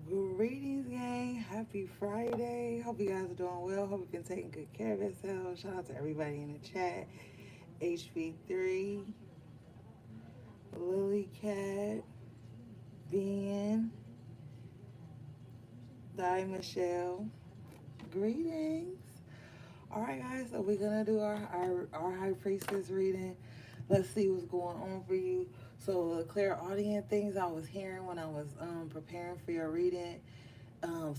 Greetings, gang. Happy Friday. Hope you guys are doing well. Hope you've been taking good care of yourselves. Shout out to everybody in the chat. HV3, Lily Cat, Ben, Di Michelle. Greetings. All right, guys. So we're gonna do our High Priestess reading. Let's see what's going on for you. So the clairaudient things I was hearing when I was preparing for your reading.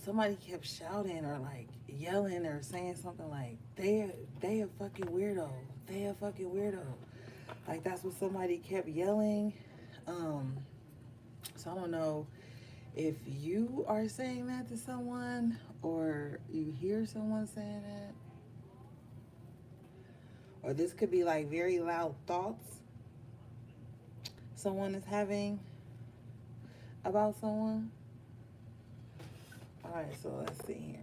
Somebody kept shouting or like yelling or saying something like they a fucking weirdo. They a fucking weirdo. Like that's what somebody kept yelling. Um, so I don't know if you are saying that to someone or you hear someone saying that. Or this could be like very loud thoughts someone is having about someone. Alright, so let's see here.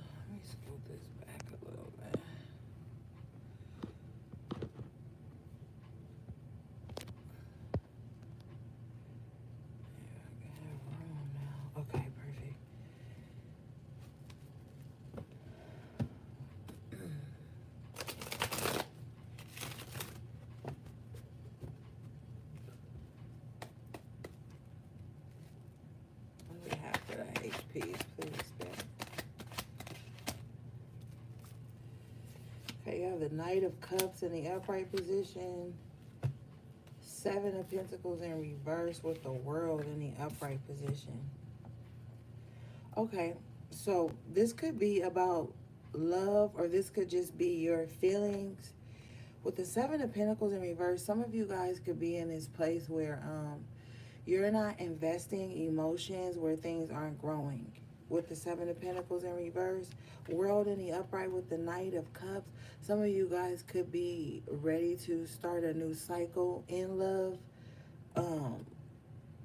Let me scoot this back a little bit. Yeah, I can have room now. Okay, perfect. What do we have for the HPs, please, Ben? Okay, you have the Knight of Cups in the upright position. Seven of Pentacles in reverse with the World in the upright position. Okay, so this could be about love or this could just be your feelings. With the Seven of Pentacles in reverse, some of you guys could be in this place where you're not investing emotions where things aren't growing. With the Seven of Pentacles in reverse, World in the upright with the Knight of Cups, some of you guys could be ready to start a new cycle in love. Um,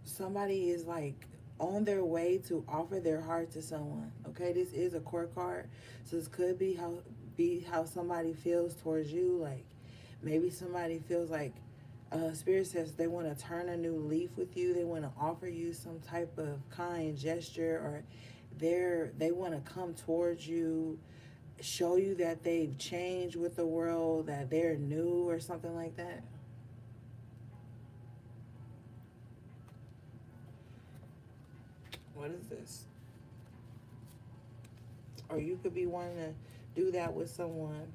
Somebody is like on their way to offer their heart to someone. Okay, this is a court card, so this could be how somebody feels towards you. Like maybe somebody feels like Spirit says they want to turn a new leaf with you. They want to offer you some type of kind gesture, or they want to come towards you, show you that they've changed with the world, that they're new or something like that. What is this? Or you could be wanting to do that with someone.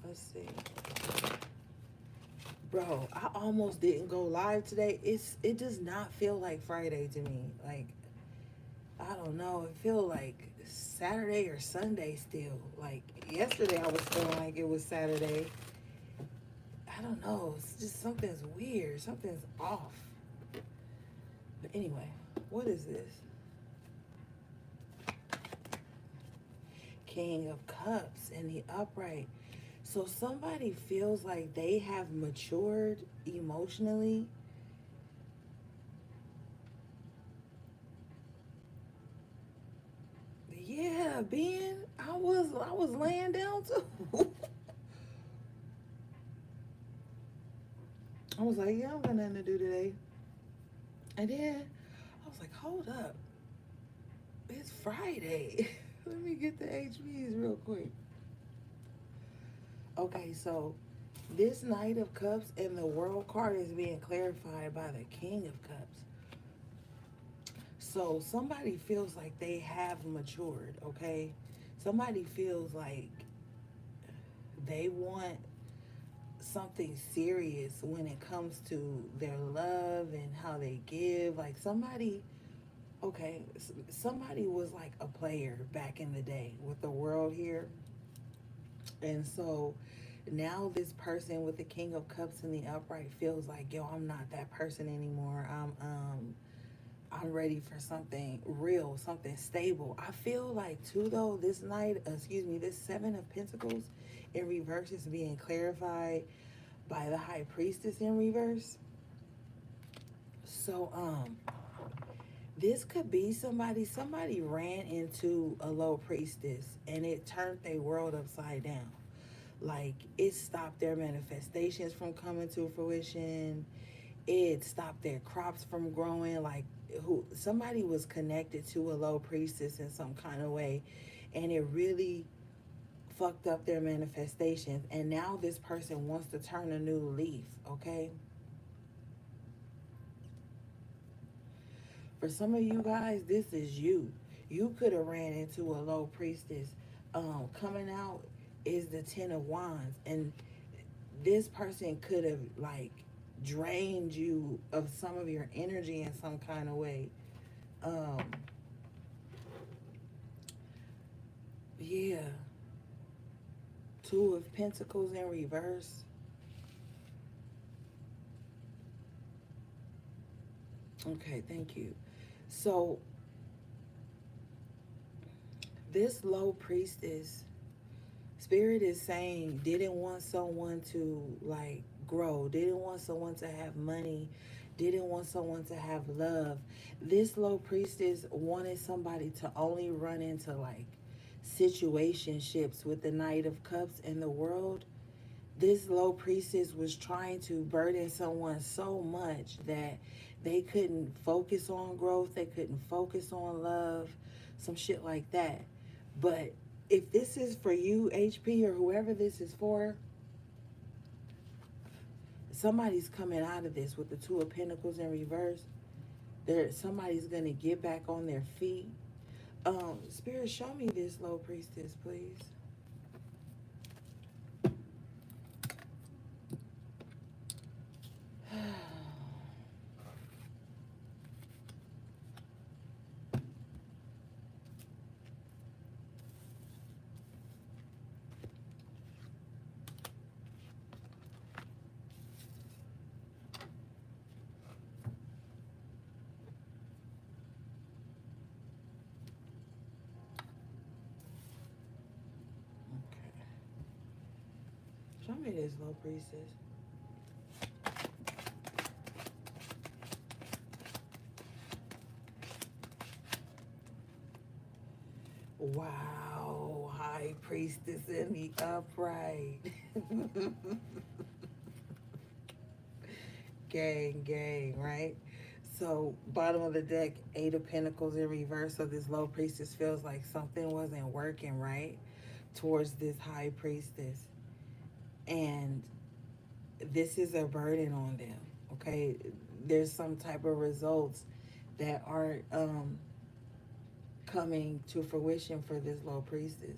Let's see. Bro, I almost didn't go live today. It does not feel like Friday to me. Like, I don't know. It feels like Saturday or Sunday still. Like yesterday I was feeling like it was Saturday. I don't know. It's just something's weird. Something's off. But anyway, what is this? King of Cups in the upright. So somebody feels like they have matured emotionally. Yeah, Ben, I was laying down too. I was like, yeah, I don't got nothing to do today. And then I was like, hold up. It's Friday. Let me get the HBs real quick. Okay, so this Knight of Cups and the World card is being clarified by the King of Cups. So somebody feels like they have matured, okay? Somebody feels like they want something serious when it comes to their love and how they give. Like somebody, okay, somebody was like a player back in the day with the world here. And so Now this person with the King of Cups in the upright feels like, yo, I'm not that person anymore. I'm ready for something real, something stable. I feel like too though, this night, this Seven of Pentacles in reverse is being clarified by the High Priestess in reverse. So this could be somebody ran into a low priestess and it turned their world upside down. Like, it stopped their manifestations from coming to fruition. It stopped their crops from growing. Like, who somebody was connected to a low priestess in some kind of way, and it really fucked up their manifestations. And now this person wants to turn a new leaf. Okay, for some of you guys, this is you. You could have ran into a low priestess. Coming out is the Ten of Wands, and this person could have like drained you of some of your energy in some kind of way. Um, yeah, Two of Pentacles in reverse. Okay, thank you. So this low priestess spirit is saying didn't want someone to like grow, didn't want someone to have money, didn't want someone to have love. This low priestess wanted somebody to only run into like situationships with the Knight of Cups in the world. This low priestess was trying to burden someone so much that they couldn't focus on growth, they couldn't focus on love, some shit like that. But if this is for you, HP, or whoever this is for, somebody's coming out of this with the Two of Pentacles in reverse. Somebody's gonna get back on their feet. Spirit, show me this low priestess, please. Okay. Show me this low priestess. Wow, High Priestess in the upright. Gang, right? So, bottom of the deck, Eight of Pentacles in reverse. So, this low priestess feels like something wasn't working right towards this High Priestess. And this is a burden on them, okay? There's some type of results that aren't coming to fruition for this low priestess.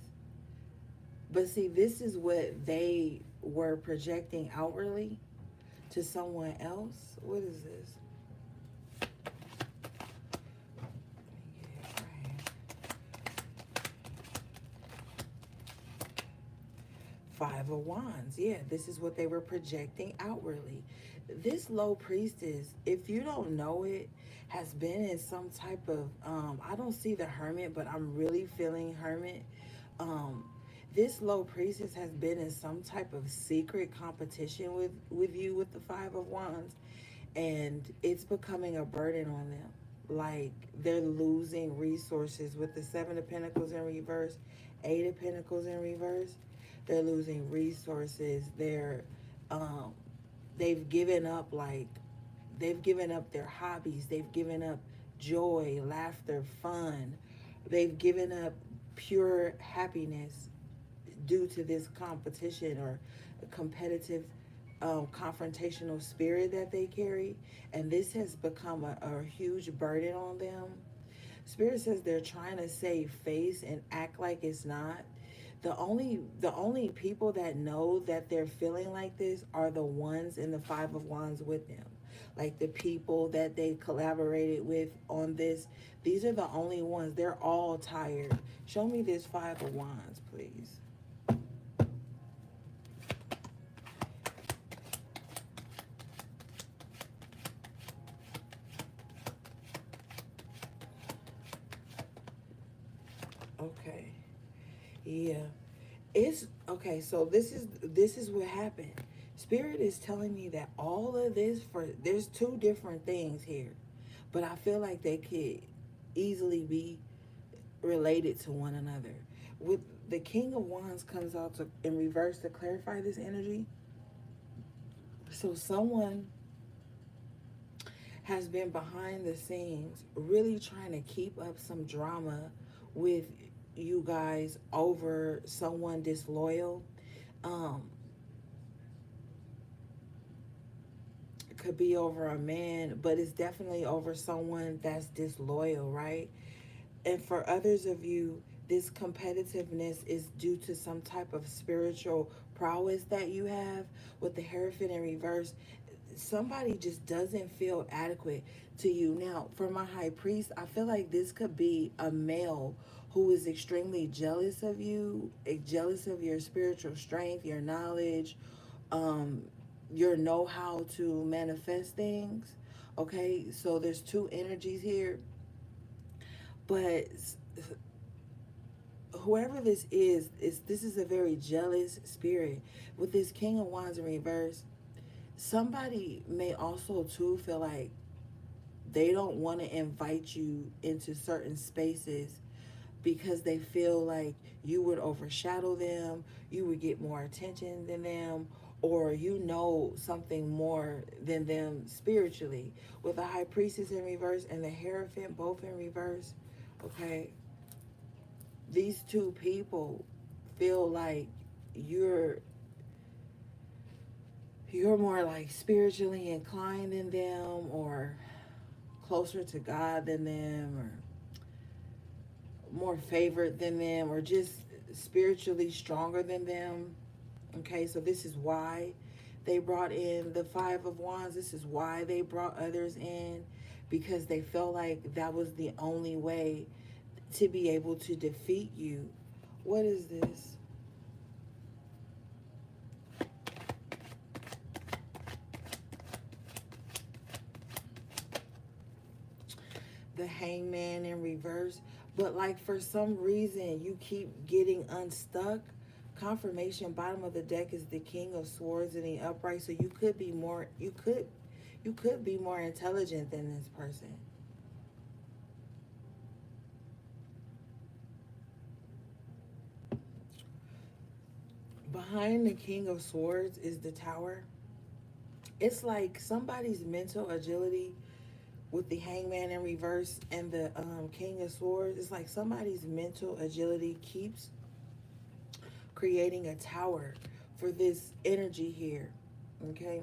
But see, this is what they were projecting outwardly to someone else. What is this? Yeah, right. Five of Wands. Yeah, this is what they were projecting outwardly. This low priestess, if you don't know it, has been in some type of I don't see the Hermit, but I'm really feeling Hermit. Um this low priestess has been in some type of secret competition with you with the Five of Wands, and it's becoming a burden on them. Like, they're losing resources with the Seven of Pentacles in reverse, Eight of Pentacles in reverse. They're losing resources. Um, they've given up, like, they've given up their hobbies. They've given up joy, laughter, fun. They've given up pure happiness due to this competition or competitive confrontational spirit that they carry, and this has become a huge burden on them. Spirit says they're trying to save face and act like it's not. The only people that know that they're feeling like this are the ones in the Five of Wands with them, like the people that they collaborated with on this. These are the only ones. They're all tired. Show me this Five of Wands, please. Okay. Yeah. It's okay, so this is what happened. Spirit is telling me that all of this, for there's two different things here, but I feel like they could easily be related to one another. With the King of Wands comes out to in reverse to clarify this energy. So someone has been behind the scenes really trying to keep up some drama with you guys over someone disloyal. Um, could be over a man, but it's definitely over someone that's disloyal, right? And for others of you, this competitiveness is due to some type of spiritual prowess that you have with the Hierophant in reverse. Somebody just doesn't feel adequate to you. Now, for my high priest, I feel like this could be a male who is extremely jealous of you, jealous of your spiritual strength, your knowledge, um, your know how to manifest things. Okay, so there's two energies here, but whoever this is a very jealous spirit with this King of Wands in reverse. Somebody may also too feel like they don't want to invite you into certain spaces because they feel like you would overshadow them, you would get more attention than them, or you know something more than them spiritually. With the High Priestess in reverse and the Hierophant both in reverse, okay, these two people feel like you're you're more like spiritually inclined than them, or closer to God than them, or more favored than them, or just spiritually stronger than them. Okay, so this is why they brought in the Five of Wands. This is why they brought others in, because they felt like that was the only way to be able to defeat you. What is this? The Hangman in reverse. But like for some reason you keep getting unstuck. Confirmation bottom of the deck is the King of Swords in the upright. So you could be more you could be more intelligent than this person. Behind the King of Swords is the Tower. It's like somebody's mental agility with the Hangman in reverse and the King of Swords. It's like somebody's mental agility keeps creating a tower for this energy here. Okay,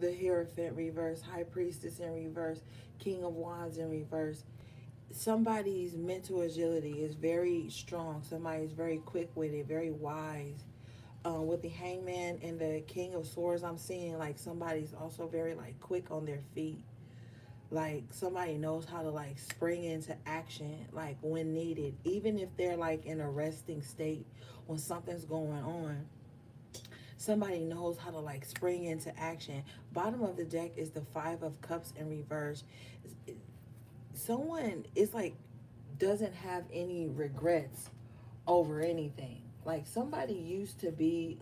the Hierophant reverse, High Priestess in reverse, King of Wands in reverse. Somebody's mental agility is very strong. Somebody's very quick witted, very wise. With the Hangman and the King of Swords, I'm seeing like somebody's also very like quick on their feet. Like somebody knows how to like spring into action like when needed, even if they're like in a resting state when something's going on. Somebody knows how to like spring into action. Bottom of the deck is the Five of Cups in reverse. Someone is like doesn't have any regrets over anything. Like somebody used to be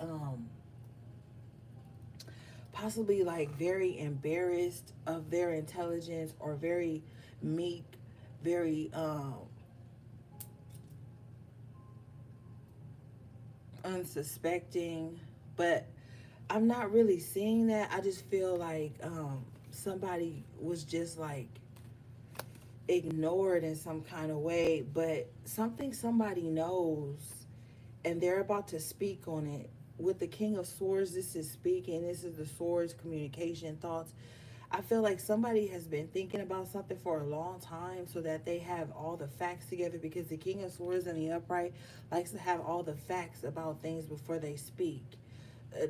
possibly like very embarrassed of their intelligence, or very meek, very unsuspecting. But I'm not really seeing that. I just feel like somebody was just like ignored in some kind of way, but something somebody knows and they're about to speak on it. With the King of Swords, this is speaking. This is the swords, communication, thoughts. I feel like somebody has been thinking about something for a long time so that they have all the facts together, because the King of Swords in the upright likes to have all the facts about things before they speak.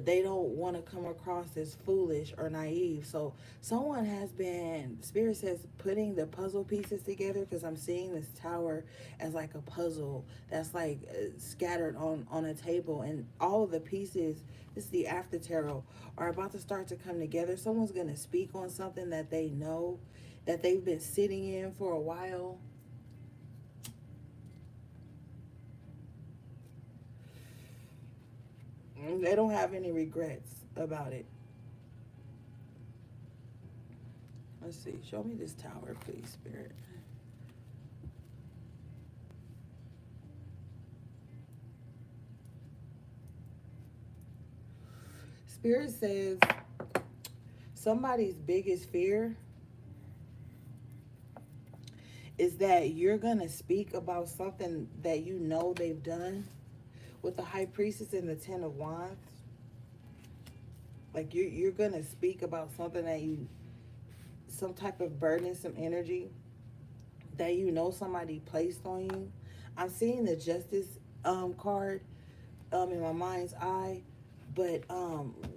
They don't want to come across as foolish or naive. So someone has been, Spirit says, putting the puzzle pieces together, because I'm seeing this tower as like a puzzle that's like scattered on a table, and all of the pieces, this is the after tarot, are about to start to come together. Someone's going to speak on something that they know, that they've been sitting in for a while. They don't have any regrets about it. Let's see. Show me this tower, please, Spirit. Spirit says somebody's biggest fear is that you're going to speak about something that you know they've done. With the High Priestess and the Ten of Wands, like you're going to speak about something that you, some type of burdensome energy that you know somebody placed on you. I'm seeing the Justice card in my mind's eye, but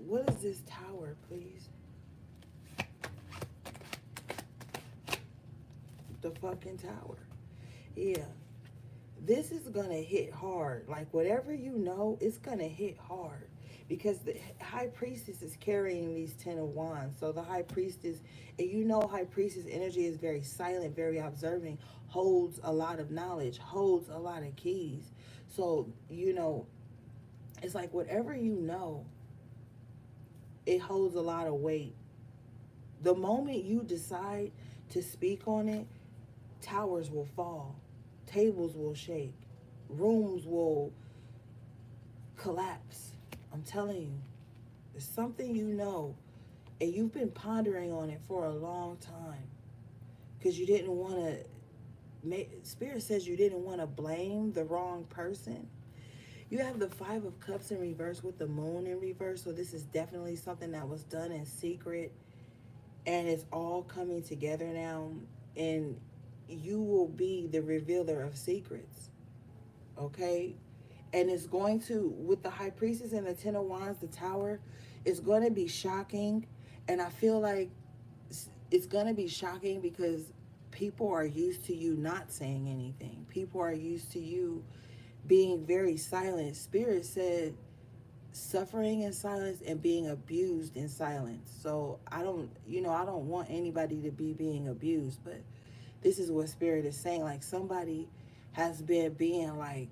what is this tower, please? The fucking tower. Yeah. This is gonna hit hard. Like whatever you know, it's gonna hit hard. Because the High Priestess is carrying these Ten of Wands. So the High Priestess, and you know High Priestess energy is very silent, very observing, holds a lot of knowledge, holds a lot of keys. So, you know, it's like whatever you know, it holds a lot of weight. The moment you decide to speak on it, towers will fall, tables will shake, rooms will collapse. I'm telling you, there's something you know, and you've been pondering on it for a long time because you didn't want to. Spirit says you didn't want to blame the wrong person. You have the Five of Cups in reverse with the Moon in reverse, so this is definitely something that was done in secret, and it's all coming together now, and you will be the revealer of secrets, okay? And it's going to, with the High Priestess and the Ten of Wands, the Tower, it's going to be shocking, and I feel like it's going to be shocking because people are used to you not saying anything. People are used to you being very silent. Spirit said suffering in silence and being abused in silence. So I don't want anybody to be being abused, but this is what Spirit is saying. Like somebody has been being like,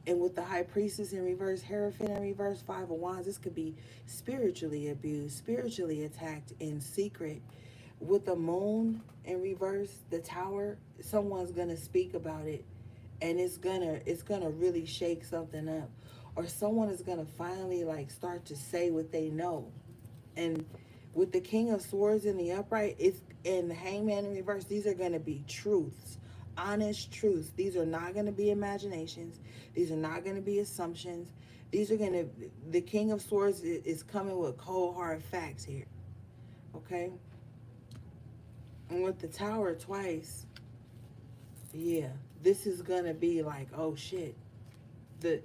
and with the High Priestess in reverse, Hierophant in reverse, Five of Wands, this could be spiritually abused, spiritually attacked in secret. With the Moon in reverse, the Tower, someone's gonna speak about it, and it's gonna really shake something up, or someone is gonna finally like start to say what they know. And with the King of Swords in the upright, it's and the Hangman in reverse, these are gonna be truths, honest truths. These are not gonna be imaginations. These are not gonna be assumptions. These are gonna, the King of Swords is coming with cold hard facts here. Okay? And with the Tower twice, yeah, this is gonna be like, oh shit. The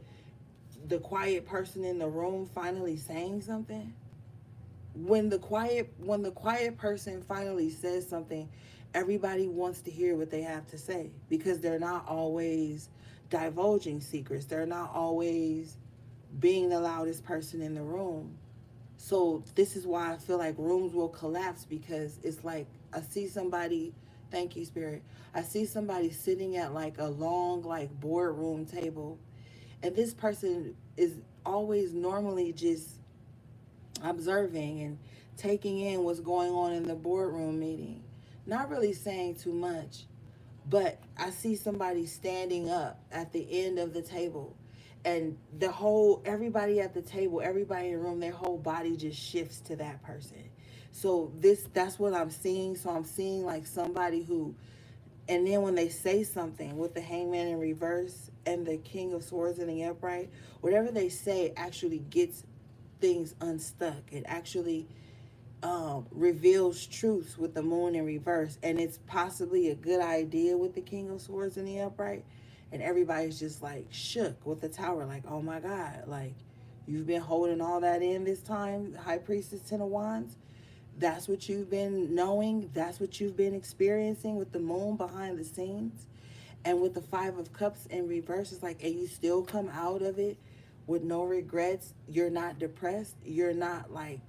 the quiet person in the room finally saying something. When the quiet person finally says something, everybody wants to hear what they have to say because they're not always divulging secrets. They're not always being the loudest person in the room. So this is why I feel like rooms will collapse, because it's like I see somebody, thank you, Spirit. I see somebody sitting at like a long like boardroom table, and this person is always normally just observing and taking in what's going on in the boardroom meeting, not really saying too much. But I see somebody standing up at the end of the table, and everybody at the table, everybody in the room, their whole body just shifts to that person. So that's what I'm seeing. So I'm seeing like somebody who, and then when they say something with the Hangman in reverse and the King of Swords in the upright, whatever they say actually gets things unstuck. It actually reveals truths with the Moon in reverse, and it's possibly a good idea with the King of Swords in the upright, and everybody's just like shook with the Tower, like, oh my God, like you've been holding all that in this time, High Priestess, Ten of Wands. That's what you've been knowing. That's what you've been experiencing with the Moon behind the scenes. And with the Five of Cups in reverse, it's like, and you still come out of it with no regrets. You're not depressed. You're not like,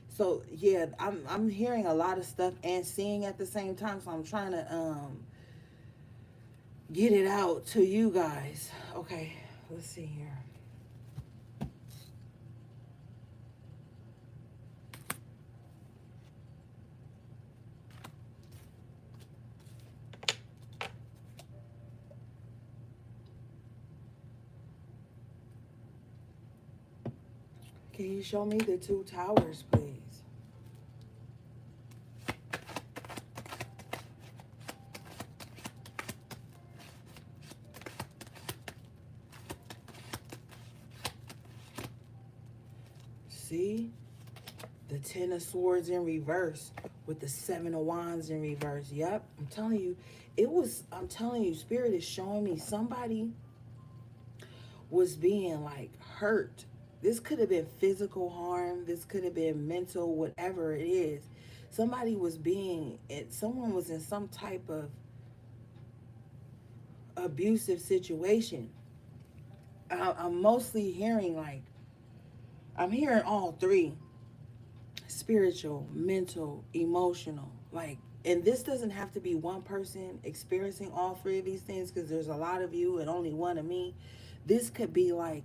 so yeah, I'm hearing a lot of stuff and seeing at the same time. So I'm trying to get it out to you guys. Okay, let's see here. Can you show me the two towers, please? See? The Ten of Swords in reverse with the Seven of Wands in reverse. Yep, I'm telling you, I'm telling you, Spirit is showing me somebody was being like hurt. This could have been physical harm. This could have been mental, whatever it is. Someone was in some type of abusive situation. I'm mostly hearing I'm hearing all three: spiritual, mental, emotional. And this doesn't have to be one person experiencing all three of these things, because there's a lot of you and only one of me. This could be like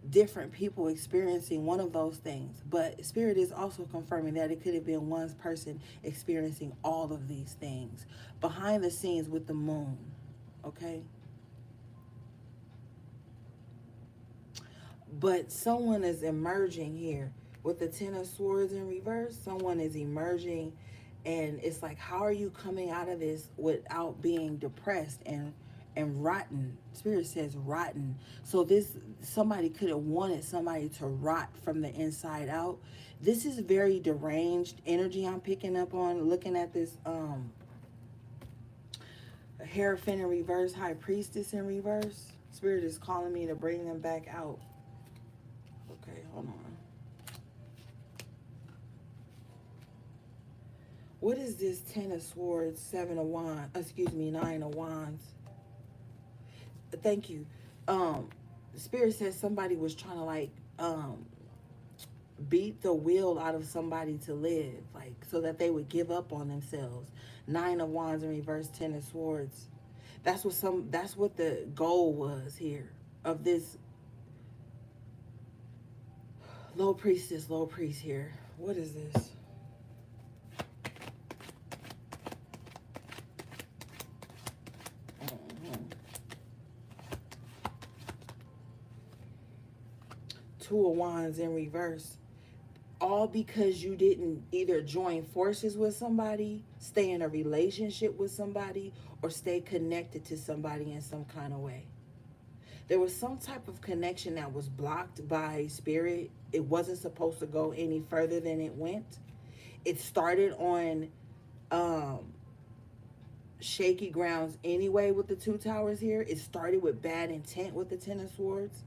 different people experiencing one of those things. But Spirit is also confirming that it could have been one person experiencing all of these things behind the scenes with the moon. Okay? But someone is emerging here with the Ten of Swords in reverse. Someone is emerging, and it's like, how are you coming out of this without being depressed and rotten? Spirit says rotten. So somebody could have wanted somebody to rot from the inside out. This is very deranged energy I'm picking up on looking at this Hierophant in reverse, High Priestess in reverse. Spirit is calling me to bring them back out. Okay, hold on. What is this Ten of Swords, Nine of Wands? Thank you. Spirit says somebody was trying to beat the will out of somebody to live, so that they would give up on themselves. Nine of Wands in reverse, Ten of Swords. That's what the goal was here of this low priest here. What is this? Two of Wands in reverse. All because you didn't either join forces with somebody, stay in a relationship with somebody, or stay connected to somebody in some kind of way. There was some type of connection that was blocked by Spirit. It wasn't supposed to go any further than it went. It started on shaky grounds anyway with the two towers here. It started with bad intent with the Ten of Swords.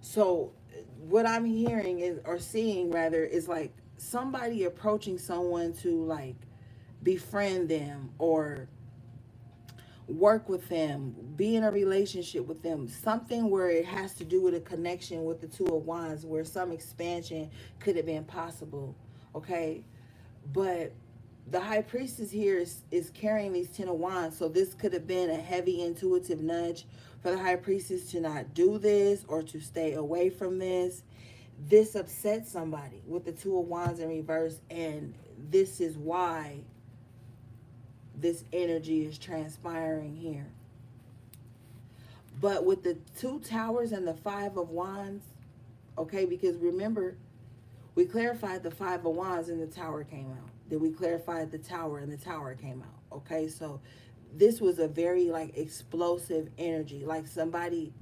So what I'm hearing is like somebody approaching someone to befriend them or work with them, be in a relationship with them, something where it has to do with a connection with the Two of Wands, where some expansion could have been possible. Okay, but the High Priestess here is carrying these Ten of Wands, so this could have been a heavy intuitive nudge for the High Priestess to not do this or to stay away from this. This upset somebody with the Two of Wands in reverse, and this is why this energy is transpiring here. But with the two towers and the Five of Wands, okay, because remember, we clarified the Five of Wands and the tower came out. Then we clarified the tower and the tower came out. Okay, so this was a very explosive energy. Like somebody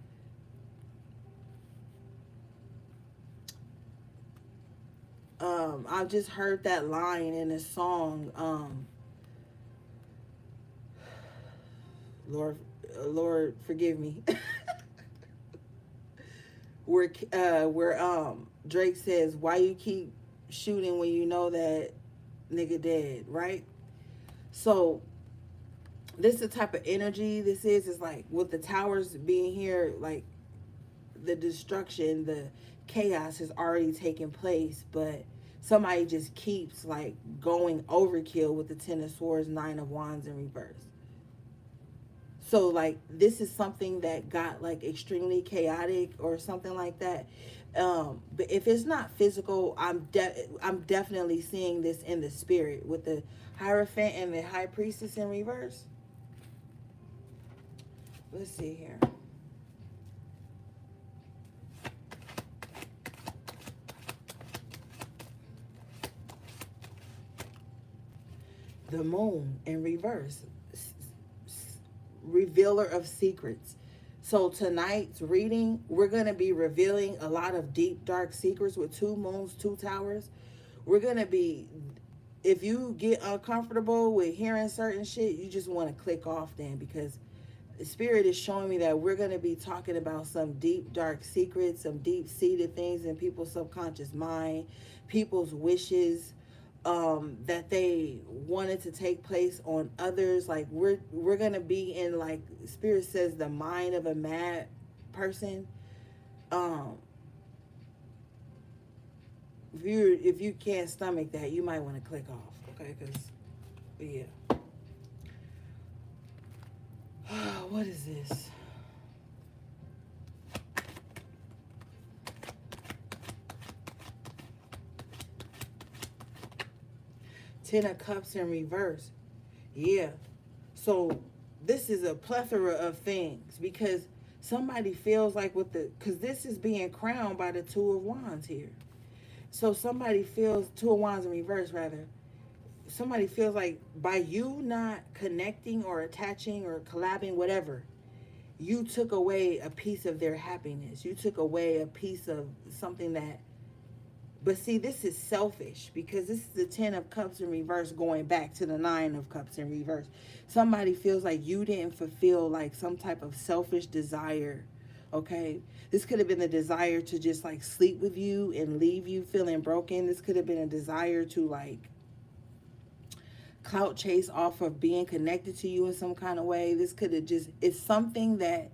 I just heard that line in a song, Lord forgive me. where Drake says, why you keep shooting when you know that nigga dead, right? So this is the type of energy this is like with the towers being here, the destruction, the chaos has already taken place, but somebody just keeps going overkill with the Ten of Swords, Nine of Wands in reverse. So this is something that got extremely chaotic or something like that. But if it's not physical, I'm definitely seeing this in the spirit with the Hierophant and the High Priestess in reverse. Let's see here. the moon in reverse, revealer of secrets. So tonight's reading, we're going to be revealing a lot of deep, dark secrets with two moons, two towers. We're going to be, if you get uncomfortable with hearing certain shit, you just want to click off then, because the spirit is showing me that we're going to be talking about some deep, dark secrets, some deep-seated things in people's subconscious mind, people's wishes, that they wanted to take place on others. Like we're gonna be in, like spirit says, the mind of a mad person. Um, if you can't stomach that, you might want to click off, okay? Because yeah, what is this? Ten of Cups in reverse. Yeah. So this is a plethora of things, because somebody feels like with the, because this is being crowned by the Two of Wands here. So somebody feels, Two of Wands in reverse rather, somebody feels like by you not connecting or attaching or collabing, whatever, you took away a piece of their happiness. You took away a piece of something that, but see, this is selfish, because this is the Ten of Cups in reverse going back to the Nine of Cups in reverse. Somebody feels like you didn't fulfill like some type of selfish desire. Okay, this could have been the desire to just like sleep with you and leave you feeling broken. This could have been a desire to like clout chase off of being connected to you in some kind of way. This could have just, it's something that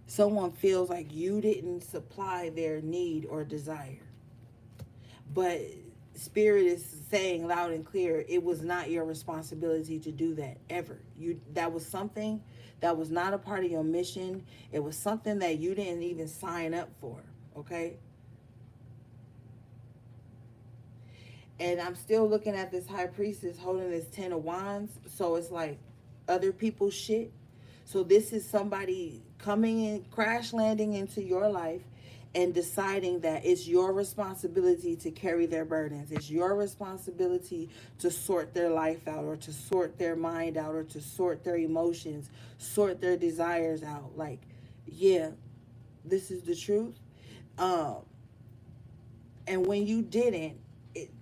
someone feels like you didn't supply their need or desire. But spirit is saying loud and clear, it was not your responsibility to do that ever. You, that was something that was not a part of your mission. It was something that you didn't even sign up for, okay? And I'm still looking at this High Priestess holding this Ten of Wands. So it's like other people's shit. So this is somebody coming in, crash landing into your life and deciding that it's your responsibility to carry their burdens. It's your responsibility to sort their life out, or to sort their mind out, or to sort their emotions, sort their desires out. Like, yeah, this is the truth. Um, and when you didn't,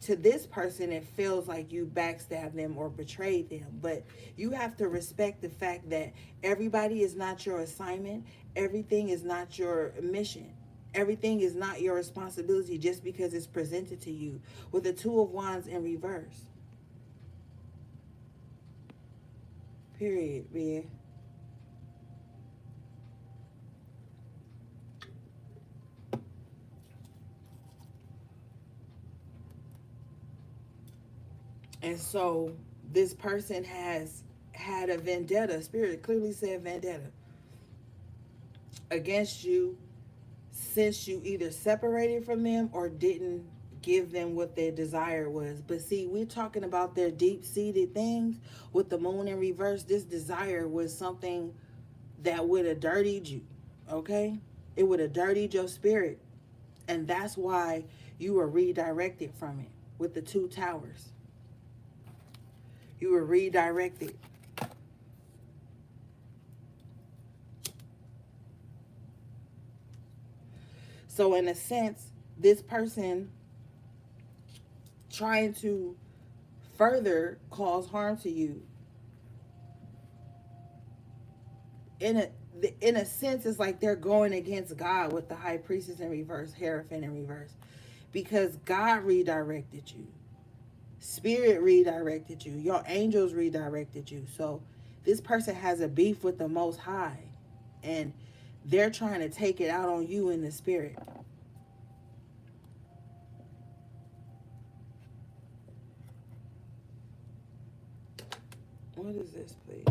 to this person, it feels like you backstabbed them or betrayed them. But you have to respect the fact that everybody is not your assignment. Everything is not your mission. Everything is not your responsibility just because it's presented to you. With the Two of Wands in reverse. Period, man. And so this person has had a vendetta. Spirit clearly said vendetta against you, since you either separated from them or didn't give them what their desire was. But see, we're talking about their deep-seated things. With the moon in reverse, this desire was something that would have dirtied you, okay? It would have dirtied your spirit. And that's why you were redirected from it with the Two Towers. You were redirected. So in a sense, this person trying to further cause harm to you, in a sense, it's like they're going against God with the High Priestess in reverse, Hierophant in reverse, because God redirected you, Spirit redirected you, your angels redirected you. So this person has a beef with the Most High, and they're trying to take it out on you in the spirit. What is this, please?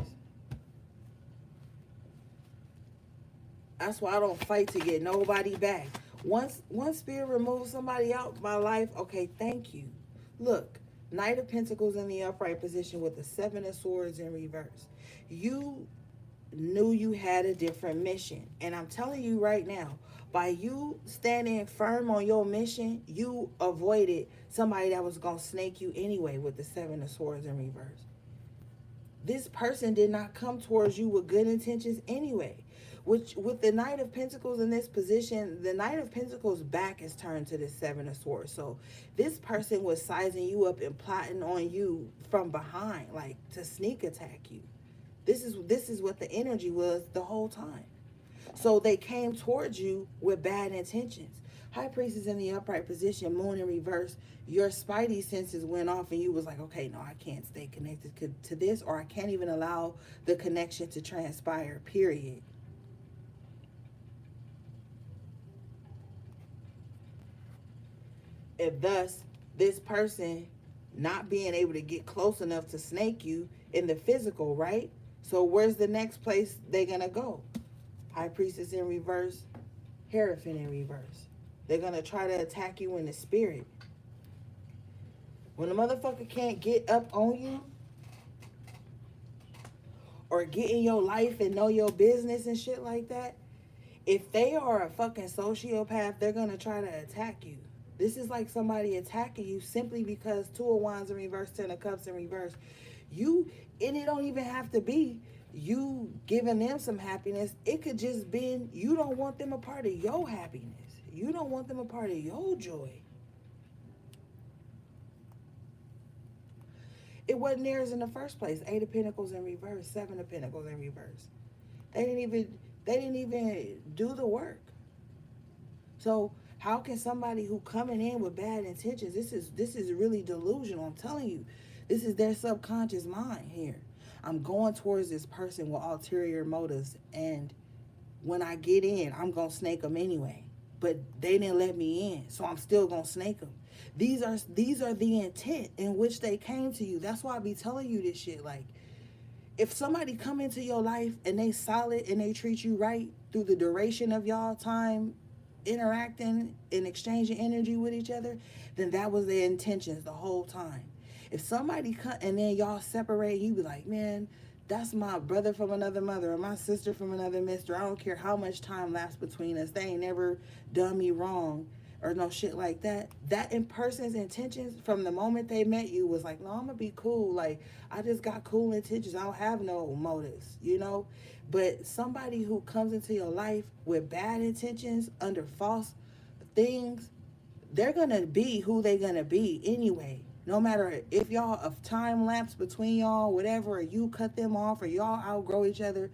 That's why I don't fight to get nobody back. Once spirit removes somebody out my life, okay, thank you. Look, Knight of Pentacles in the upright position with the Seven of Swords in reverse. You knew you had a different mission. And I'm telling you right now, by you standing firm on your mission, you avoided somebody that was going to snake you anyway with the Seven of Swords in reverse. this person did not come towards you with good intentions anyway. Which, with the Knight of Pentacles in this position, the Knight of Pentacles back is turned to the Seven of Swords. So this person was sizing you up and plotting on you from behind, like to sneak attack you. This is what the energy was the whole time. So they came towards you with bad intentions. High Priestess in the upright position, Moon in reverse. Your spidey senses went off and you was like, okay, no, I can't stay connected to this, or I can't even allow the connection to transpire, period. And thus, this person not being able to get close enough to snake you in the physical, right? So where's the next place they're going to go? High Priestess in reverse, Hierophant in reverse. They're going to try to attack you in the spirit. When a motherfucker can't get up on you or get in your life and know your business and shit like that, if they are a fucking sociopath, they're going to try to attack you. This is like somebody attacking you simply because Two of Wands in reverse, Ten of Cups in reverse. You, and it don't even have to be you giving them some happiness. It could just be you don't want them a part of your happiness. You don't want them a part of your joy. It wasn't theirs in the first place. Eight of Pentacles in reverse, Seven of Pentacles in reverse. They didn't even do the work. So how can somebody who coming in with bad intentions, this is really delusional. I'm telling you, this is their subconscious mind here. I'm going towards this person with ulterior motives, and when I get in, I'm gonna snake them anyway. But they didn't let me in, so I'm still gonna snake them. These are the intent in which they came to you. That's why I be telling you this shit. Like, if somebody come into your life and they solid and they treat you right through the duration of y'all time interacting and exchanging energy with each other, then that was their intentions the whole time. If somebody come and then y'all separate, you be like, man, that's my brother from another mother or my sister from another mister. I don't care how much time lapsed between us. They ain't never done me wrong or no shit like that. That in person's intentions from the moment they met you was like, no, I'm gonna be cool. Like, I just got cool intentions. I don't have no motives, you know? But somebody who comes into your life with bad intentions under false things, they're gonna be who they're gonna be anyway. No matter if y'all of time lapse between y'all, whatever, or you cut them off or y'all outgrow each other.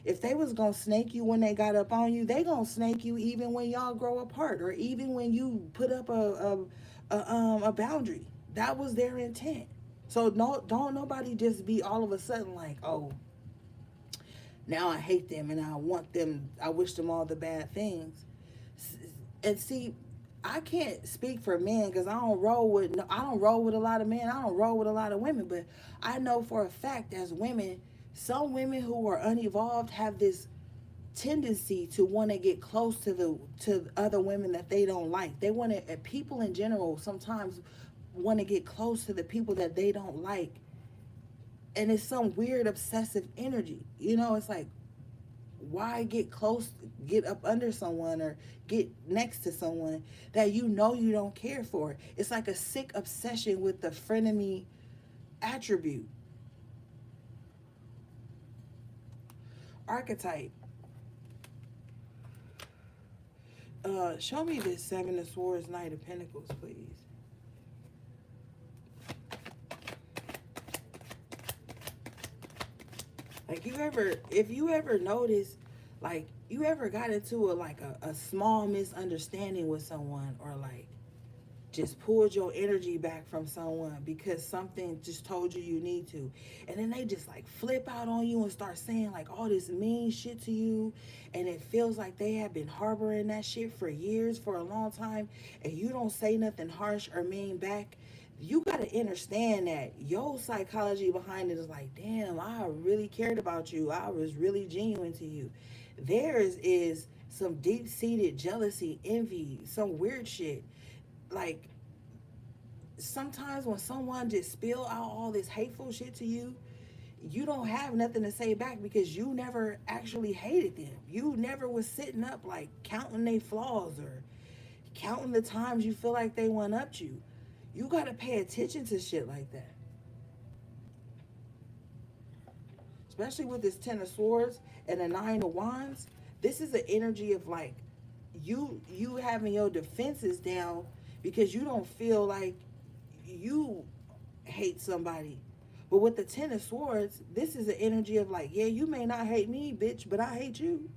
If they was gonna snake you when they got up on you, they gonna snake you even when y'all grow apart or even when you put up a boundary. That was their intent. So no, don't nobody just be all of a sudden like, oh, now I hate them and I want them, I wish them all the bad things. And see, I can't speak for men because I don't roll with a lot of men. I don't roll with a lot of women, but I know for a fact as women, some women who are unevolved have this tendency to want to get close to other women that they don't like. They want to, people in general sometimes want to get close to the people that they don't like, and it's some weird obsessive energy. You know, it's like, why get close, get up under someone or get next to someone that you know you don't care for? It's like a sick obsession with the frenemy attribute. Archetype. Show me this Seven of Swords, Knight of Pentacles, please. Like, if you ever notice, like, you ever got into a small misunderstanding with someone, or like just pulled your energy back from someone because something just told you need to, and then they just like flip out on you and start saying like all this mean shit to you, and it feels like they have been harboring that shit for years, for a long time, and you don't say nothing harsh or mean back. You got to understand that your psychology behind it is like, damn, I really cared about you. I was really genuine to you. Theirs is some deep-seated jealousy, envy, some weird shit. Like, sometimes when someone just spill out all this hateful shit to you, you don't have nothing to say back because you never actually hated them. You never was sitting up like counting their flaws or counting the times you feel like they one upped you. You got to pay attention to shit like that. especially with this Ten of Swords and the Nine of Wands. This is an energy of like you having your defenses down because you don't feel like you hate somebody. But with the Ten of Swords, this is an energy of like, yeah, you may not hate me, bitch, but I hate you.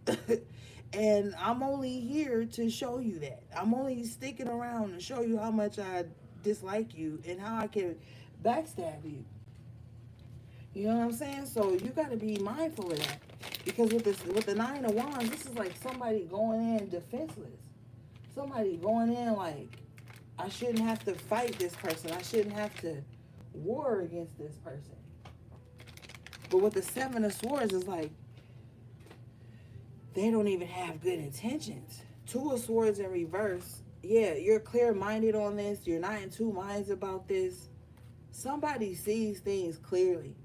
And I'm only here to show you that. I'm only sticking around to show you how much I dislike you and how I can backstab you. You know what I'm saying? So you got to be mindful of that. Because with the Nine of Wands, this is like somebody going in defenseless. Somebody going in like, I shouldn't have to fight this person. I shouldn't have to war against this person. But with the Seven of Swords, it's like they don't even have good intentions. Two of Swords in reverse. Yeah, you're clear minded on this. You're not in two minds about this. Somebody sees things clearly,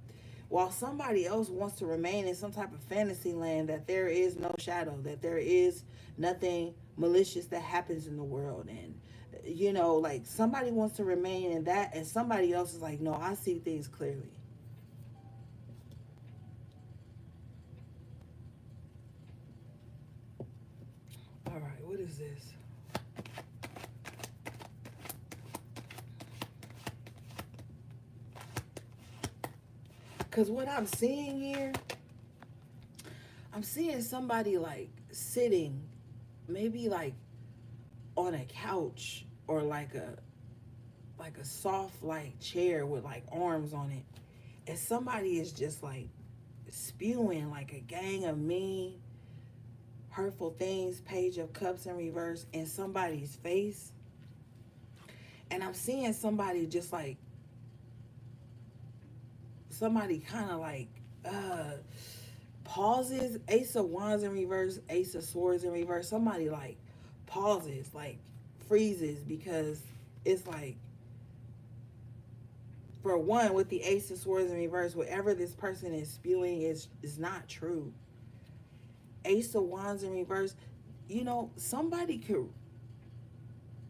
while somebody else wants to remain in some type of fantasy land that there is no shadow, that there is nothing malicious that happens in the world. And, you know, like somebody wants to remain in that, and somebody else is like, no, I see things clearly. All right, what is this? Because what I'm seeing here, I'm seeing somebody like sitting, maybe like on a couch or like a soft like chair with like arms on it, and somebody is just like spewing like a gang of mean, hurtful things, Page of Cups in reverse, in somebody's face. And I'm seeing somebody just like somebody kind of like uh pauses, Ace of Wands in reverse, Ace of Swords in reverse. Somebody like pauses, like freezes, because it's like, for one, with the Ace of Swords in reverse, whatever this person is spewing is not true. Ace of Wands in reverse, you know, somebody could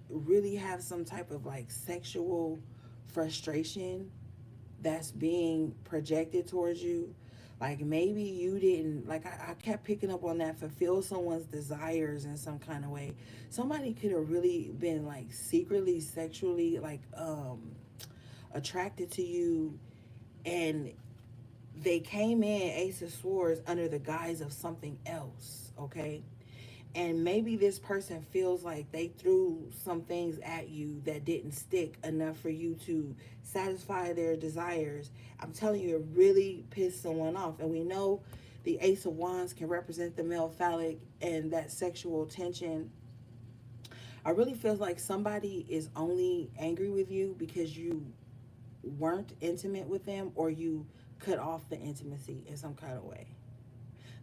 really have some type of like sexual frustration that's being projected towards you. Like maybe you didn't, like I kept picking up on that, fulfill someone's desires in some kind of way. Somebody could have really been like secretly sexually like attracted to you, and they came in Ace of Swords under the guise of something else, okay? And maybe this person feels like they threw some things at you that didn't stick enough for you to satisfy their desires. I'm telling you, it really pissed someone off. And we know the Ace of Wands can represent the male phallic and that sexual tension. I really feel like somebody is only angry with you because you weren't intimate with them, or you cut off the intimacy in some kind of way.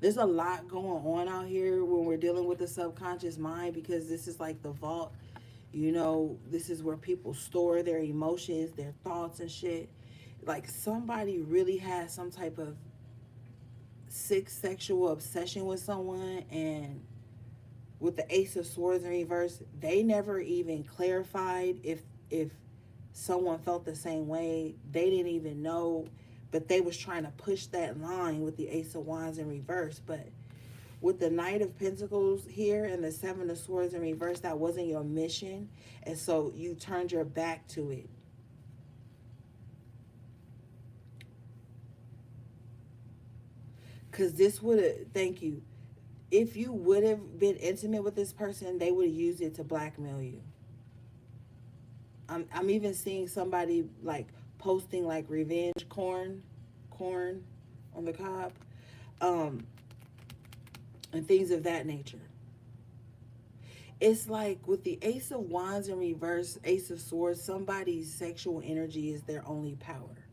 There's a lot going on out here when we're dealing with the subconscious mind, because this is like the vault. You know, this is where people store their emotions, their thoughts and shit. Like somebody really has some type of sick sexual obsession with someone, and with the Ace of Swords in reverse, they never even clarified if someone felt the same way. They didn't even know, but they was trying to push that line with the Ace of Wands in reverse. But with the Knight of Pentacles here and the Seven of Swords in reverse, that wasn't your mission, and so you turned your back to it. Because this would have, thank you, if you would have been intimate with this person, they would have used it to blackmail you. I'm even seeing somebody like posting like revenge corn on the cob, um, and things of that nature. It's like with the Ace of Wands in reverse, Ace of Swords, somebody's sexual energy is their only power.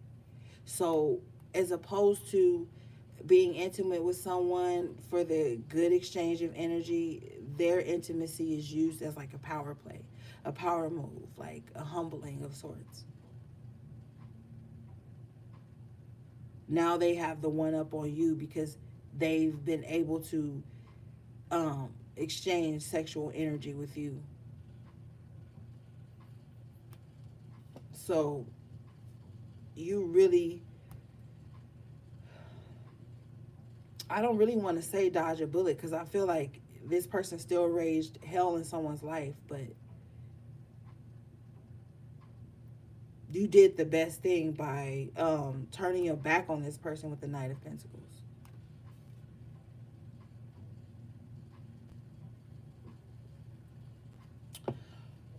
So as opposed to being intimate with someone for the good exchange of energy, their intimacy is used as like a power play, a power move, like a humbling of sorts. Now they have the one up on you because they've been able to exchange sexual energy with you. So you really, I don't really want to say dodge a bullet because I feel like this person still raised hell in someone's life, but you did the best thing by turning your back on this person with the Knight of Pentacles.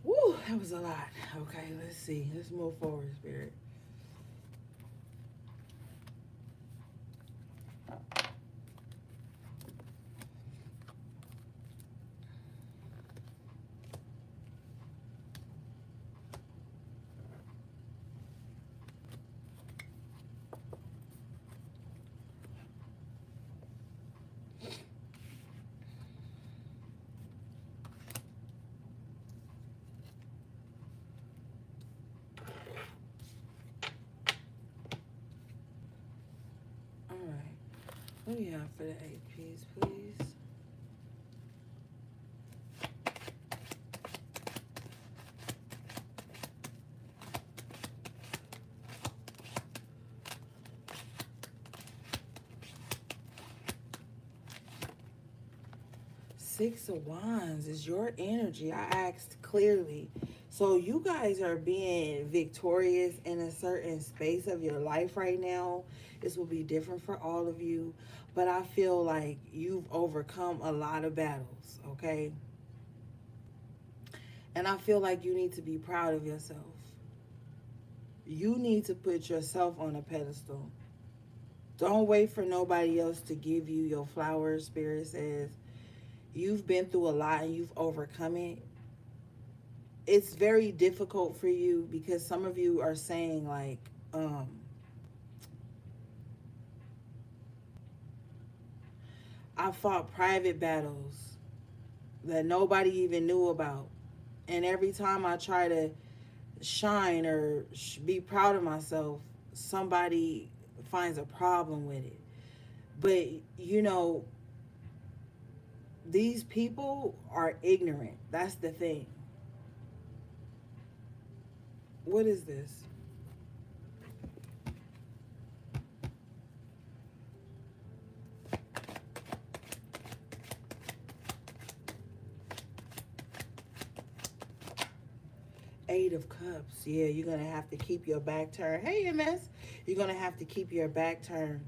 Woo, that was a lot. Okay, let's see. Let's move forward, Spirit. All right. What do you have for the eight piece, please? 6 of Wands is your energy. I asked clearly. So you guys are being victorious in a certain space of your life right now. This will be different for all of you. But I feel like you've overcome a lot of battles, okay? And I feel like you need to be proud of yourself. You need to put yourself on a pedestal. Don't wait for nobody else to give you your flowers. Spirit says you've been through a lot and you've overcome it. It's very difficult for you because some of you are saying like, I fought private battles that nobody even knew about. And every time I try to shine or be proud of myself, somebody finds a problem with it. But, you know, these people are ignorant. That's the thing. What is this? Eight of Cups. Yeah, you're going to have to keep your back turned. Hey, MS. You're going to have to keep your back turned.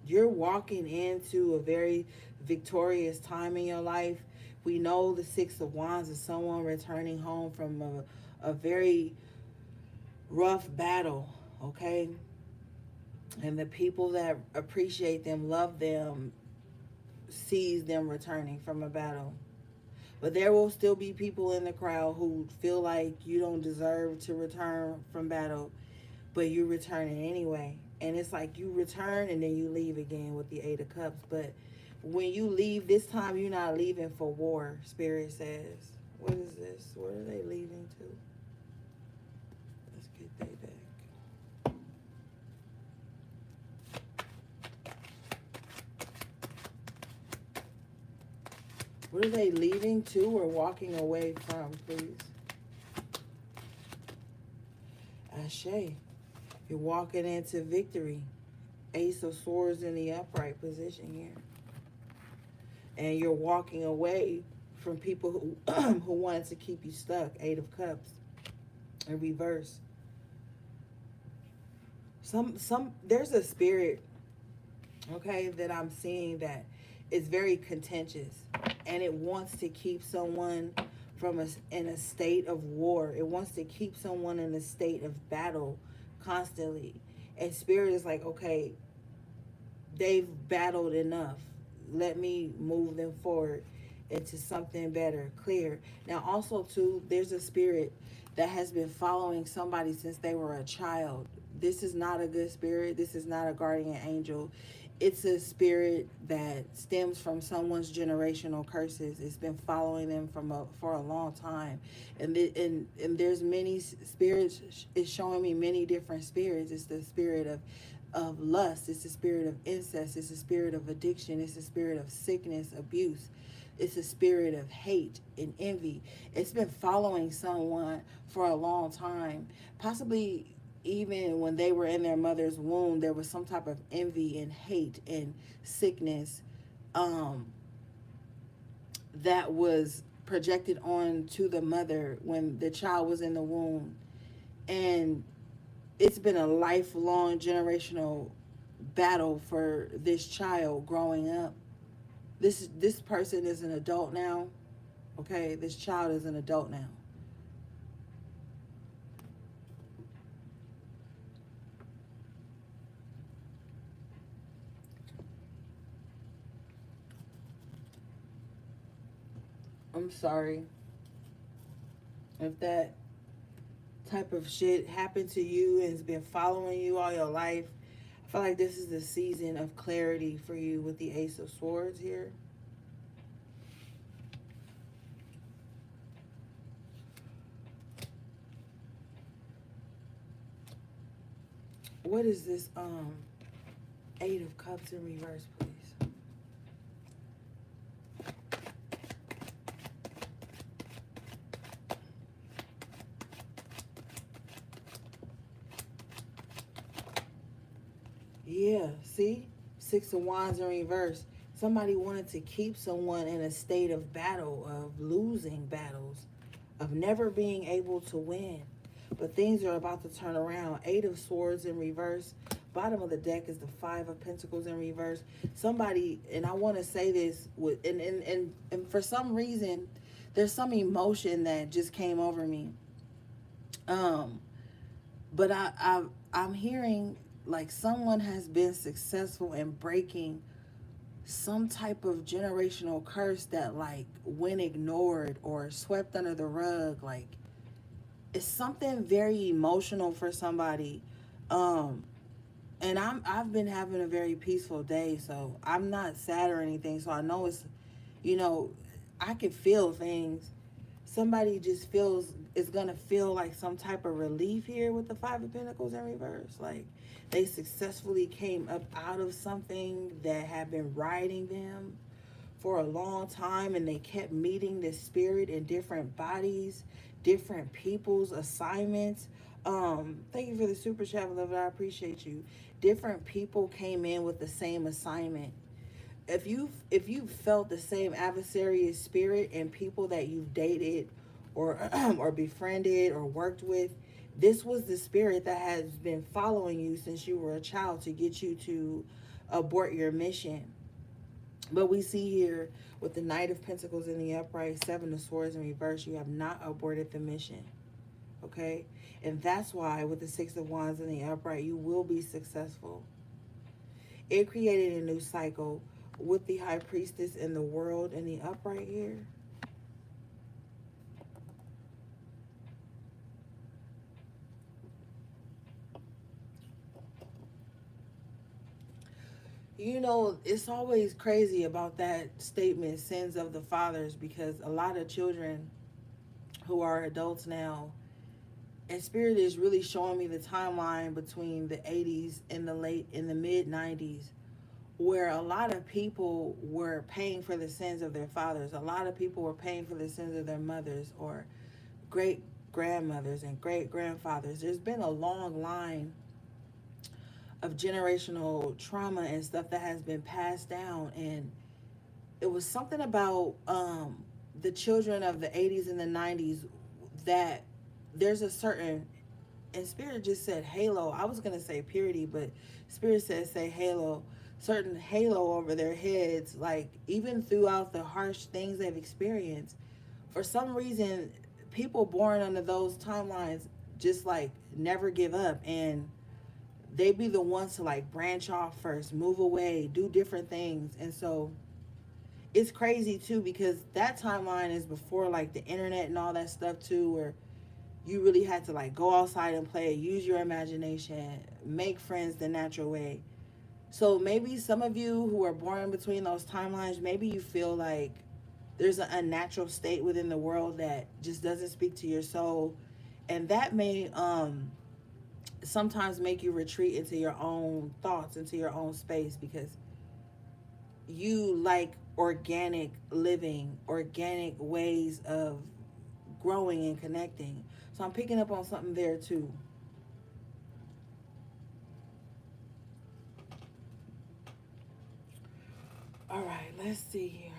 You're walking into a very victorious time in your life. We know the Six of Wands is someone returning home from a very rough battle, okay? And the people that appreciate them, love them, sees them returning from a battle. But there will still be people in the crowd who feel like you don't deserve to return from battle, but you return it anyway. And it's like you return and then you leave again with the Eight of Cups. But when you leave, this time you're not leaving for war, Spirit says. What is this? Where are they leaving to? Let's get they back. What are they leaving to or walking away from, please? Ashe. You're walking into victory. Ace of Swords in the upright position here. And you're walking away from people who who wanted to keep you stuck. Eight of Cups in reverse. There's a spirit, okay, that I'm seeing that is very contentious and it wants to keep someone in a state of war. It wants to keep someone in a state of battle constantly. And Spirit is like, okay, they've battled enough. Let me move them forward into something better, clear. Now, also, too, there's a spirit that has been following somebody since they were a child. This is not a good spirit. This is not a guardian angel. It's a spirit that stems from someone's generational curses. It's been following them for a long time, and there's many spirits. It's showing me many different spirits. It's the spirit of lust. It's the spirit of incest. It's the spirit of addiction. It's the spirit of sickness, abuse. It's a spirit of hate and envy. It's been following someone for a long time. Possibly even when they were in their mother's womb, there was some type of envy and hate and sickness, um, that was projected on to the mother when the child was in the womb. And it's been a lifelong generational battle for this child growing up. This person is an adult now. Okay, this child is an adult now. I'm sorry if that type of shit happened to you and has been following you all your life. I feel like this is the season of clarity for you with the Ace of Swords here. What is this Eight of Cups in reverse, please? Yeah, see? Six of Wands in reverse. Somebody wanted to keep someone in a state of battle, of losing battles, of never being able to win. But things are about to turn around. Eight of Swords in reverse. Bottom of the deck is the Five of Pentacles in reverse. Somebody, and I want to say this, with, and for some reason, there's some emotion that just came over me. Um, but I'm hearing like someone has been successful in breaking some type of generational curse that like went ignored or swept under the rug. Like it's something very emotional for somebody. Um, and I've been having a very peaceful day, so I'm not sad or anything. So I know it's, you know, I can feel things. Somebody just feels is gonna feel like some type of relief here with the Five of Pentacles in reverse. Like they successfully came up out of something that had been riding them for a long time, and they kept meeting this spirit in different bodies, different people's assignments. Thank you for the super chat, beloved. I appreciate you. Different people came in with the same assignment. If you felt the same adversarial spirit in people that you've dated or or befriended or worked with, this was the spirit that has been following you since you were a child to get you to abort your mission. But we see here with the Knight of Pentacles in the upright, Seven of Swords in reverse, you have not aborted the mission. Okay? And that's why with the Six of Wands in the upright, you will be successful. It created a new cycle with the High Priestess in the world in the upright here. You know, it's always crazy about that statement, sins of the fathers, because a lot of children who are adults now, and Spirit is really showing me the timeline between the 80s and the mid 90s, where a lot of people were paying for the sins of their fathers. A lot of people were paying for the sins of their mothers or great grandmothers and great grandfathers. There's been a long line of generational trauma and stuff that has been passed down. And it was something about the children of the 80s and the 90s that there's a certain, and Spirit just said halo. I was going to say purity, but Spirit says say halo. Certain halo over their heads, like even throughout the harsh things they've experienced. For some reason, people born under those timelines just like never give up, and they be the ones to like branch off first, move away, do different things. And so it's crazy too, because that timeline is before like the internet and all that stuff too, where you really had to like go outside and play, use your imagination, make friends the natural way. So maybe some of you who are born between those timelines, maybe you feel like there's an unnatural state within the world that just doesn't speak to your soul, and that may sometimes make you retreat into your own thoughts, into your own space, because you like organic living, organic ways of growing and connecting. So I'm picking up on something there too. Let's see here.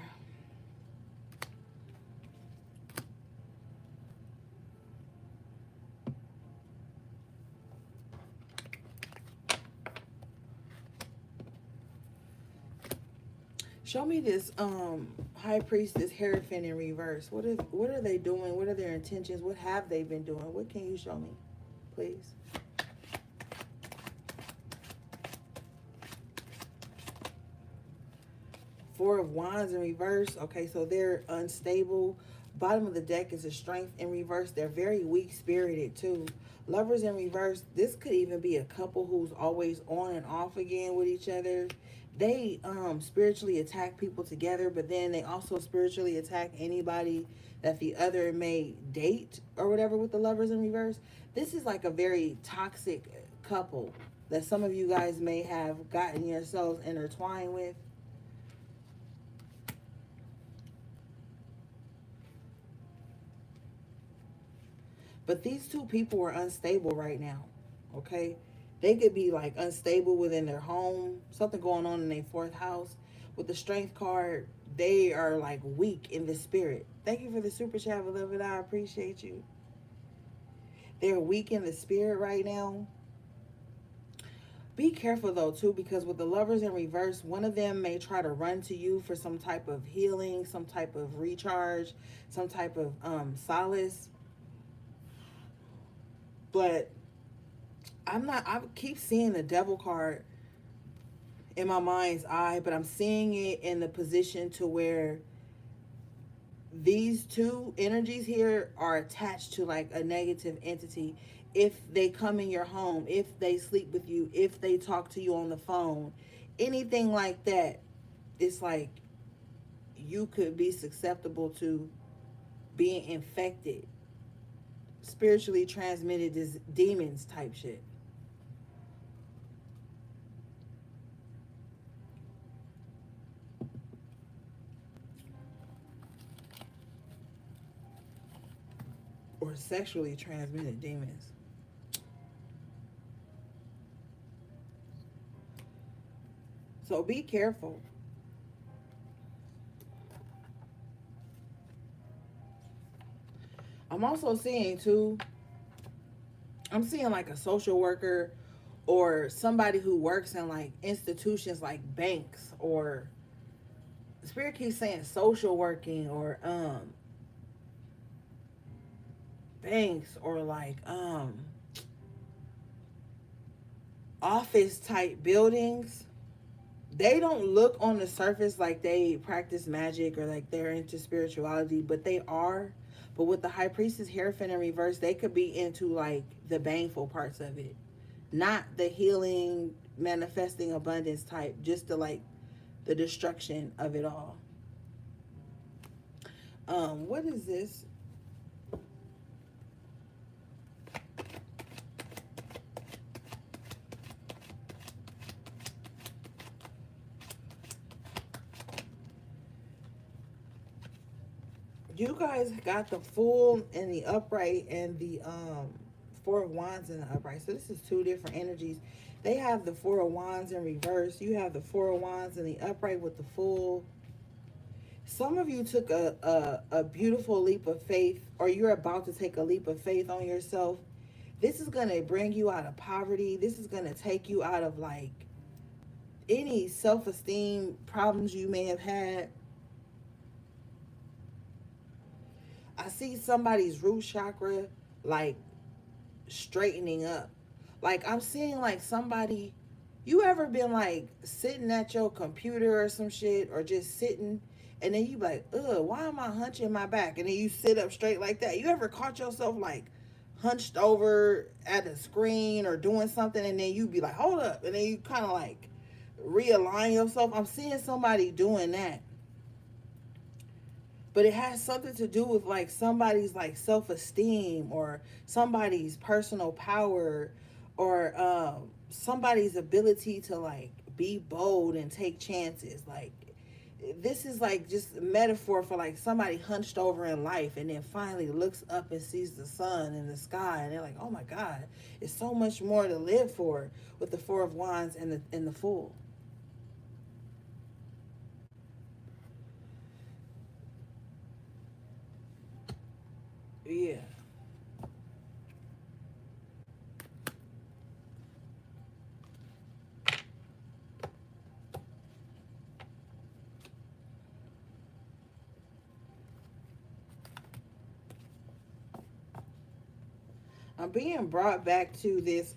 Show me this high priestess Hierophant in reverse. What are they doing? What are their intentions? What have they been doing? What can you show me, please? Four of Wands in reverse. Okay, so they're unstable. Bottom of the deck is a Strength in reverse. They're very weak spirited too. Lovers in reverse. This could even be a couple who's always on and off again with each other. They spiritually attack people together, but then they also spiritually attack anybody that the other may date or whatever with the lovers in reverse. This is like a very toxic couple that some of you guys may have gotten yourselves intertwined with. But these two people are unstable right now. Okay? They could be like unstable within their home, something going on in their fourth house. With the Strength card, they are like weak in the spirit. Thank you for the super chat, beloved. I appreciate you. They're weak in the spirit right now. Be careful though too, because with the lovers in reverse, one of them may try to run to you for some type of healing, some type of recharge, some type of solace. But I keep seeing the devil card in my mind's eye, but I'm seeing it in the position to where these two energies here are attached to like a negative entity. If they come in your home, if they sleep with you, if they talk to you on the phone, anything like that, it's like you could be susceptible to being infected, spiritually transmitted demons type shit. Or sexually transmitted demons. So be careful. I'm also seeing too, I'm seeing like a social worker or somebody who works in like institutions like banks, or spirit keeps saying social working, or banks, or like office type buildings. They don't look on the surface like they practice magic or like they're into spirituality, but they are. But with the high priestess Hierophant in reverse, they could be into like the baneful parts of it, not the healing, manifesting abundance type, just the like the destruction of it all. What is this? You guys got the Fool in the upright and the Four of Wands in the upright. So this is two different energies. They have the Four of Wands in reverse. You have the Four of Wands in the upright with the Fool. Some of you took a beautiful leap of faith, or you're about to take a leap of faith on yourself. This is going to bring you out of poverty. This is going to take you out of like any self-esteem problems you may have had. I see somebody's root chakra like straightening up. Like I'm seeing like somebody, you ever been like sitting at your computer or some shit, or just sitting, and then you be like, ugh, why am I hunching my back? And then you sit up straight like that. You ever caught yourself like hunched over at a screen or doing something, and then you be like, hold up, and then you kind of like realign yourself? I'm seeing somebody doing that, but it has something to do with like somebody's like self-esteem, or somebody's personal power, or somebody's ability to like be bold and take chances. Like this is like just a metaphor for like somebody hunched over in life and then finally looks up and sees the sun in the sky, and they're like, oh my god, it's so much more to live for, with the Four of Wands and the Fool. Yeah. I'm being brought back to this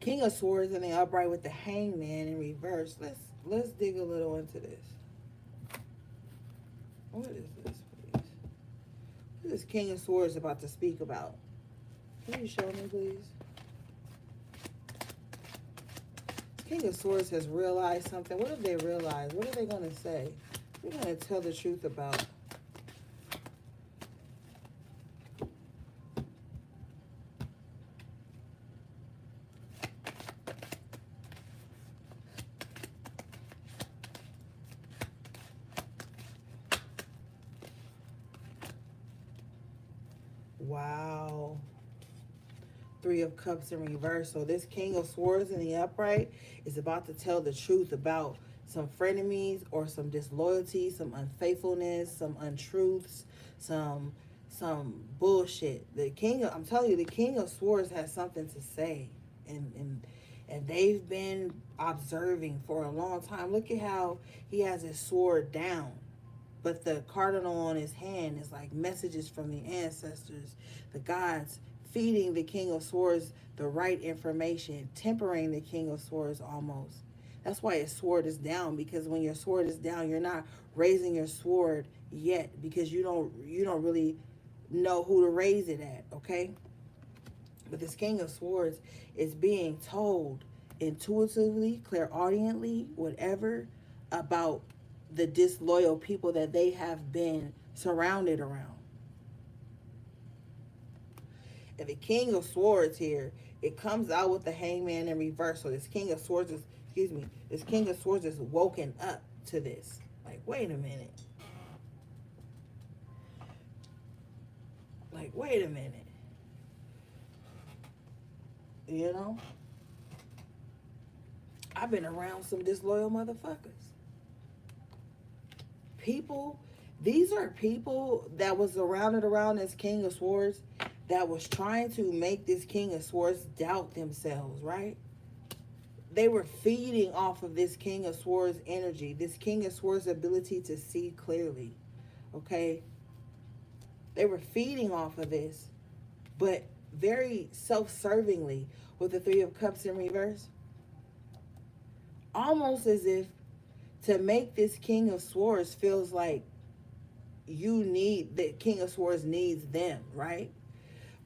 King of Swords in the upright with the Hangman in reverse. Let's dig a little into this. What is this, please? What is King of Swords about to speak about? Can you show me, please? King of Swords has realized something. What have they realized? What are they going to say? They're going to tell the truth about. Wow. Three of Cups in reverse. So this King of Swords in the upright is about to tell the truth about some frenemies or some disloyalty, some unfaithfulness, some untruths, some bullshit. I'm telling you, the King of Swords has something to say. And they've been observing for a long time. Look at how he has his sword down. But the cardinal on his hand is like messages from the ancestors, the gods, feeding the King of Swords the right information, tempering the King of Swords almost. That's why his sword is down, because when your sword is down, you're not raising your sword yet, because you don't really know who to raise it at, okay? But this King of Swords is being told intuitively, clairaudiently, whatever, about the disloyal people that they have been surrounded around. And the King of Swords here, it comes out with the Hangman in reverse. So this King of Swords is, this King of Swords is woken up to this. Like, wait a minute. Like, wait a minute. You know? I've been around some disloyal motherfuckers. People, these are people that was surrounded around this King of Swords that was trying to make this King of Swords doubt themselves, right? They were feeding off of this King of Swords energy, this King of Swords ability to see clearly, okay? They were feeding off of this, but very self-servingly with the Three of Cups in reverse. Almost as if to make this King of Swords feels like the King of Swords needs them, right?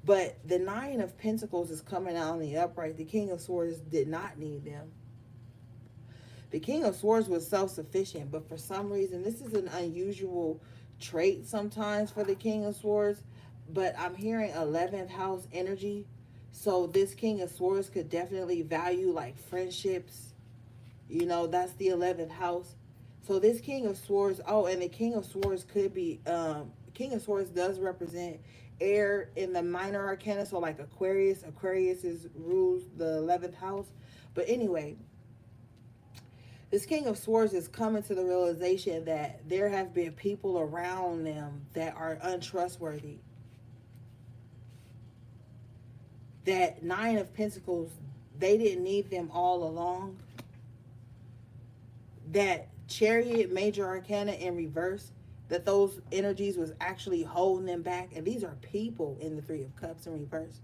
But the Nine of Pentacles is coming out on the upright. The King of Swords did not need them. The King of Swords was self-sufficient, but for some reason, this is an unusual trait sometimes for the King of Swords, but I'm hearing 11th house energy. So this King of Swords could definitely value like friendships. You know, that's the 11th house. So this King of Swords, oh, and the King of Swords could be, King of Swords does represent air in the minor arcana, so like Aquarius. Aquarius rules the 11th house. But anyway, this King of Swords is coming to the realization that there have been people around them that are untrustworthy. That Nine of Pentacles, they didn't need them all along. That Chariot, major arcana in reverse, that those energies was actually holding them back. And these are people in the Three of Cups in reverse.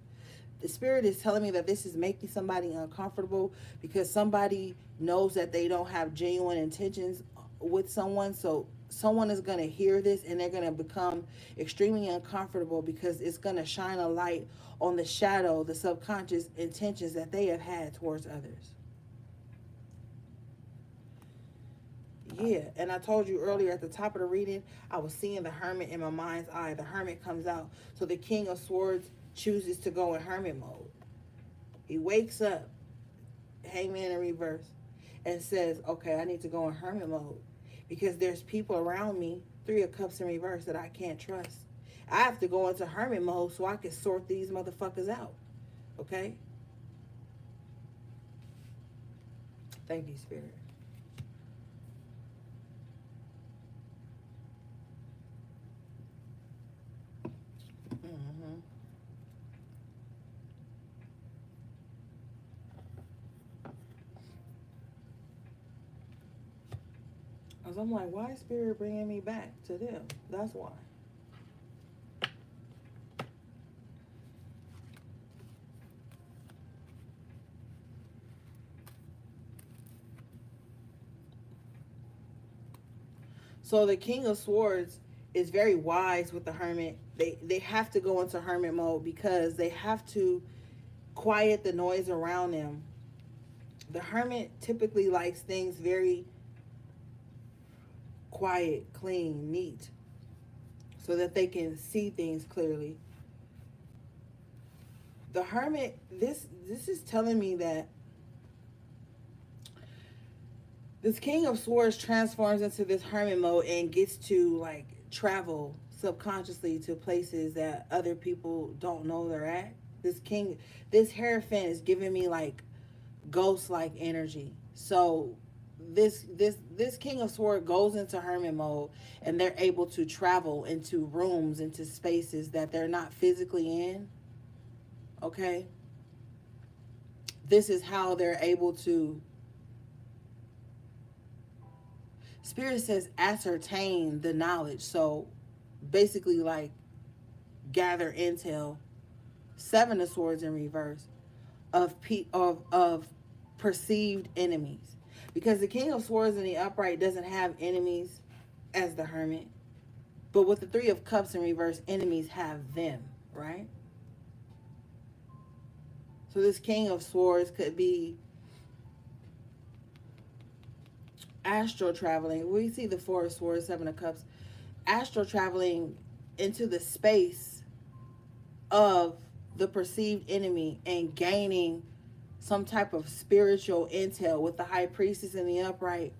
The Spirit is telling me that this is making somebody uncomfortable because somebody knows that they don't have genuine intentions with someone. So someone is going to hear this and they're going to become extremely uncomfortable because it's going to shine a light on the shadow, the subconscious intentions that they have had towards others. Yeah, and I told you earlier at the top of the reading, I was seeing the Hermit in my mind's eye. The Hermit comes out. So the King of Swords chooses to go in Hermit mode. He wakes up, Hangman in reverse, and says, okay, I need to go in Hermit mode because there's people around me, Three of Cups in reverse, that I can't trust. I have to go into Hermit mode so I can sort these motherfuckers out. Okay? Thank you, Spirit. Because I'm like, why is Spirit bringing me back to them? That's why. So the King of Swords is very wise with the Hermit. They have to go into Hermit mode because they have to quiet the noise around them. The Hermit typically likes things very quiet, clean, neat, so that they can see things clearly. The Hermit, this is telling me that this King of Swords transforms into this Hermit mode and gets to like travel subconsciously to places that other people don't know they're at. This Hierophant is giving me like ghost like energy. So this King of Swords goes into Hermit mode and they're able to travel into rooms, into spaces that they're not physically in. Okay? This is how they're able to, Spirit says, ascertain the knowledge. So basically like gather intel. Seven of Swords in reverse of perceived enemies. Because the King of Swords in the upright doesn't have enemies as the Hermit. But with the Three of Cups in reverse, enemies have them, right? So this King of Swords could be astral traveling. We see the Four of Swords, Seven of Cups. Astral traveling into the space of the perceived enemy and gaining some type of spiritual intel with the High Priestess in the upright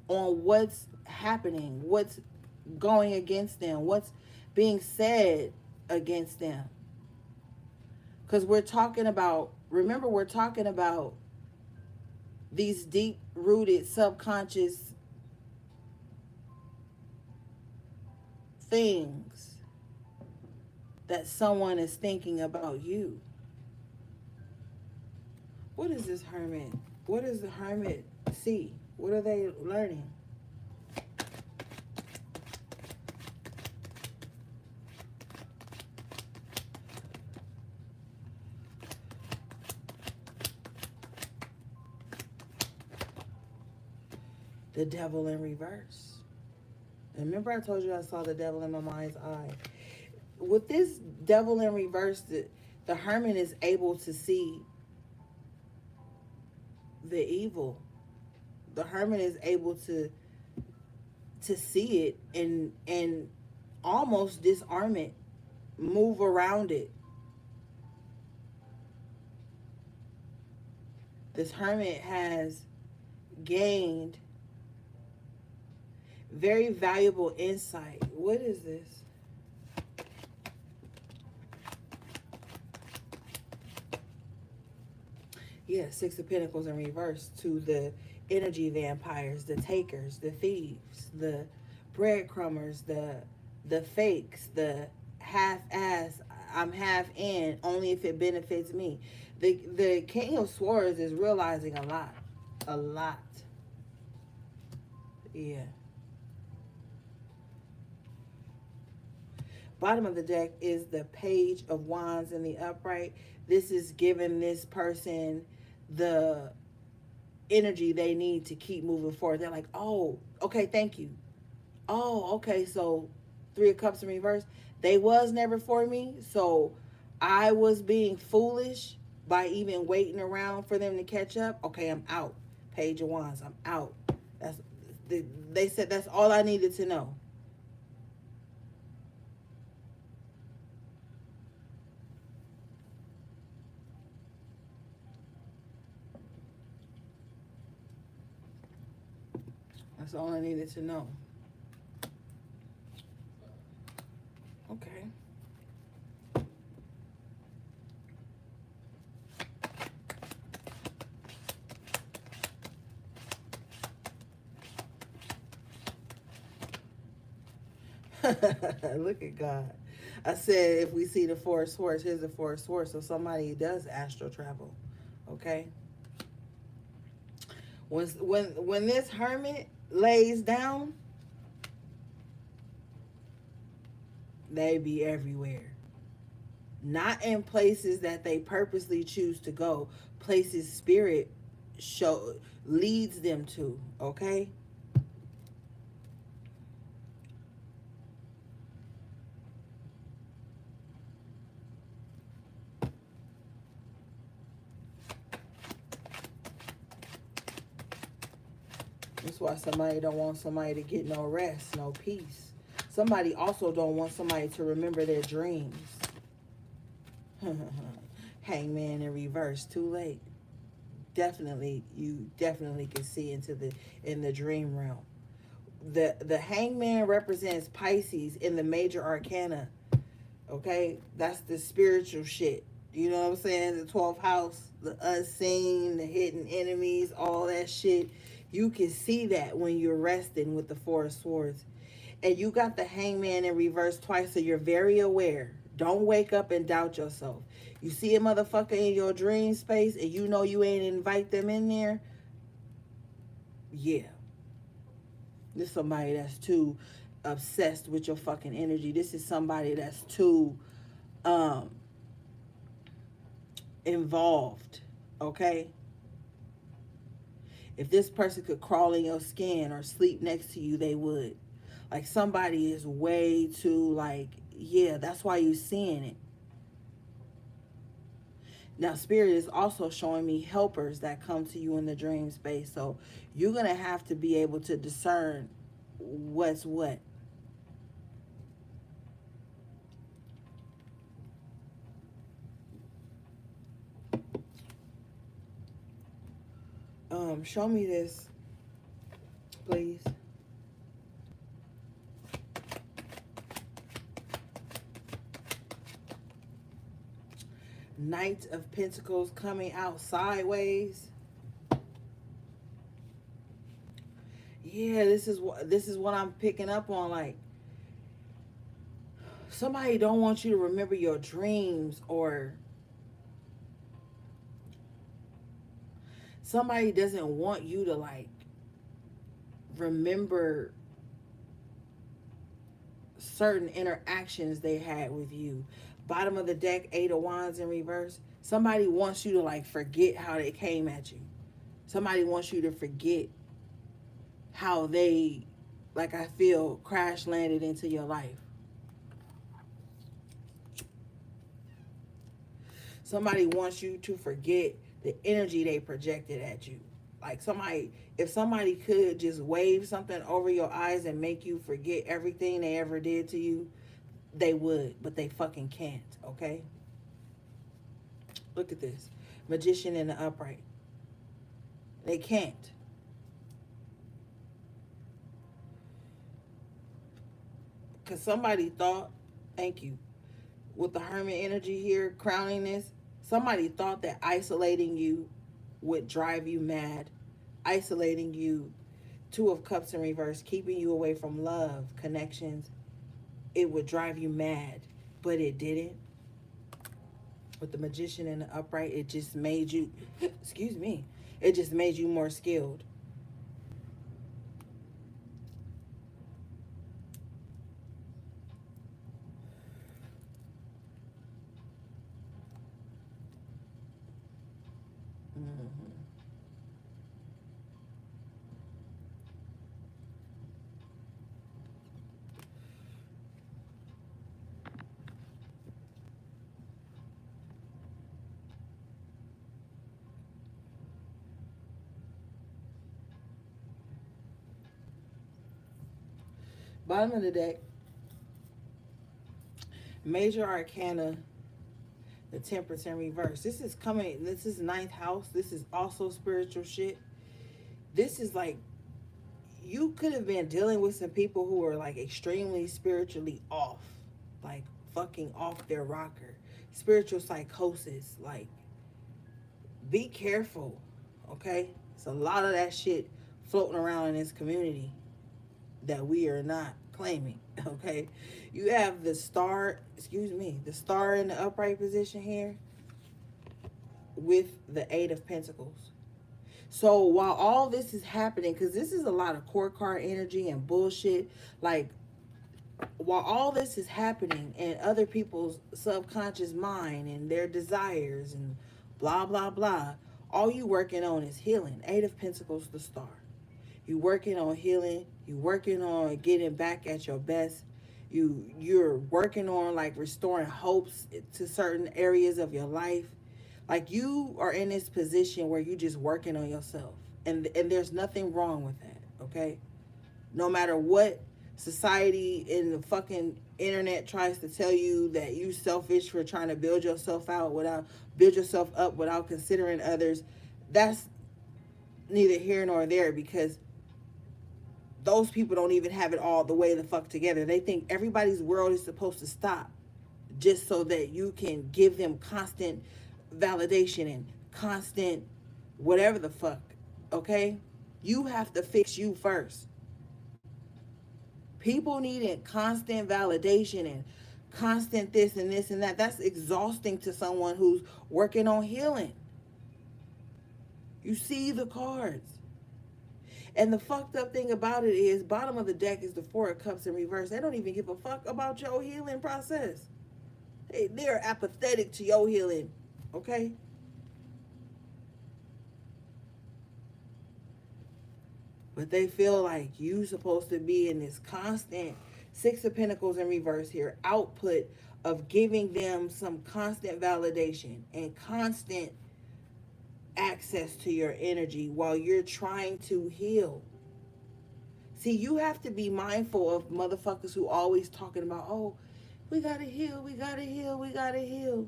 on what's happening, what's going against them, what's being said against them. Because we're talking about, remember, we're talking about these deep rooted subconscious things that someone is thinking about you. What is this Hermit? What does the Hermit see? What are they learning? The Devil in reverse. And remember I told you I saw the devil in my mind's eye. With this Devil in reverse, the Hermit is able to see the evil. The Hermit is able to see it and almost disarm it, move around it. This Hermit has gained very valuable insight. What is this? Yeah, Six of Pentacles in reverse to the energy vampires, the takers, the thieves, the breadcrumbers, the fakes, the half-ass, I'm half in, only if it benefits me. The King of Swords is realizing a lot. A lot. Yeah. Bottom of the deck is the Page of Wands in the upright. This is giving this person the energy they need to keep moving forward. They're like, oh, okay, thank you. Oh, okay, so Three of Cups in reverse. They was never for me, so I was being foolish by even waiting around for them to catch up. Okay, I'm out. Page of Wands, I'm out. They said that's all I needed to know. That's all I needed to know. Okay. Look at God. I said if we see the Four of Swords, here's the Four of Swords. So somebody does astral travel. Okay. When this Hermit lays down, they be everywhere. Not in places that they purposely choose to go, places spirit show leads them to, okay? That's why somebody don't want somebody to get no rest, no peace. Somebody also don't want somebody to remember their dreams. Hangman in reverse, too late. Definitely, you definitely can see into the in the dream realm. The hangman represents Pisces in the major arcana. Okay, that's the spiritual shit. You know what I'm saying? The 12th house, the unseen, the hidden enemies, all that shit. You can see that when you're resting with the Four of Swords. And you got the hangman in reverse twice, so you're very aware. Don't wake up and doubt yourself. You see a motherfucker in your dream space and you know you ain't invite them in there. Yeah. This is somebody that's too obsessed with your fucking energy. This is somebody that's too um involved. Okay? If this person could crawl in your skin or sleep next to you, they would. Like somebody is way too like, yeah, that's why you're seeing it. Now, Spirit is also showing me helpers that come to you in the dream space. So you're going to have to be able to discern what's what. Show me this, please. Knight of Pentacles coming out sideways. Yeah, this is what I'm picking up on. Like somebody don't want you to remember your dreams, or somebody doesn't want you to like remember certain interactions they had with you. Bottom of the deck, 8 of Wands in reverse. Somebody wants you to like forget how they came at you. Somebody wants you to forget how they, like I feel, crash landed into your life. Somebody wants you to forget the energy they projected at you. Like somebody, if somebody could just wave something over your eyes and make you forget everything they ever did to you, they would, but they fucking can't, okay? Look at this. Magician in the upright. They can't. Because somebody thought, thank you, with the Hermit energy here, crowning this, somebody thought that isolating you would drive you mad. Isolating you, 2 of Cups in reverse, keeping you away from love, connections, it would drive you mad. But it didn't. With the Magician in the upright, it just made you, excuse me, it just made you more skilled. Mm-hmm. Bottom of the deck, Major Arcana, the Temperance in reverse. This is coming, this is ninth house. This is also spiritual shit. This is like, you could have been dealing with some people who are like extremely spiritually off. Like fucking off their rocker. Spiritual psychosis. Like, be careful, okay? It's a lot of that shit floating around in this community that we are not claiming, okay? You have the star, excuse me, the star in the upright position here with the 8 of Pentacles. So while all this is happening, because this is a lot of court card energy and bullshit, like while all this is happening in other people's subconscious mind and their desires and blah blah blah, all you working on is healing. Eight of Pentacles, the star. You working on healing. You working on getting back at your best. You're working on like restoring hopes to certain areas of your life. Like you are in this position where you just working on yourself, and there's nothing wrong with that. Okay, no matter what society and the fucking internet tries to tell you that you selfish for trying to build yourself up without considering others, that's neither here nor there, because those people don't even have it all the way the fuck together. They think everybody's world is supposed to stop just so that you can give them constant validation and constant whatever the fuck. Okay, you have to fix you first. People needing constant validation and constant this and this and that. That's exhausting to someone who's working on healing. You see the cards. And the fucked up thing about it is, bottom of the deck is the Four of Cups in reverse. They don't even give a fuck about your healing process. They're apathetic to your healing. Okay? But they feel like you supposed to be in this constant Six of Pentacles in reverse here, output of giving them some constant validation and constant access to your energy while you're trying to heal. See, you have to be mindful of motherfuckers who always talking about, oh, we gotta heal, we gotta heal, we gotta heal.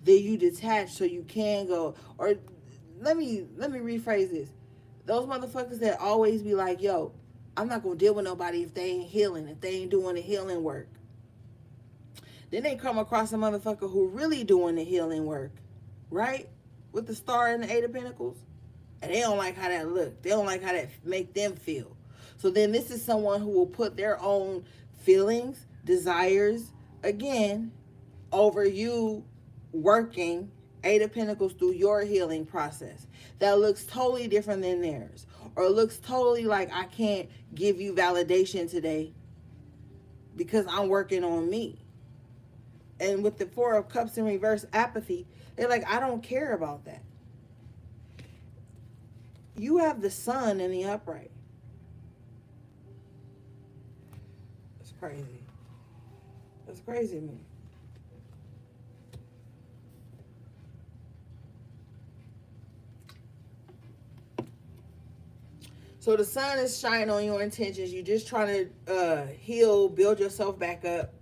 Then you detach so you can go. Or let me rephrase this. Those motherfuckers that always be like, yo, I'm not going to deal with nobody if they ain't healing, if they ain't doing the healing work. Then they come across a motherfucker who really doing the healing work, right? With the star and the Eight of Pentacles. And they don't like how that look. They don't like how that make them feel. So then this is someone who will put their own feelings, desires, again, over you working Eight of Pentacles through your healing process that looks totally different than theirs, or looks totally like, I can't give you validation today because I'm working on me. And with the Four of Cups in reverse, apathy, they're like, I don't care about that. You have the Sun in the upright. That's crazy. That's crazy to me. So the sun is shining on your intentions. You're just trying to heal, build yourself back up.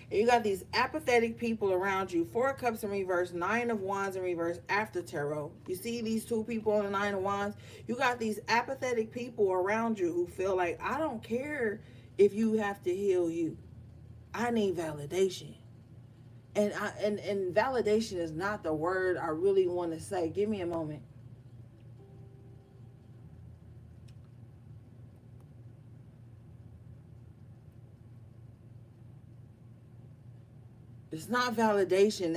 And you got these apathetic people around you. Four of Cups in reverse, Nine of Wands in reverse after tarot. You see these two people on the Nine of Wands? You got these apathetic people around you who feel like, I don't care if you have to heal you. I need validation. And validation is not the word I really want to say. Give me a moment. It's not validation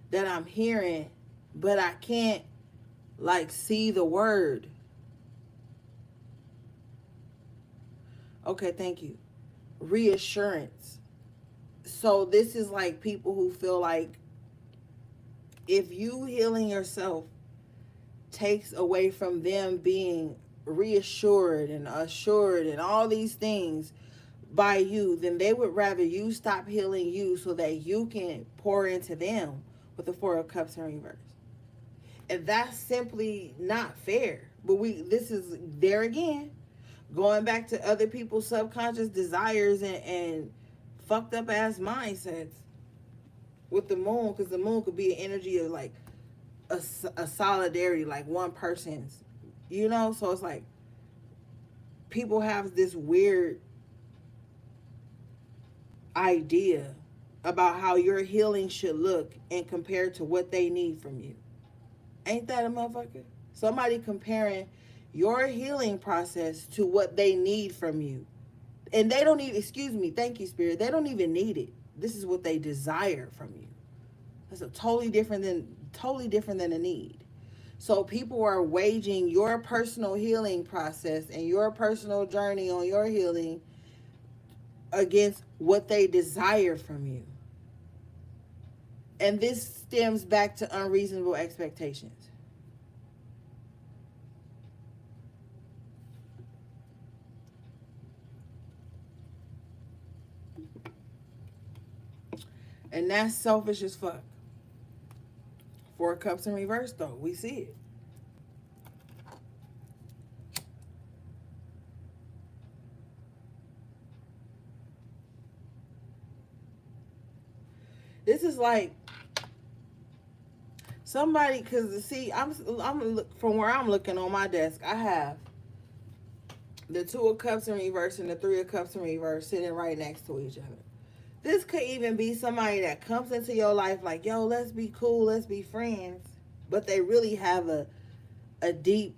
that I'm hearing, but I can't like see the word. Okay, thank you. Reassurance. So this is like people who feel like if you healing yourself takes away from them being reassured and assured and all these things by you, then they would rather you stop healing you so that you can pour into them with the Four of Cups in reverse. And that's simply not fair. But this is there again, going back to other people's subconscious desires and fucked up ass mindsets with the moon, because the moon could be an energy of like a solidarity, like one person's, so it's like people have this weird idea about how your healing should look and compared to what they need from you. Ain't that a motherfucker? Somebody comparing your healing process to what they need from you. And they don't even, excuse me, thank you, Spirit, they don't even need it. This is what they desire from you. That's totally different than a need. So people are waging your personal healing process and your personal journey on your healing against what they desire from you. And this stems back to unreasonable expectations. And that's selfish as fuck. Four cups in reverse, though. We see it. This is like somebody, because see, I'm from where I'm looking on my desk, I have the two of cups in reverse and the three of cups in reverse sitting right next to each other. This could even be somebody that comes into your life like, yo, let's be cool, let's be friends. But they really have a deep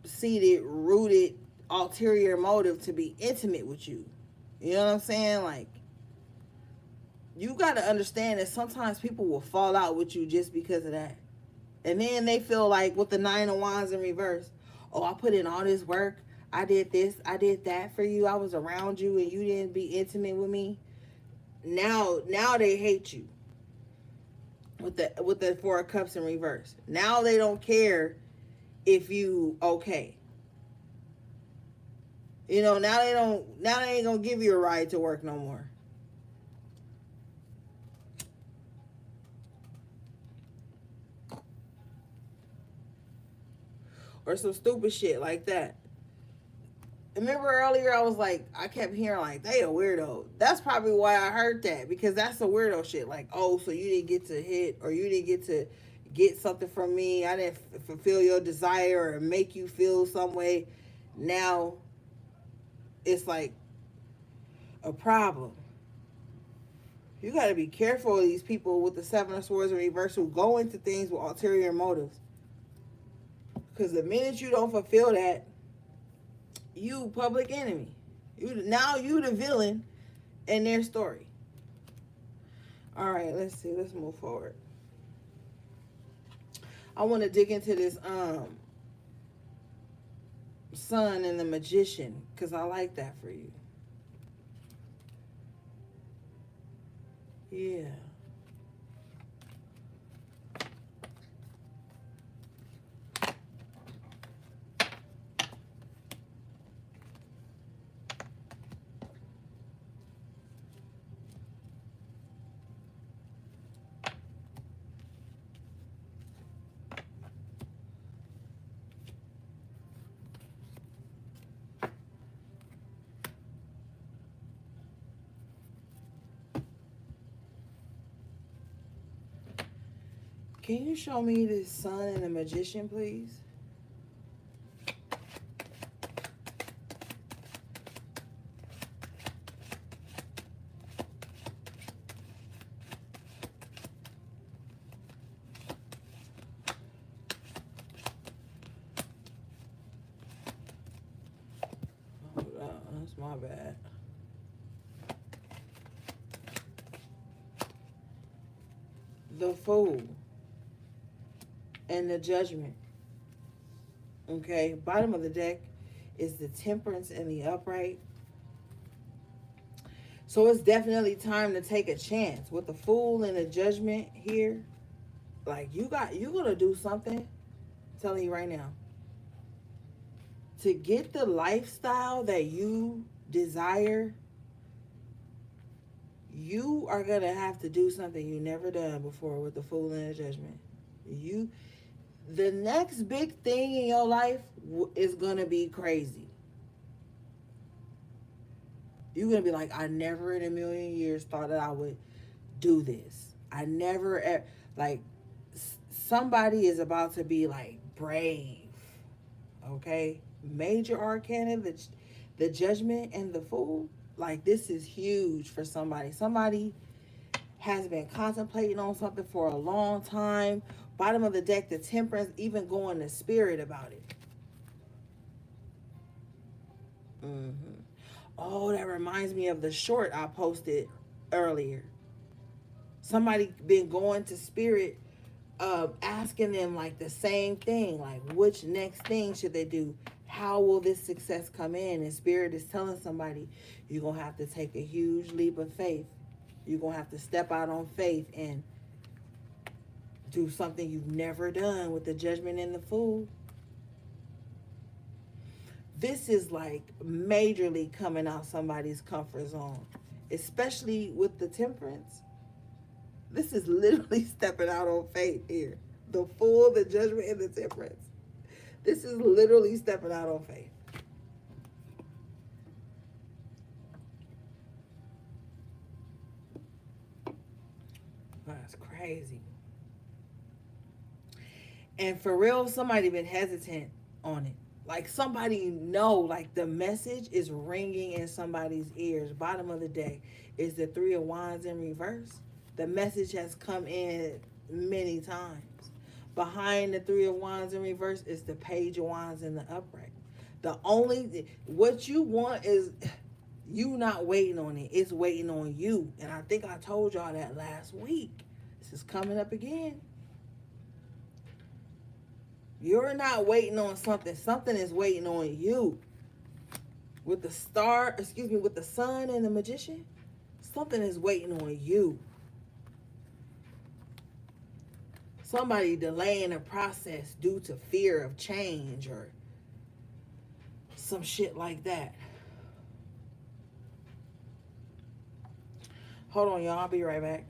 seated, rooted, ulterior motive to be intimate with you. You know what I'm saying? Like, you got to understand that sometimes people will fall out with you just because of that. And then they feel like with the nine of wands in reverse, oh, I put in all this work. I did this, I did that for you. I was around you and you didn't be intimate with me. Now they hate you with the four of cups in reverse. Now they don't care if you okay. You know, now they ain't gonna give you a ride to work no more. Or some stupid shit like that. Remember earlier I was like, I kept hearing like, they a weirdo. That's probably why I heard that, because that's a weirdo shit. Like, oh, so you didn't get to hit, or you didn't get to get something from me. I didn't fulfill your desire or make you feel some way. Now it's like a problem. You got to be careful of these people with the seven of swords in reverse who go into things with ulterior motives. Because the minute you don't fulfill that, you public enemy. You the villain in their story. All right, let's see. Let's move forward. I want to dig into this Sun and the Magician, because I like that for you. Yeah. Can you show me this Sun and the Magician, please? Oh, that's my bad. The Fool and the Judgment. Okay, bottom of the deck is the Temperance and the Upright. So it's definitely time to take a chance with the Fool and the Judgment here. Like, you're gonna do something. I'm telling you right now, to get the lifestyle that you desire. You are gonna have to do something you never done before with the Fool and the Judgment. The next big thing in your life is gonna be crazy. You're gonna be like, I never in a million years thought that I would do this. I never like, somebody is about to be like brave. Okay, major arcana, the Judgment and the Fool. Like, this is huge for somebody. Somebody has been contemplating on something for a long time. Bottom of the deck, the Temperance, even going to spirit about it. Mm-hmm. Oh, that reminds me of the short I posted earlier. Somebody been going to spirit asking them like the same thing, like which next thing should they do? How will this success come in? And Spirit is telling somebody, you're going to have to take a huge leap of faith. You're going to have to step out on faith and do something you've never done with the Judgment and the Fool. This is like majorly coming out somebody's comfort zone, especially with the Temperance. This is literally stepping out on faith here. The Fool, the Judgment, and the Temperance. This is literally stepping out on faith. That's crazy. And for real, somebody been hesitant on it. Like somebody know, like the message is ringing in somebody's ears. Bottom of the day is the Three of Wands in reverse. The message has come in many times. Behind the Three of Wands in reverse is the Page of Wands in the upright. The only, what you want is you not waiting on it. It's waiting on you. And I think I told y'all that last week. This is coming up again. You're not waiting on something. Something is waiting on you. With the star, excuse me, with the Sun and the Magician, something is waiting on you. Somebody delaying a process due to fear of change or some shit like that. Hold on, y'all. I'll be right back.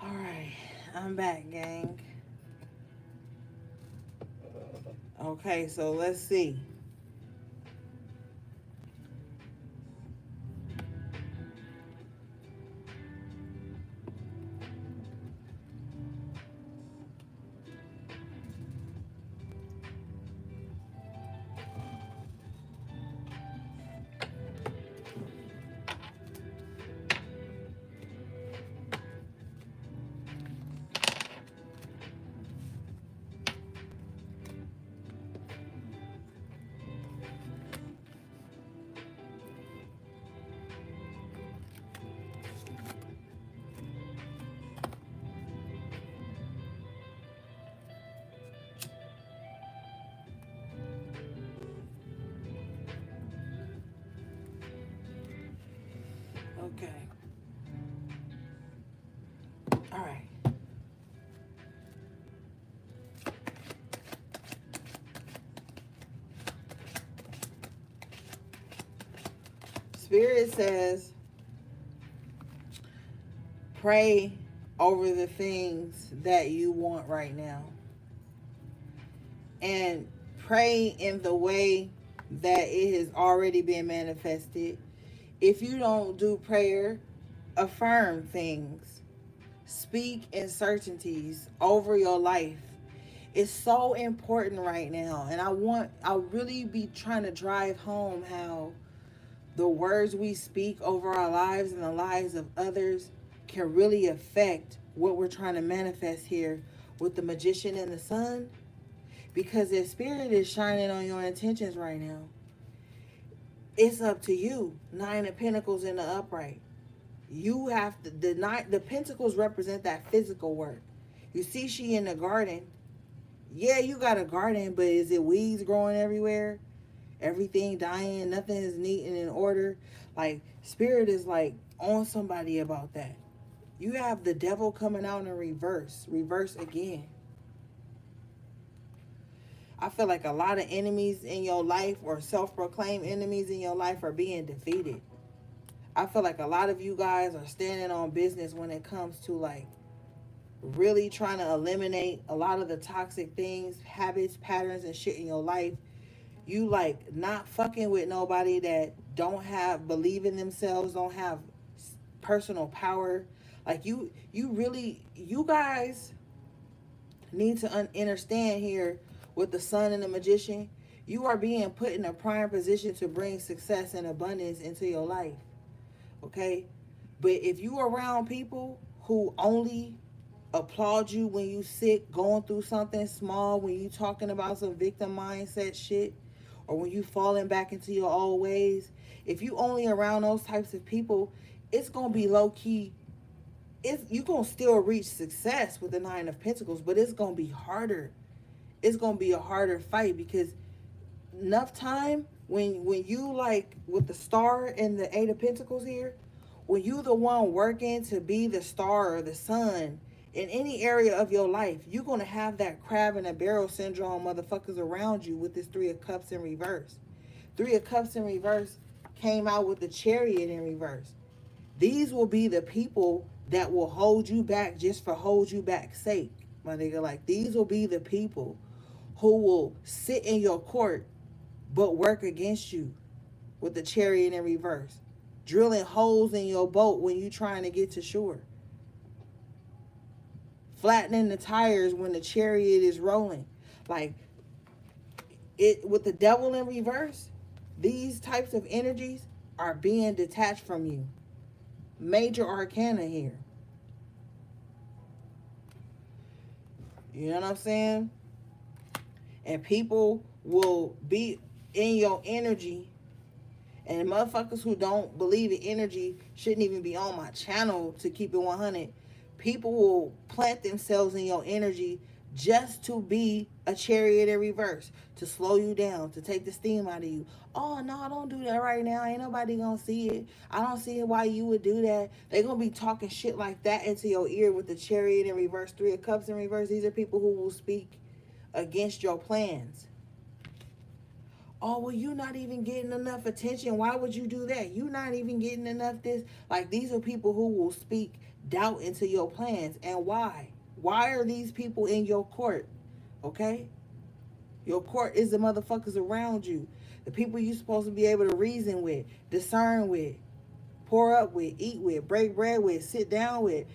All right, I'm back, gang. Okay, so let's see. Okay. All right. Spirit says, pray over the things that you want right now. And pray in the way that it has already been manifested. If you don't do prayer, affirm things. Speak in certainties over your life. It's so important right now. And I'll really be trying to drive home how the words we speak over our lives and the lives of others can really affect what we're trying to manifest here with the magician and the sun. Because if spirit is shining on your intentions right now, it's up to you. Nine of Pentacles in the upright. You have to, the pentacles represent that physical work. You see she in the garden. Yeah, you got a garden, but is it weeds growing everywhere? Everything dying, nothing is neat and in order. Like, spirit is like on somebody about that. You have the devil coming out in reverse again. I feel like a lot of enemies in your life or self-proclaimed enemies in your life are being defeated. I feel like a lot of you guys are standing on business when it comes to like really trying to eliminate a lot of the toxic things, habits, patterns, and shit in your life. You like not fucking with nobody that don't have believe in themselves, don't have personal power. Like you guys need to understand here with the sun and the magician. You are being put in a prime position to bring success and abundance into your life. Okay, but if you are around people who only applaud you when you sick, going through something small, when you talking about some victim mindset shit, or when you falling back into your old ways, if you only around those types of people, it's gonna be low key. You gonna still reach success with the Nine of Pentacles, but it's gonna be harder. It's gonna be a harder fight because enough time when you like with the star and the Eight of Pentacles here, when you the one working to be the star or the sun in any area of your life, you're gonna have that crab in a barrel syndrome motherfuckers around you with this Three of Cups in reverse. Three of Cups in reverse came out with the Chariot in reverse. These will be the people that will hold you back just for hold you back sake, my nigga. Like, these will be the people who will sit in your court but work against you with the Chariot in reverse, drilling holes in your boat when you trying to get to shore, flattening the tires when the Chariot is rolling. Like, it with the devil in reverse, these types of energies are being detached from you. Major arcana here. You know what I'm saying? And people will be in your energy. And motherfuckers who don't believe in energy shouldn't even be on my channel, to keep it 100. People will plant themselves in your energy just to be a Chariot in reverse, to slow you down, to take the steam out of you. Oh, no, don't do that right now. Ain't nobody gonna see it. I don't see why you would do that. They're gonna be talking shit like that into your ear with the Chariot in reverse, Three of Cups in reverse. These are people who will speak against your plans. Oh, well, you're not even getting enough attention. Why would you do that? You're not even getting enough this. Like, these are people who will speak doubt into your plans. And why? Why are these people in your court? Okay? Your court is the motherfuckers around you. The people you're supposed to be able to reason with, discern with, pour up with, eat with, break bread with, sit down with,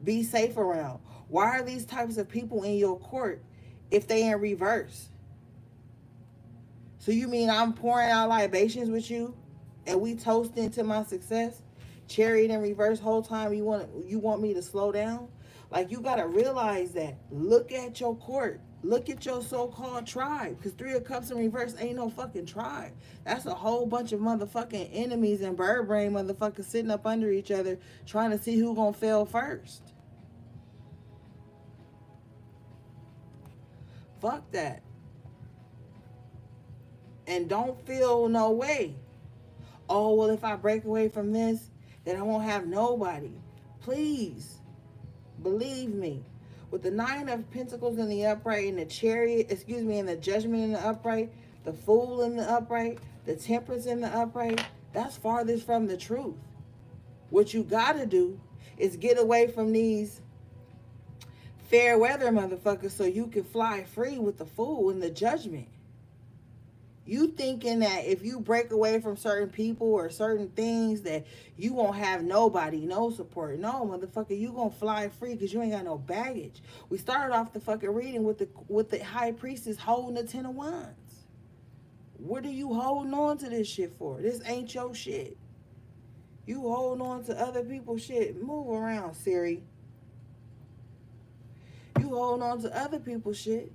be safe around. Why are these types of people in your court if they in reverse? So you mean I'm pouring out libations with you and we toasting to my success? Chariot in reverse whole time you want me to slow down? Like, you gotta realize that. Look at your court. Look at your so-called tribe. Because Three of Cups in reverse ain't no fucking tribe. That's a whole bunch of motherfucking enemies and bird brain motherfuckers sitting up under each other trying to see who gonna fail first. Fuck that. And don't feel no way. Oh, well, if I break away from this, that I won't have nobody. Please, believe me. With the Nine of Pentacles in the upright, and the Chariot, and the Judgment in the upright, the Fool in the upright, the Temperance in the upright, that's farthest from the truth. What you gotta do is get away from these fair weather motherfuckers so you can fly free with the Fool and the Judgment. You thinking that if you break away from certain people or certain things that you won't have nobody, no support. No, motherfucker, you gonna fly free because you ain't got no baggage. We started off the fucking reading with the High Priestess holding the Ten of Wands. What are you holding on to this shit for? This ain't your shit. You hold on to other people's shit. Move around, Siri. You hold on to other people's shit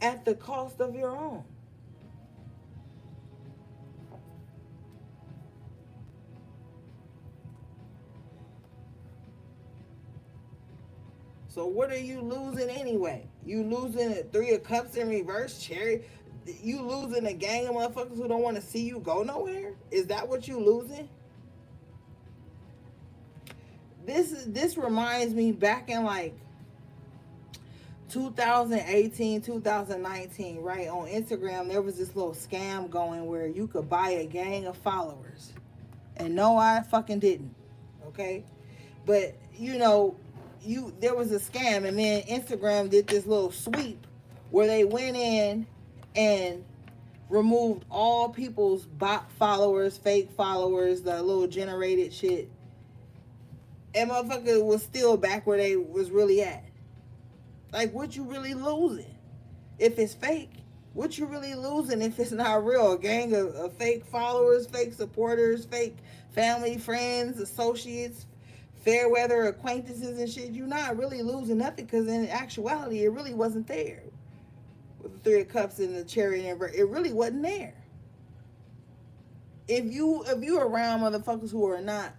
at the cost of your own. So what are you losing anyway? You losing a Three of Cups in reverse, Chariot? You losing a gang of motherfuckers who don't want to see you go nowhere? Is that what you losing? This reminds me back in like 2018, 2019, right? On Instagram, there was this little scam going where you could buy a gang of followers. And no, I fucking didn't. Okay? But, there was a scam, and then Instagram did this little sweep where they went in and removed all people's bot followers, fake followers, the little generated shit. And motherfucker was still back where they was really at. Like, what you really losing if it's fake? What you really losing if it's not real? A gang of fake followers, fake supporters, fake family, friends, associates, fair weather acquaintances and shit. You're not really losing nothing because in actuality, it really wasn't there. With the Three of Cups and the Chariot, it really wasn't there. If you around motherfuckers who are not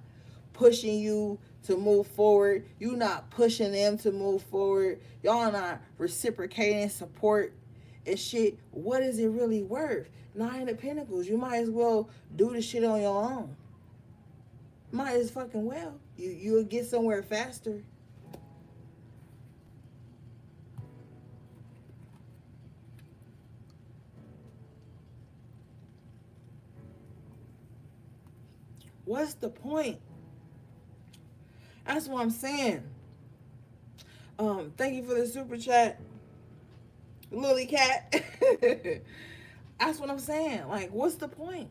pushing you to move forward, you not pushing them to move forward, y'all not reciprocating support and shit, what is it really worth? Nine of Pentacles. You might as well do the shit on your own. Might as fucking well. You'll get somewhere faster. What's the point? That's what I'm saying. Thank you for the super chat, Lily Cat. That's what I'm saying. Like, what's the point?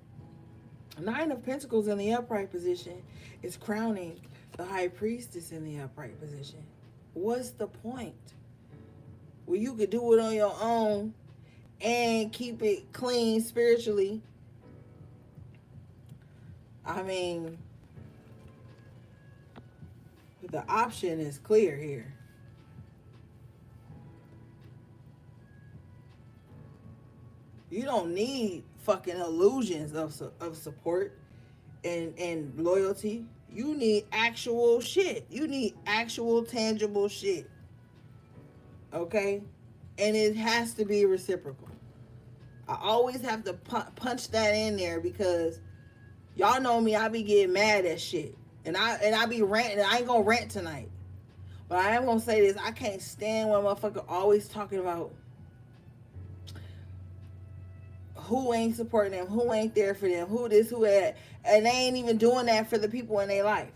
Nine of Pentacles in the upright position is crowning the High Priestess in the upright position. What's the point? Well, you could do it on your own and keep it clean spiritually. I mean, the option is clear here. You don't need fucking illusions of support and loyalty. You need actual shit. You need actual tangible shit. Okay? And it has to be reciprocal. I always have to punch that in there because y'all know me, I be getting mad at shit. And I be ranting. I ain't gonna rant tonight. But I am gonna say this. I can't stand when motherfucker always talking about who ain't supporting them, who ain't there for them, who this, who that. And they ain't even doing that for the people in their life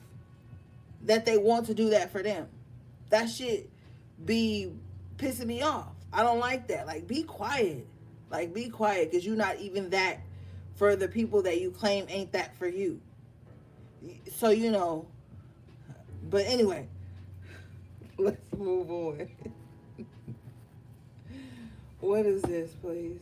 that they want to do that for them. That shit be pissing me off. I don't like that. Like, be quiet. Like, be quiet because you're not even that for the people that you claim ain't that for you. So, but anyway, let's move on. What is this, please?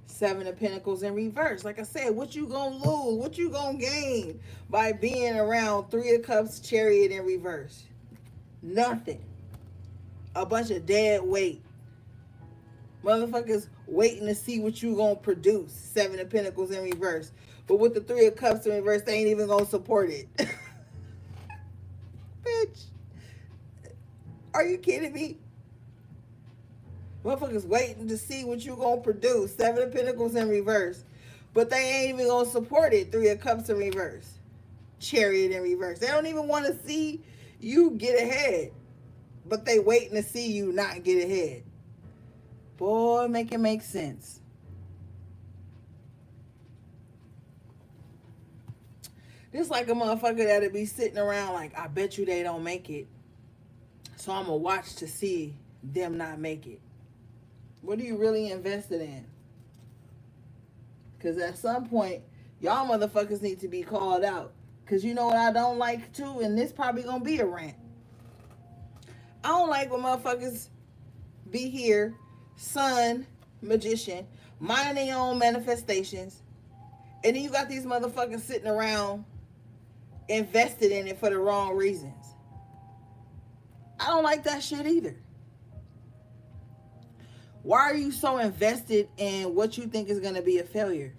Seven of Pentacles in reverse. Like I said, what you gonna lose? What you gonna gain by being around Three of Cups, Chariot in reverse? Nothing. A bunch of dead weight. Motherfuckers waiting to see what you gonna produce. Seven of Pentacles in reverse. But with the Three of Cups in reverse, they ain't even gonna support it. Bitch. Are you kidding me? Motherfuckers waiting to see what you gonna produce. Seven of Pentacles in reverse. But they ain't even gonna support it. Three of Cups in reverse. Chariot in reverse. They don't even want to see you get ahead. But they waiting to see you not get ahead. Boy, make it make sense. This like a motherfucker that'll be sitting around like, I bet you they don't make it. So I'm going to watch to see them not make it. What are you really invested in? Because at some point, y'all motherfuckers need to be called out. Because you know what I don't like too? And this probably going to be a rant. I don't like when motherfuckers be here, sun, magician, minding their own manifestations. And then you got these motherfuckers sitting around invested in it for the wrong reasons. I don't like that shit either. Why are you so invested in what you think is going to be a failure?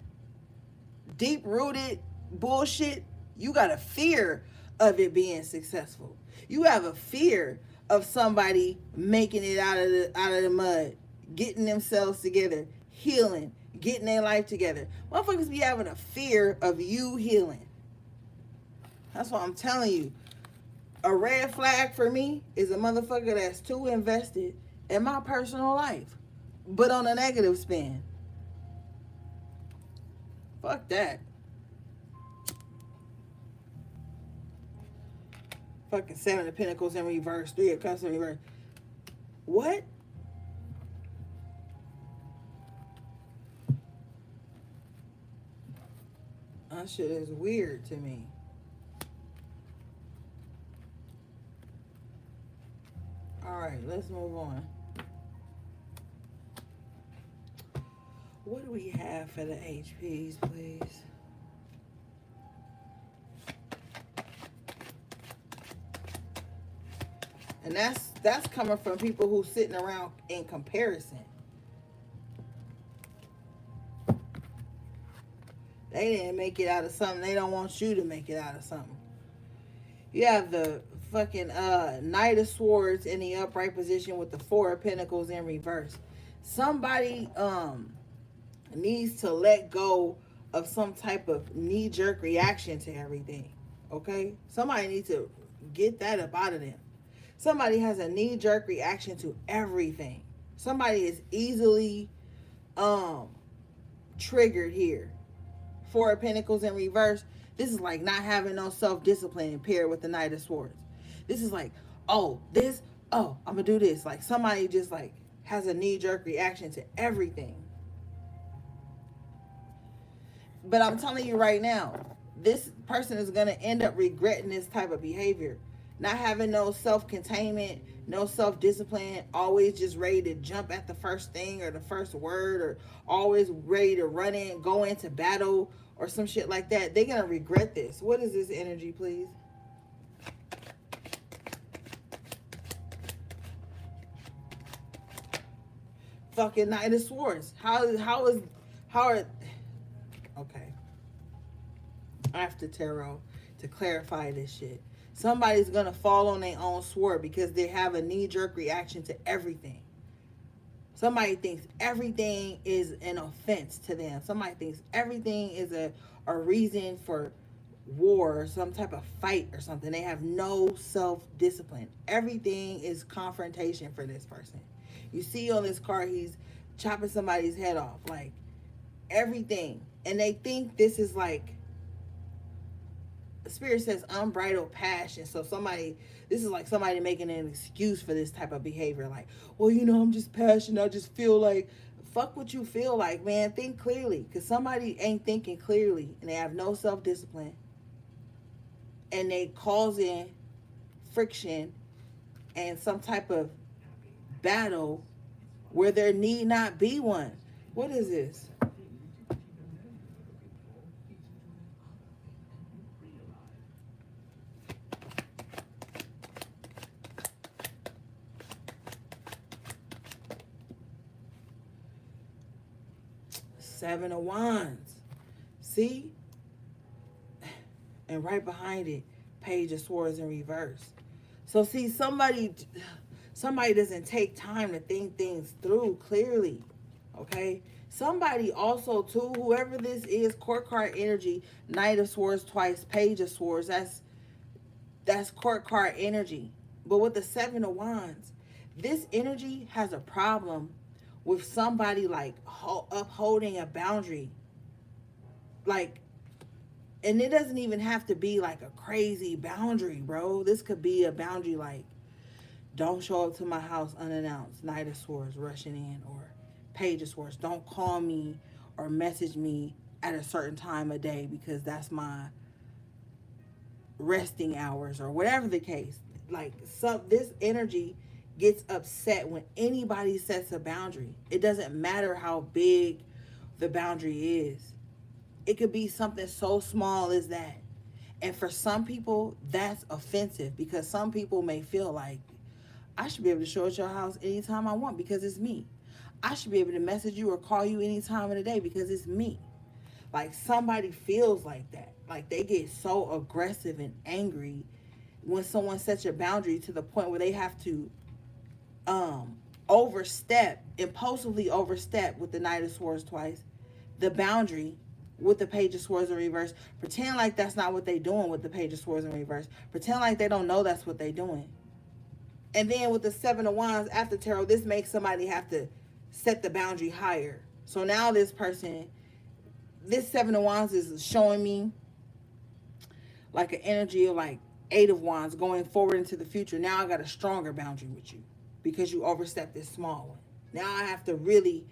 Deep-rooted bullshit, you got a fear of it being successful. You have a fear of somebody making it out of the mud, getting themselves together, healing, getting their life together. Motherfuckers be having a fear of you healing. That's what I'm telling you. A red flag for me is a motherfucker that's too invested in my personal life, but on a negative spin. Fuck that. Fucking Seven of Pentacles in reverse, Three of Cups in reverse. What? That shit is weird to me. Alright, let's move on. What do we have for the HPs, please? And that's coming from people who sitting around in comparison. They didn't make it out of something. They don't want you to make it out of something. You have the fucking Knight of Swords in the upright position with the Four of Pentacles in reverse. Somebody needs to let go of some type of knee-jerk reaction to everything. Okay? Somebody needs to get that up out of them. Somebody has a knee-jerk reaction to everything. Somebody is easily triggered here. Four of Pentacles in reverse. This is like not having no self-discipline paired with the Knight of Swords. This is like, I'm gonna do this. Like somebody just like has a knee-jerk reaction to everything. But I'm telling you right now, this person is gonna end up regretting this type of behavior. Not having no self-containment, no self-discipline, always just ready to jump at the first thing or the first word, or always ready to run in, go into battle or some shit like that. They're going to regret this. What is this energy, please? Fucking Knight of Swords. How are, okay. After tarot to clarify this shit. Somebody's going to fall on their own sword because they have a knee-jerk reaction to everything. Somebody thinks everything is an offense to them. Somebody thinks everything is a reason for war or some type of fight or something. They have no self-discipline. Everything is confrontation for this person. You see on this card, he's chopping somebody's head off. Like, everything. And they think this is like, Spirit says unbridled passion. So this is like somebody making an excuse for this type of behavior. Like, well, I'm just passionate. I just feel like, fuck what you feel like, man. Think clearly. Because somebody ain't thinking clearly and they have no self-discipline. And they causing friction and some type of battle where there need not be one. What is this? Seven of Wands. See? And right behind it, Page of Swords in reverse. So see, somebody Somebody doesn't take time to think things through clearly. Okay? Somebody also, too, whoever this is, court card energy, Knight of Swords twice, Page of Swords, that's court card energy. But with the Seven of Wands, this energy has a problem with somebody like upholding a boundary. Like, and it doesn't even have to be like a crazy boundary, bro. This could be a boundary like, don't show up to my house unannounced, Knight of Swords rushing in, or Page of Swords, don't call me or message me at a certain time of day because that's my resting hours, or whatever the case. Like, this energy gets upset when anybody sets a boundary. It doesn't matter how big the boundary is. It could be something so small as that. And for some people, that's offensive, because some people may feel like, I should be able to show at your house anytime I want because it's me. I should be able to message you or call you any time of the day because it's me. Like, somebody feels like that. Like, they get so aggressive and angry when someone sets a boundary to the point where they have to impulsively overstep with the Knight of Swords twice, the boundary with the Page of Swords in reverse. Pretend like that's not what they're doing with the Page of Swords in reverse. Pretend like they don't know that's what they're doing. And then with the Seven of Wands after tarot, this makes somebody have to set the boundary higher. So now this Seven of Wands is showing me like an energy of like Eight of Wands going forward into the future. Now I got a stronger boundary with you because you overstepped this small one. Now I have to really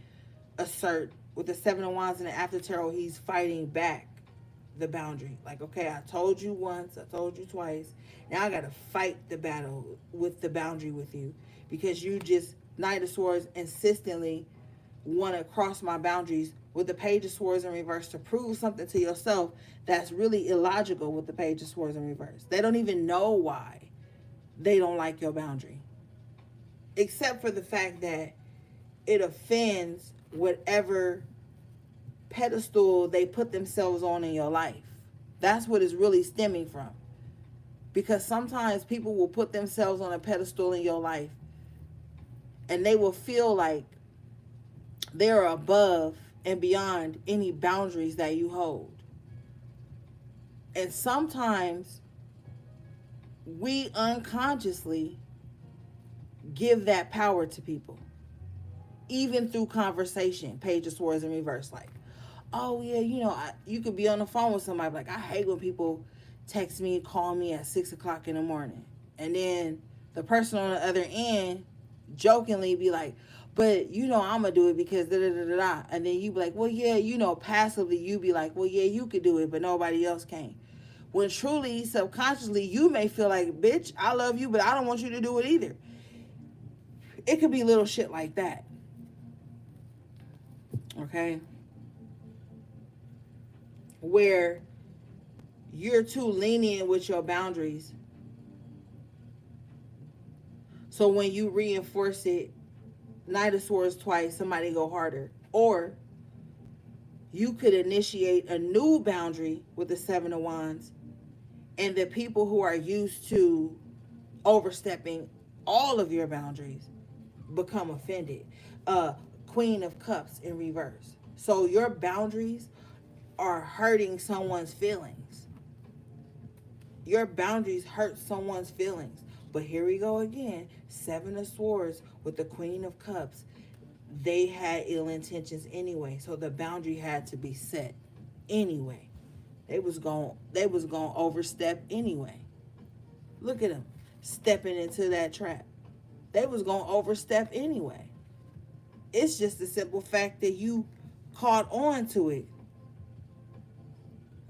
assert. With the Seven of Wands and the after tarot, he's fighting back the boundary. Like, okay, I told you once, I told you twice. Now I got to fight the battle with the boundary with you because you just, Knight of Swords, insistently want to cross my boundaries with the Page of Swords in reverse to prove something to yourself that's really illogical with the Page of Swords in reverse. They don't even know why they don't like your boundary, except for the fact that it offends whatever pedestal they put themselves on in your life. That's what it's really stemming from. Because sometimes people will put themselves on a pedestal in your life and they will feel like they're above and beyond any boundaries that you hold. And sometimes we unconsciously give that power to people, even through conversation. Page of Swords in reverse, like, oh yeah, you could be on the phone with somebody like, I hate when people text me, call me at 6 o'clock in the morning, and then the person on the other end jokingly be like, but I'm gonna do it because da da da da da, and then you be like, well yeah, passively you be like, well yeah, you could do it, but nobody else can. When truly, subconsciously, you may feel like, bitch, I love you, but I don't want you to do it either. It could be little shit like that. Okay? Where you're too lenient with your boundaries. So when you reinforce it, Knight of Swords twice, somebody go harder. Or you could initiate a new boundary with the Seven of Wands, and the people who are used to overstepping all of your boundaries become offended. Queen of Cups in reverse. So your boundaries are hurting someone's feelings. Your boundaries hurt someone's feelings. But here we go again. Seven of Swords with the Queen of Cups. They had ill intentions anyway, so the boundary had to be set anyway. They was going to overstep anyway. Look at them stepping into that trap. They was going to overstep anyway. It's just the simple fact that you caught on to it.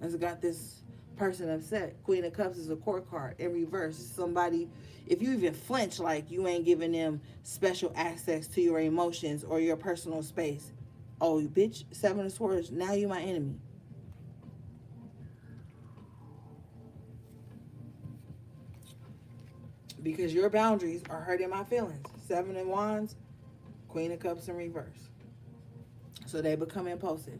It's got this person upset. Queen of Cups is a court card in reverse. Somebody, if you even flinch, like you ain't giving them special access to your emotions or your personal space. Oh, bitch, Seven of Swords, now you my enemy. Because your boundaries are hurting my feelings. Seven of Wands, Queen of Cups in reverse. So they become impulsive.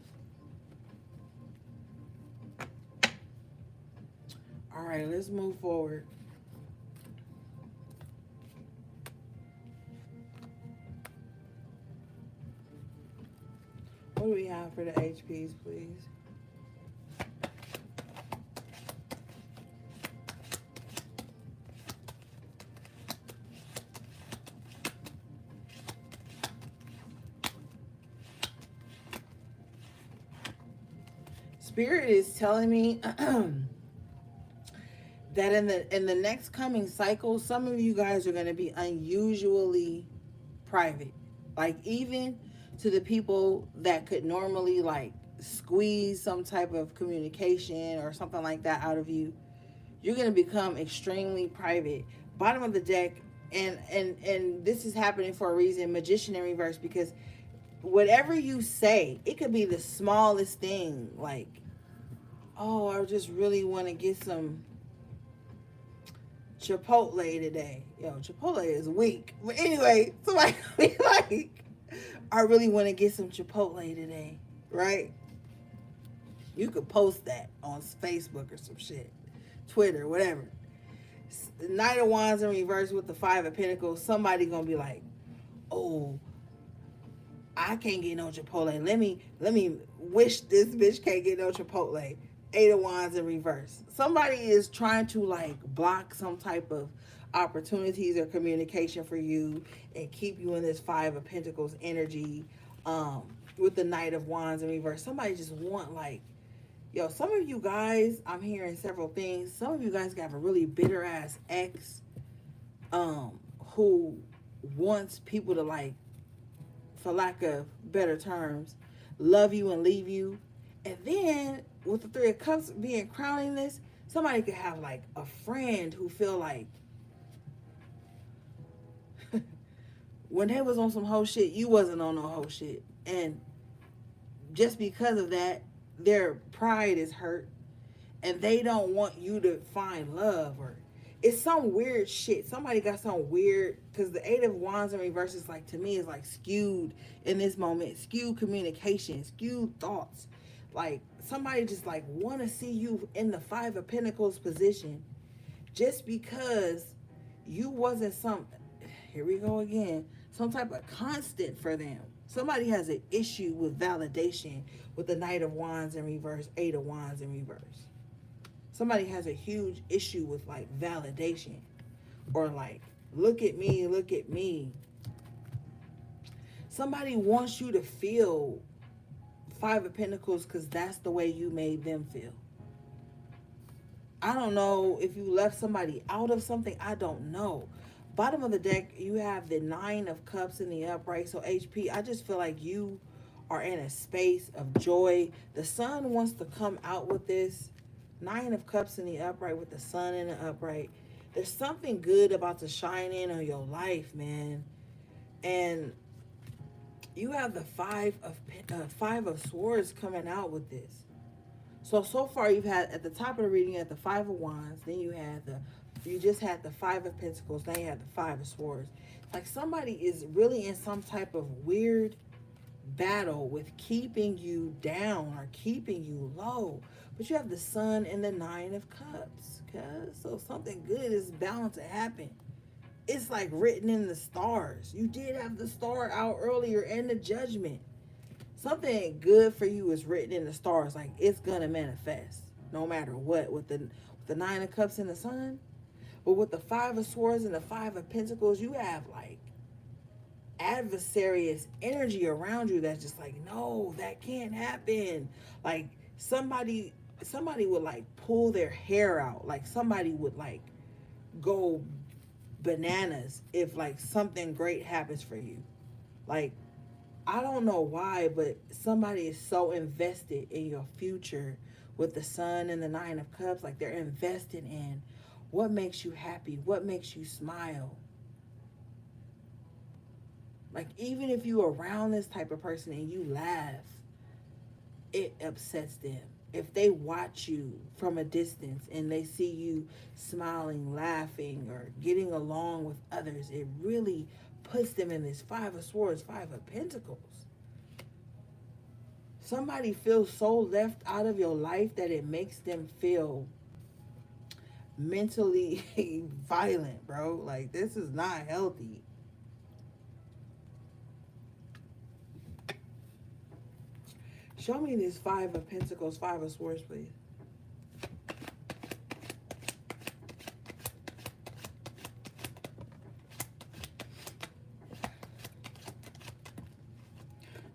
All right, let's move forward. What do we have for the HPs, please? Spirit is telling me that in the next coming cycle, some of you guys are going to be unusually private. Like, even to the people that could normally like squeeze some type of communication or something like that out of you, you're going to become extremely private. Bottom of the deck, and this is happening for a reason, Magician in reverse, because whatever you say, it could be the smallest thing, like, oh, I just really want to get some Chipotle today. Yo, Chipotle is weak. But anyway, somebody be like, I really want to get some Chipotle today, right? You could post that on Facebook or some shit, Twitter, whatever. The Knight of Wands in reverse with the Five of Pentacles. Somebody gonna be like, oh, I can't get no Chipotle. Let me wish this bitch can't get no Chipotle. Eight of Wands in reverse. Somebody is trying to like block some type of opportunities or communication for you and keep you in this Five of Pentacles energy. With the Knight of Wands in reverse. Somebody just want like, yo, some of you guys, I'm hearing several things. Some of you guys got a really bitter ass ex who wants people to like, for lack of better terms, love you and leave you. And then with the Three of Cups being crowning this, somebody could have like a friend who feel like when they was on some whole shit, you wasn't on no whole shit. And just because of that, their pride is hurt and they don't want you to find love, or it's some weird shit. Somebody got some weird, because the Eight of Wands in reverse is like, to me, is like skewed in this moment, skewed communication, skewed thoughts. Like somebody just like want to see you in the Five of Pentacles position just because you wasn't some, here we go again, some type of constant for them. Somebody has an issue with validation with the Knight of Wands in reverse, Eight of Wands in reverse. Somebody has a huge issue with like validation, or like, look at me, look at me. Somebody wants you to feel Five of Pentacles because that's the way you made them feel. I don't know if you left somebody out of something. I don't know. Bottom of the deck, you have the Nine of Cups in the upright. So HP, I just feel like you are in a space of joy. The sun wants to come out with this. Nine of Cups in the upright with the sun in the upright. There's something good about to shine in on your life, man. And you have the Five of Swords coming out with this. So far you've had at the top of the reading, you had the Five of Wands, then you just had the Five of Pentacles, now you have the Five of Swords. Like somebody is really in some type of weird battle with keeping you down or keeping you low. But you have the Sun and the Nine of Cups. Okay? So something good is bound to happen. It's like written in the stars. You did have the star out earlier and the Judgment. Something good for you is written in the stars. Like it's gonna manifest no matter what. With the Nine of Cups and the Sun, but with the Five of Swords and the Five of Pentacles, you have like adversarious energy around you that's just like, no, that can't happen. Like somebody would like pull their hair out. Like somebody would like go bananas if like something great happens for you. Like, I don't know why, but somebody is so invested in your future with the Sun and the Nine of Cups. Like they're invested in what makes you happy, what makes you smile. Like even if you're around this type of person and you laugh, it upsets them. If they watch you from a distance and they see you smiling, laughing, or getting along with others, it really puts them in this Five of Swords, Five of Pentacles. Somebody feels so left out of your life that it makes them feel mentally violent, bro. Like this is not healthy. Show me this Five of Pentacles, Five of Swords, please.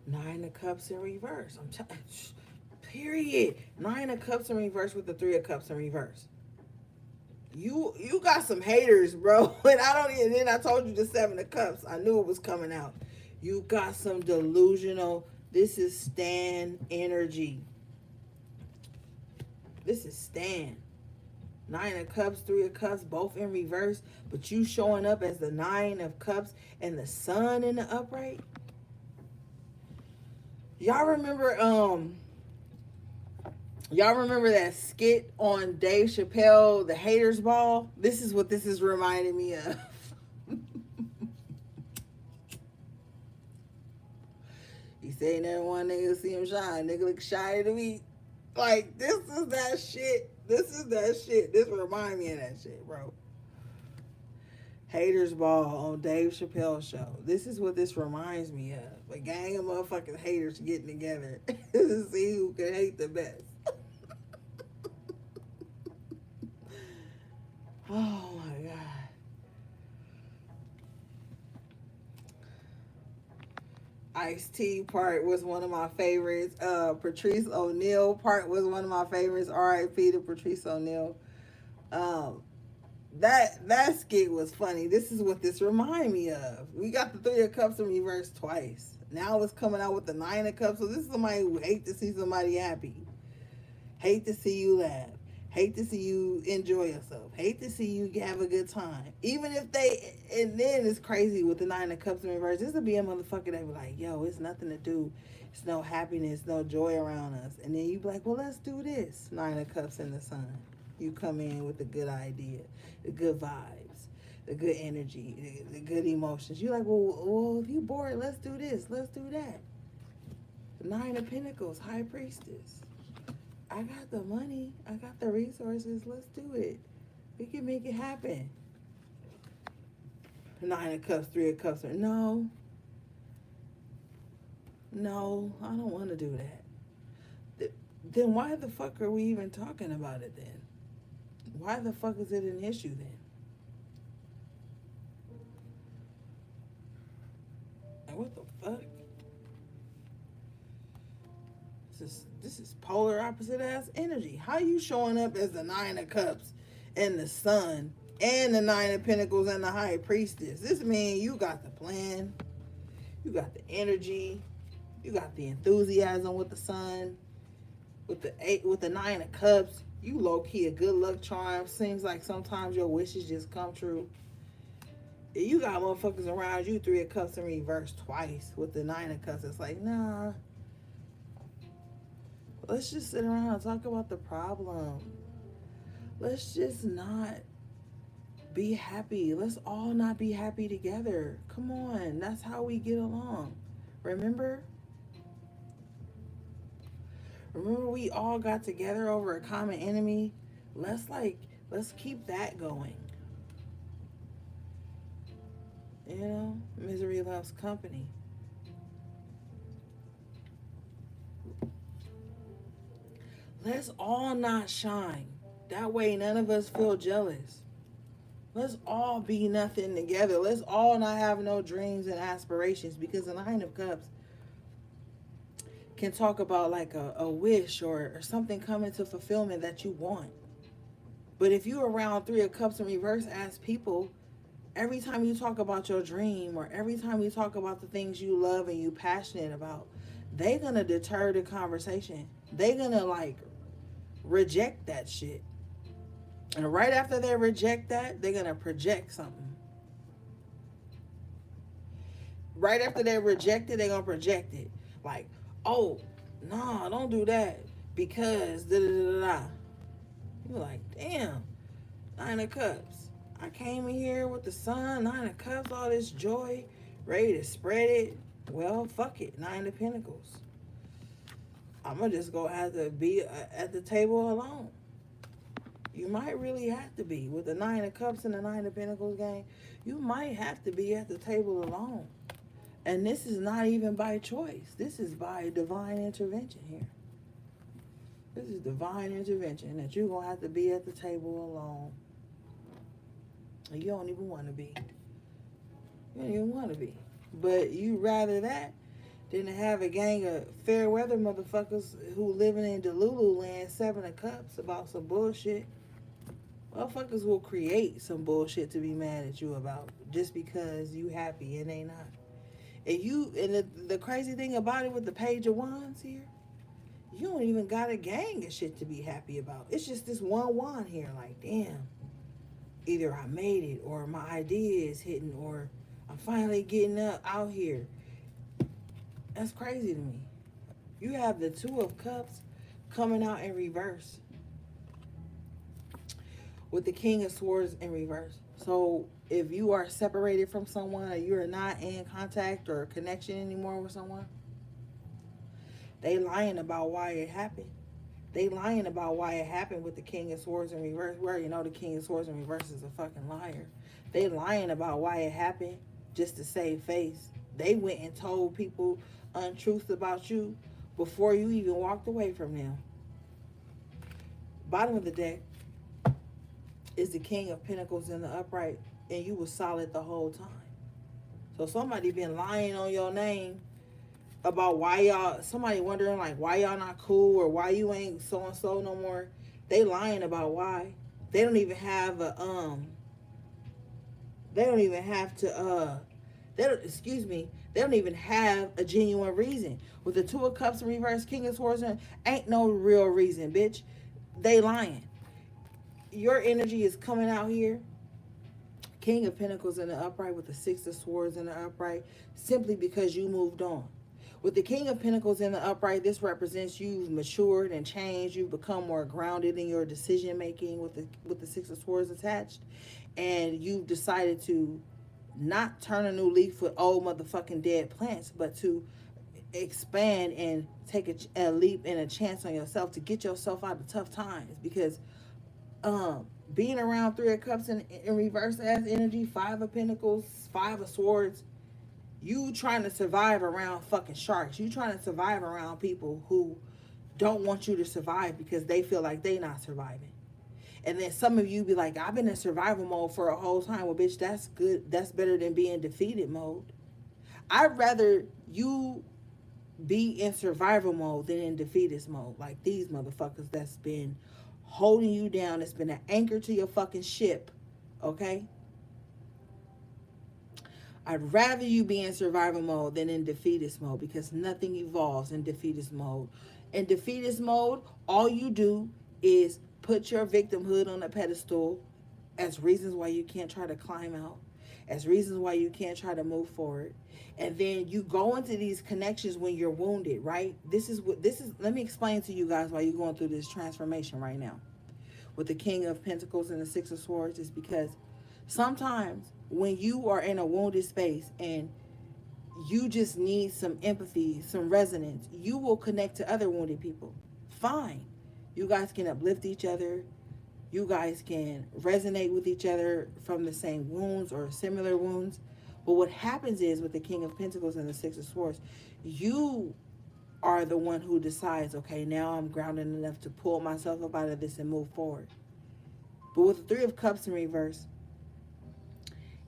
Nine of Cups in reverse. Period. Nine of Cups in reverse with the Three of Cups in reverse. You got some haters, bro. And I don't even. Then I told you the Seven of Cups. I knew it was coming out. You got some delusional. This is Stan energy. This is Stan. Nine of Cups, Three of Cups, both in reverse. But you showing up as the Nine of Cups and the Sun in the upright. Y'all remember that skit on Dave Chappelle, the Haters Ball? This is what this is reminding me of. He said never one nigga see him shine. Nigga look shy to me. Like, this is that shit. This is that shit. This remind me of that shit, bro. Haters Ball on Dave Chappelle show. This is what this reminds me of. A gang of motherfucking haters getting together to see who can hate the best. Oh my God. Ice-T part was one of my favorites. Patrice O'Neal part was one of my favorites. R.I.P. to Patrice O'Neal. That skit was funny. This is what this remind me of. We got the Three of Cups in reverse twice. Now it's coming out with the Nine of Cups. So this is somebody who hate to see somebody happy. Hate to see you laugh. Hate to see you enjoy yourself. Hate to see you have a good time. Even if they, and then it's crazy with the Nine of Cups in reverse. This would be a motherfucker that be like, yo, it's nothing to do. It's no happiness, no joy around us. And then you be like, well, let's do this. Nine of Cups in the Sun. You come in with the good idea, the good vibes, the good energy, the good emotions. You're like, well, if you bored, let's do this. Let's do that. The Nine of Pentacles, High Priestess. I got the money. I got the resources. Let's do it. We can make it happen. Nine of Cups, Three of Cups. No, I don't want to do that. Then why the fuck are we even talking about it then? Why the fuck is it an issue then? Like, what the fuck? This is polar opposite ass energy. How you showing up as the Nine of Cups and the Sun and the Nine of Pentacles and the High Priestess? This means you got the plan, you got the energy, you got the enthusiasm with the Sun, with the Nine of Cups. You low key a good luck charm. Seems like sometimes your wishes just come true. You got motherfuckers around you, Three of Cups in reverse twice with the Nine of Cups. It's like, nah. Let's just sit around and talk about the problem. Let's just not be happy. Let's all not be happy together. Come on. That's how we get along. Remember? Remember we all got together over a common enemy? Let's keep that going. You know? Misery loves company. Let's all not shine. That way none of us feel jealous. Let's all be nothing together. Let's all not have no dreams and aspirations, because the Nine of Cups can talk about like a wish or something coming to fulfillment that you want. But if you're around Three of Cups in reverse as people, every time you talk about your dream or every time you talk about the things you love and you passionate about, they're going to deter the conversation. They're going to like reject that shit. And right after they reject that, they're going to project something. Right after they reject it, they're going to project it. Like, oh, no, don't do that because da-da-da-da-da. You're like, damn, Nine of Cups. I came in here with the Sun, Nine of Cups, all this joy, ready to spread it. Well, fuck it, Nine of Pentacles. I'm going to just go have to be at the table alone. You might really have to be. With the Nine of Cups and the Nine of Pentacles game, you might have to be at the table alone. And this is not even by choice. This is by divine intervention here. This is divine intervention that you're going to have to be at the table alone. And you don't even want to be. You don't even want to be. But you rather that than to have a gang of fair weather motherfuckers who living in Delulu land, 7 of Cups about some bullshit. Motherfuckers will create some bullshit to be mad at you about just because you happy and they not. And the crazy thing about it with the Page of Wands here, you don't even got a gang of shit to be happy about. It's just this one wand here, like, damn, either I made it or my idea is hitting or I'm finally getting up out here. That's crazy to me. You have the 2 of Cups coming out in reverse with the King of Swords in reverse. So if you are separated from someone or you are not in contact or connection anymore with someone, they lying about why it happened. They lying about why it happened with the King of Swords in reverse. We already know the King of Swords in reverse is a fucking liar. They lying about why it happened just to save face. They went and told people untruths about you before you even walked away from them. Bottom of the deck is the King of Pentacles in the upright, and you was solid the whole time. So somebody been lying on your name about why y'all, somebody wondering like why y'all not cool or why you ain't so and so no more. They lying about why. They don't even have a they don't even have to they don't, excuse me, they don't even have a genuine reason. With the 2 of Cups in reverse, King of Swords, ain't no real reason, bitch. They lying. Your energy is coming out here. King of Pentacles in the upright with the 6 of Swords in the upright, simply because you moved on. With the King of Pentacles in the upright, this represents you've matured and changed. You've become more grounded in your decision making with the 6 of Swords attached, and you've decided to not turn a new leaf with old motherfucking dead plants, but to expand and take a leap and a chance on yourself to get yourself out of tough times. Because being around 3 of Cups in reverse as energy, 5 of Pentacles, 5 of Swords, you trying to survive around fucking sharks. You trying to survive around people who don't want you to survive because they feel like they not surviving. And then some of you be like, I've been in survival mode for a whole time. Well, bitch, that's good. That's better than being defeated mode. I'd rather you be in survival mode than in defeatist mode. Like these motherfuckers that's been holding you down. It's been an anchor to your fucking ship. Okay? I'd rather you be in survival mode than in defeatist mode, because nothing evolves in defeatist mode. In defeatist mode, all you do is put your victimhood on a pedestal as reasons why you can't try to climb out, as reasons why you can't try to move forward. And then you go into these connections when you're wounded, right? Let me explain to you guys why you're going through this transformation right now. With the King of Pentacles and the 6 of Swords, is because sometimes when you are in a wounded space and you just need some empathy, some resonance, you will connect to other wounded people. Fine. You guys can uplift each other. You guys can resonate with each other from the same wounds or similar wounds. But what happens is with the King of Pentacles and the 6 of Swords, you are the one who decides, okay, now I'm grounded enough to pull myself up out of this and move forward. But with the 3 of Cups in reverse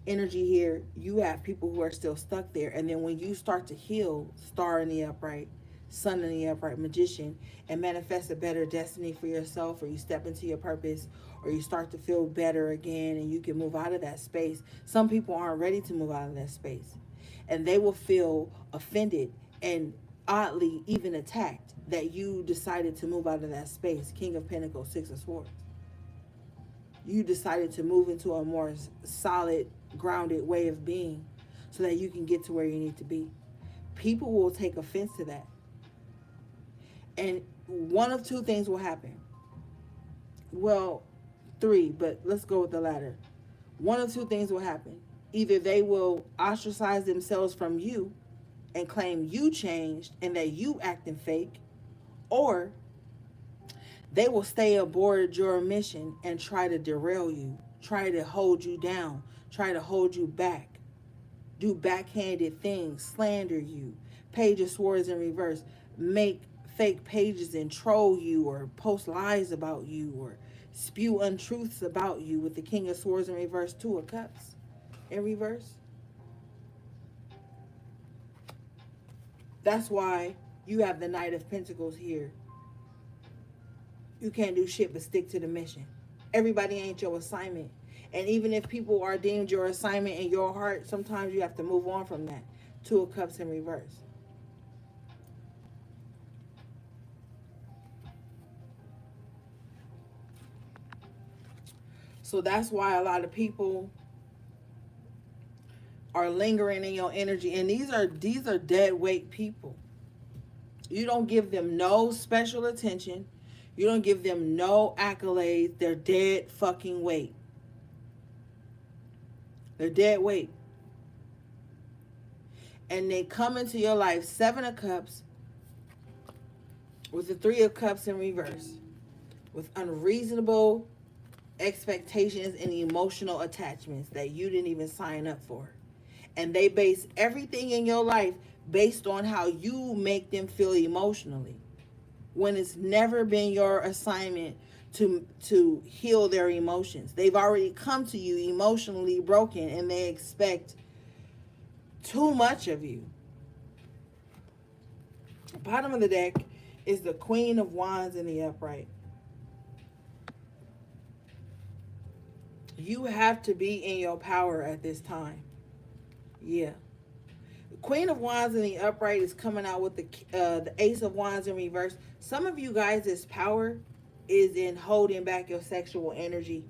energy here, you have people who are still stuck there. And then when you start to heal, Star in the upright, Sun in the upright, Magician, and manifest a better destiny for yourself, or you step into your purpose, or you start to feel better again and you can move out of that space. Some people aren't ready to move out of that space, and they will feel offended and oddly even attacked that you decided to move out of that space. King of Pentacles, 6 of Swords. You decided to move into a more solid, grounded way of being so that you can get to where you need to be. People will take offense to that. And one of 2 things will happen. Well, 3, but let's go with the latter. One of 2 things will happen. Either they will ostracize themselves from you and claim you changed and that you acting fake, or they will stay aboard your mission and try to derail you, try to hold you down, try to hold you back. do backhanded things, slander you, Page of Swords in reverse, make fake pages and troll you or post lies about you or spew untruths about you with the King of Swords in reverse, Two of Cups in reverse. That's why you have the Knight of Pentacles here. You can't do shit but stick to the mission. Everybody ain't your assignment. And even if people are deemed your assignment in your heart, sometimes you have to move on from that. Two of Cups in reverse. So that's why a lot of people are lingering in your energy. And these are dead weight people. You don't give them no special attention. You don't give them no accolades. They're dead fucking weight. They're dead weight. And they come into your life, Seven of Cups, with the Three of Cups in reverse, with unreasonable expectations and emotional attachments that you didn't even sign up for. And they base everything in your life based on how you make them feel emotionally, when it's never been your assignment to heal their emotions. They've already come to you emotionally broken and they expect too much of you. Bottom of the deck is the Queen of Wands in the upright. You have to be in your power at this time. Yeah. The Queen of Wands in the upright is coming out with the Ace of Wands in reverse. Some of you guys' power is in holding back your sexual energy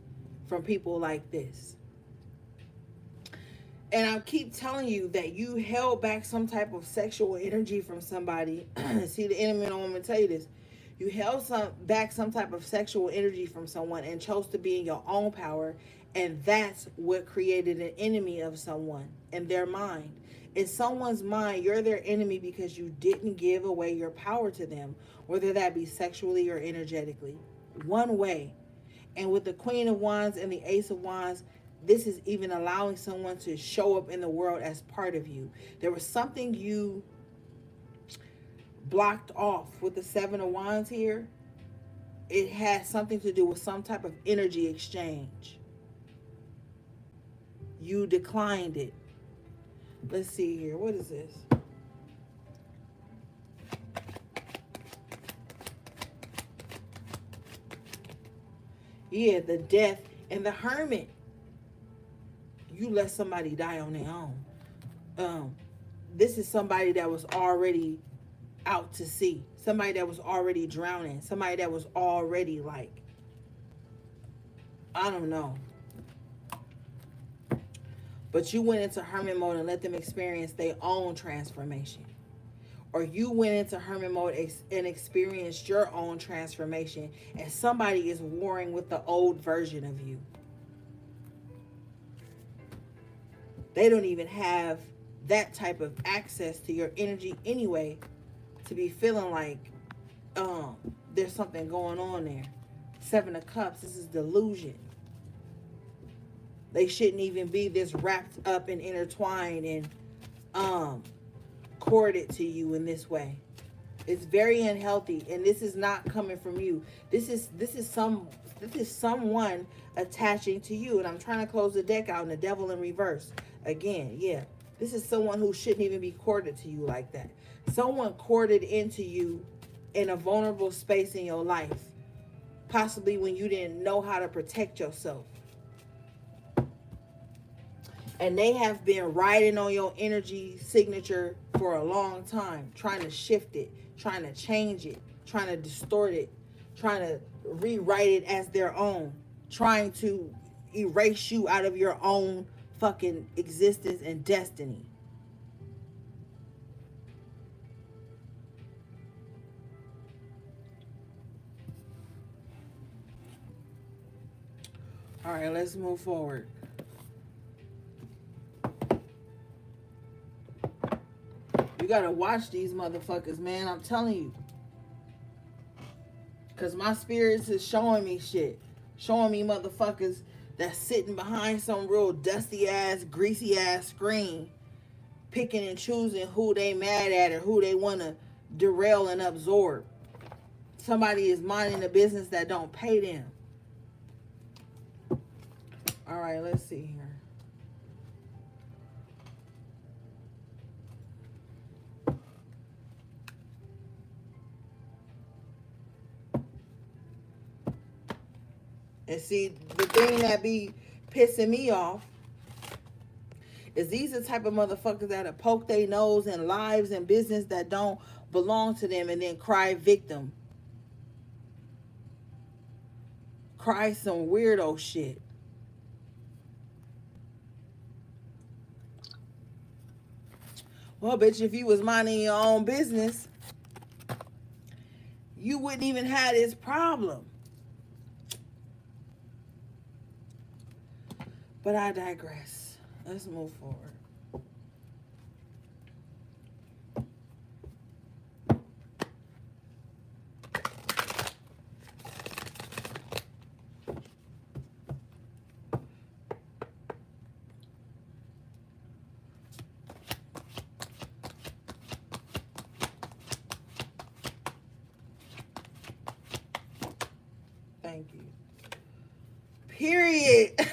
from people like this. And I keep telling you that you held back some type of sexual energy from somebody. See, the enemy don't want me to tell you this. You held back some type of sexual energy from someone and chose to be in your own power. And that's what created an enemy of someone in their mind. In someone's mind, you're their enemy because you didn't give away your power to them, whether that be sexually or energetically. One way. And with the Queen of Wands and the Ace of Wands, this is even allowing someone to show up in the world as part of you. There was something you blocked off with the Seven of Wands here. It has something to do with some type of energy exchange. You declined it. Let's see here. What is this? Yeah, the Death and the Hermit. You let somebody die on their own. This is somebody that was already out to sea. Somebody that was already drowning. Somebody that was already like, I don't know. But you went into hermit mode and let them experience their own transformation. Or you went into hermit mode and experienced your own transformation. And somebody is warring with the old version of you. They don't even have that type of access to your energy anyway to be feeling like there's something going on there. Seven of Cups, this is delusion. They shouldn't even be this wrapped up and intertwined and corded to you in this way. It's very unhealthy, and this is not coming from you. This is someone attaching to you. And I'm trying to close the deck out, and the Devil in reverse. Again, yeah. This is someone who shouldn't even be corded to you like that. Someone corded into you in a vulnerable space in your life. Possibly when you didn't know how to protect yourself. And they have been riding on your energy signature for a long time. Trying to shift it. Trying to change it. Trying to distort it. Trying to rewrite it as their own. Trying to erase you out of your own fucking existence and destiny. All right, let's move forward. You gotta watch these motherfuckers, man. I'm telling you. Because my spirits is showing me shit. Showing me motherfuckers that's sitting behind some real dusty ass, greasy ass screen picking and choosing who they mad at or who they want to derail and absorb. Somebody is minding a business that don't pay them. All right, let's see here. And see, the thing that be pissing me off is these are the type of motherfuckers that'll poke their nose in lives and business that don't belong to them and then cry victim. Cry some weirdo shit. Well, bitch, if you was minding your own business, you wouldn't even have this problem. But I digress. Let's move forward. Thank you. Period.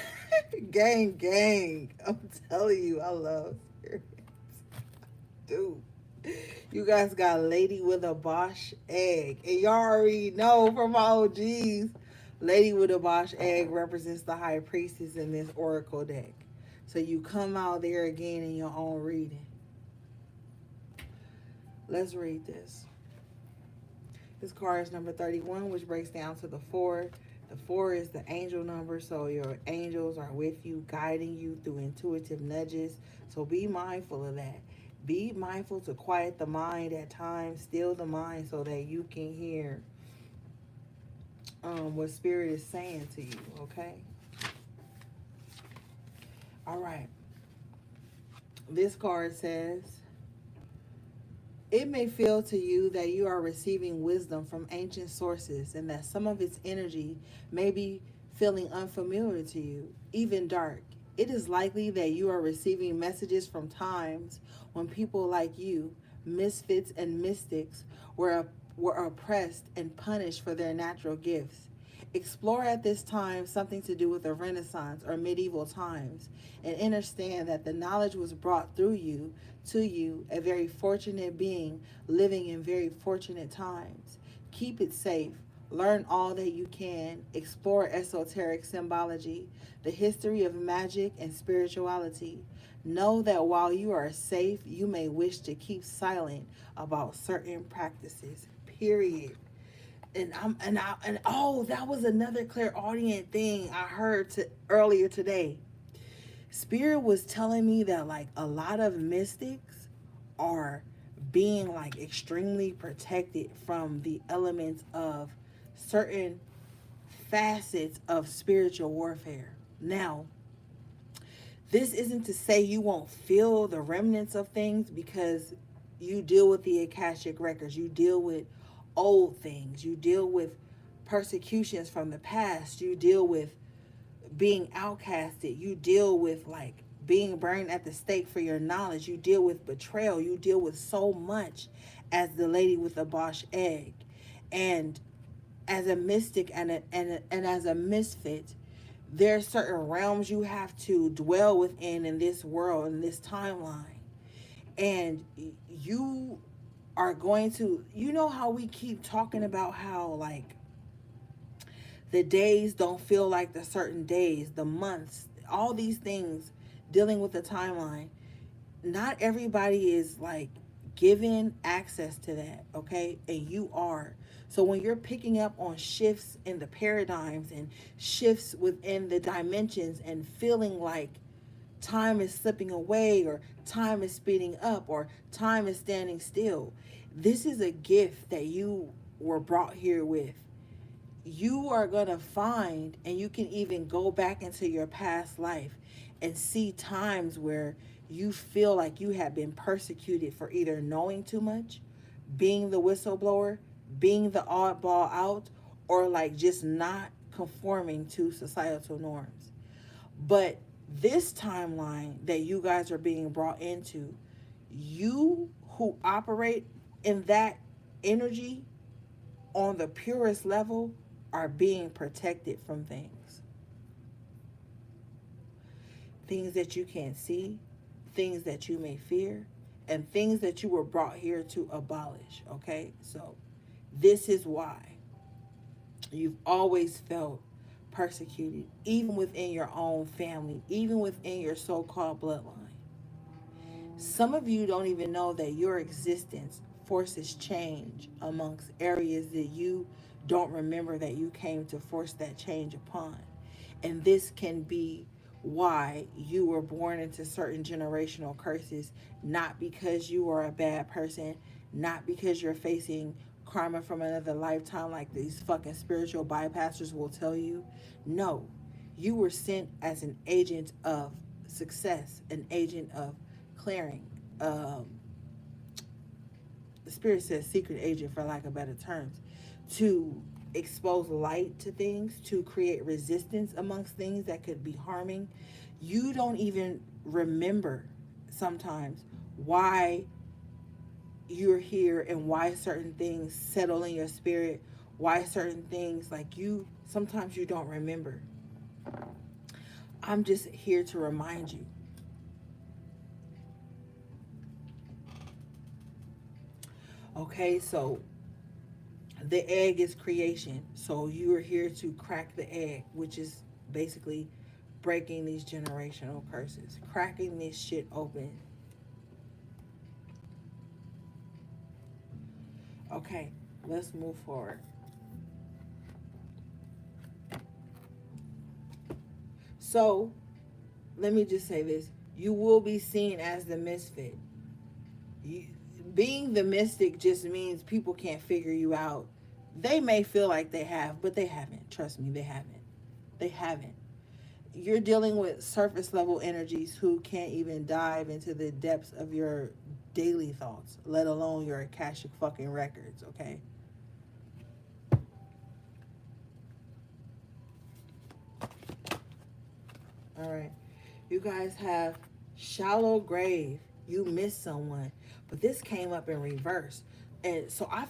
Gang, gang. I'm telling you, I love spirits. Dude. You guys got Lady with a Bosch egg. And y'all already know from my OGs, Lady with a Bosch egg represents the High Priestess in this Oracle deck. So you come out there again in your own reading. Let's read this. This card is number 31, which breaks down to the 4. The 4 is the angel number, so your angels are with you, guiding you through intuitive nudges. So be mindful of that. Be mindful to quiet the mind at times, still the mind so that you can hear what Spirit is saying to you, okay? All right. This card says, it may feel to you that you are receiving wisdom from ancient sources and that some of its energy may be feeling unfamiliar to you, even dark. It is likely that you are receiving messages from times when people like you, misfits and mystics, were oppressed and punished for their natural gifts. Explore at this time something to do with the Renaissance or medieval times and understand that the knowledge was brought through you to you, a very fortunate being living in very fortunate times. Keep it safe. Learn all that you can. Explore esoteric symbology, the history of magic and spirituality. Know that while you are safe, you may wish to keep silent about certain practices. Period. And oh, that was another clairaudient thing I heard earlier today. Spirit was telling me that like a lot of mystics are being like extremely protected from the elements of certain facets of spiritual warfare. Now, this isn't to say you won't feel the remnants of things, because you deal with the Akashic records, you deal with old things, you deal with persecutions from the past, you deal with being outcasted, you deal with like being burned at the stake for your knowledge, you deal with betrayal, you deal with so much as the lady with the Bosch egg. And as a mystic and as a misfit, there are certain realms you have to dwell within in this world, in this timeline. And you are going to, you know how we keep talking about how like the days don't feel like the certain days, the months, all these things dealing with the timeline. Not everybody is like given access to that, okay? And you are. So when you're picking up on shifts in the paradigms and shifts within the dimensions and feeling like time is slipping away or time is speeding up or time is standing still, this is a gift that you were brought here with. You are going to find, and you can even go back into your past life and see times where you feel like you have been persecuted for either knowing too much, being the whistleblower, being the oddball out, or like just not conforming to societal norms. But this timeline that you guys are being brought into, You who operate in that energy on the purest level are being protected from things. Things that you can't see, things that you may fear, and things that you were brought here to abolish. Okay? So, this is why you've always felt persecuted, even within your own family, even within your so called bloodline. Some of you don't even know that your existence forces change amongst areas that you don't remember that you came to force that change upon. And this can be why you were born into certain generational curses, not because you are a bad person, not because you're facing karma from another lifetime like these fucking spiritual bypassers will tell you. No, you were sent as an agent of success, an agent of clearing. Um, the spirit says secret agent, for lack of better terms, to expose light to things, to create resistance amongst things that could be harming. You don't even remember sometimes why you're here and why certain things settle in your spirit, why certain things, like, you sometimes you don't remember. I'm just here to remind you. Okay, so the egg is creation. So you are here to crack the egg, which is basically breaking these generational curses, cracking this shit open. Okay, let's move forward. So let me just say this. You will be seen as the misfit. You, being the mystic just means people can't figure you out. They may feel like they have, but they haven't. Trust me, they haven't. They haven't. You're dealing with surface level energies who can't even dive into the depths of your daily thoughts, let alone your Akashic fucking records, okay? All right. You guys have shallow grave. You miss someone. But this came up in reverse. And so I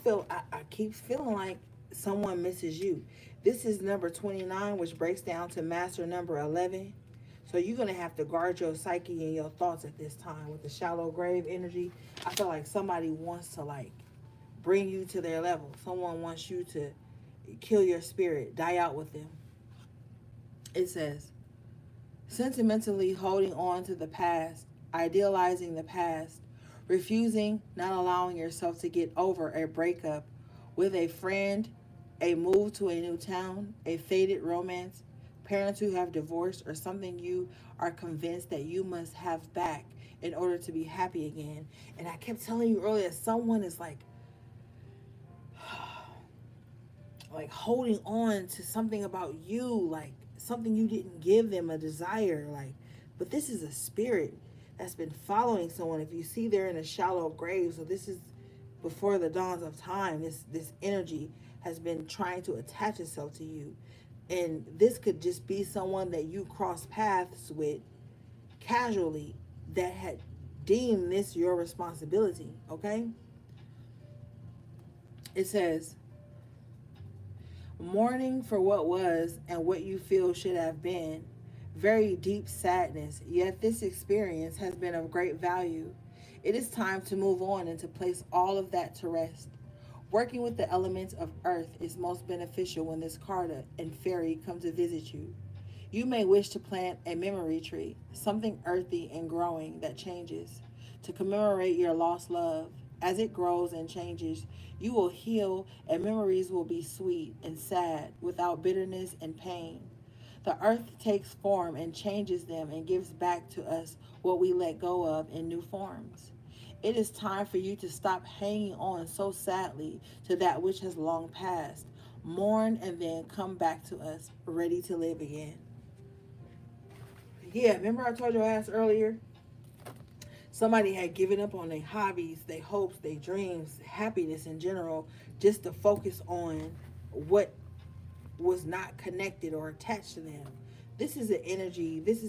keep feeling like someone misses you. This is number 29, which breaks down to master number 11. So you're going to have to guard your psyche and your thoughts at this time with the shallow grave energy. I feel like somebody wants to, like, bring you to their level. Someone wants you to kill your spirit, die out with them. It says, sentimentally holding on to the past, idealizing the past, refusing, not allowing yourself to get over a breakup with a friend, a move to a new town, a faded romance, parents who have divorced, or something you are convinced that you must have back in order to be happy again. And I kept telling you earlier, someone is like holding on to something about you, like something you didn't give them, a desire, like, but this is a spirit that's been following someone. If you see they're in a shallow grave, so this is before the dawns of time. This energy has been trying to attach itself to you, and this could just be someone that you cross paths with casually that had deemed this your responsibility. Okay, it says, mourning for what was and what you feel should have been. Very deep sadness, yet this experience has been of great value. It is time to move on and to place all of that to rest. Working with the elements of earth is most beneficial when this Carta and fairy come to visit you. You may wish to plant a memory tree, something earthy and growing that changes, to commemorate your lost love. As it grows and changes, you will heal and memories will be sweet and sad without bitterness and pain. The earth takes form and changes them and gives back to us what we let go of in new forms. It is time for you to stop hanging on so sadly to that which has long passed. Mourn and then come back to us, ready to live again. Yeah, remember I told your ass earlier? Somebody had given up on their hobbies, their hopes, their dreams, happiness in general, just to focus on what was not connected or attached to them. This is an energy. This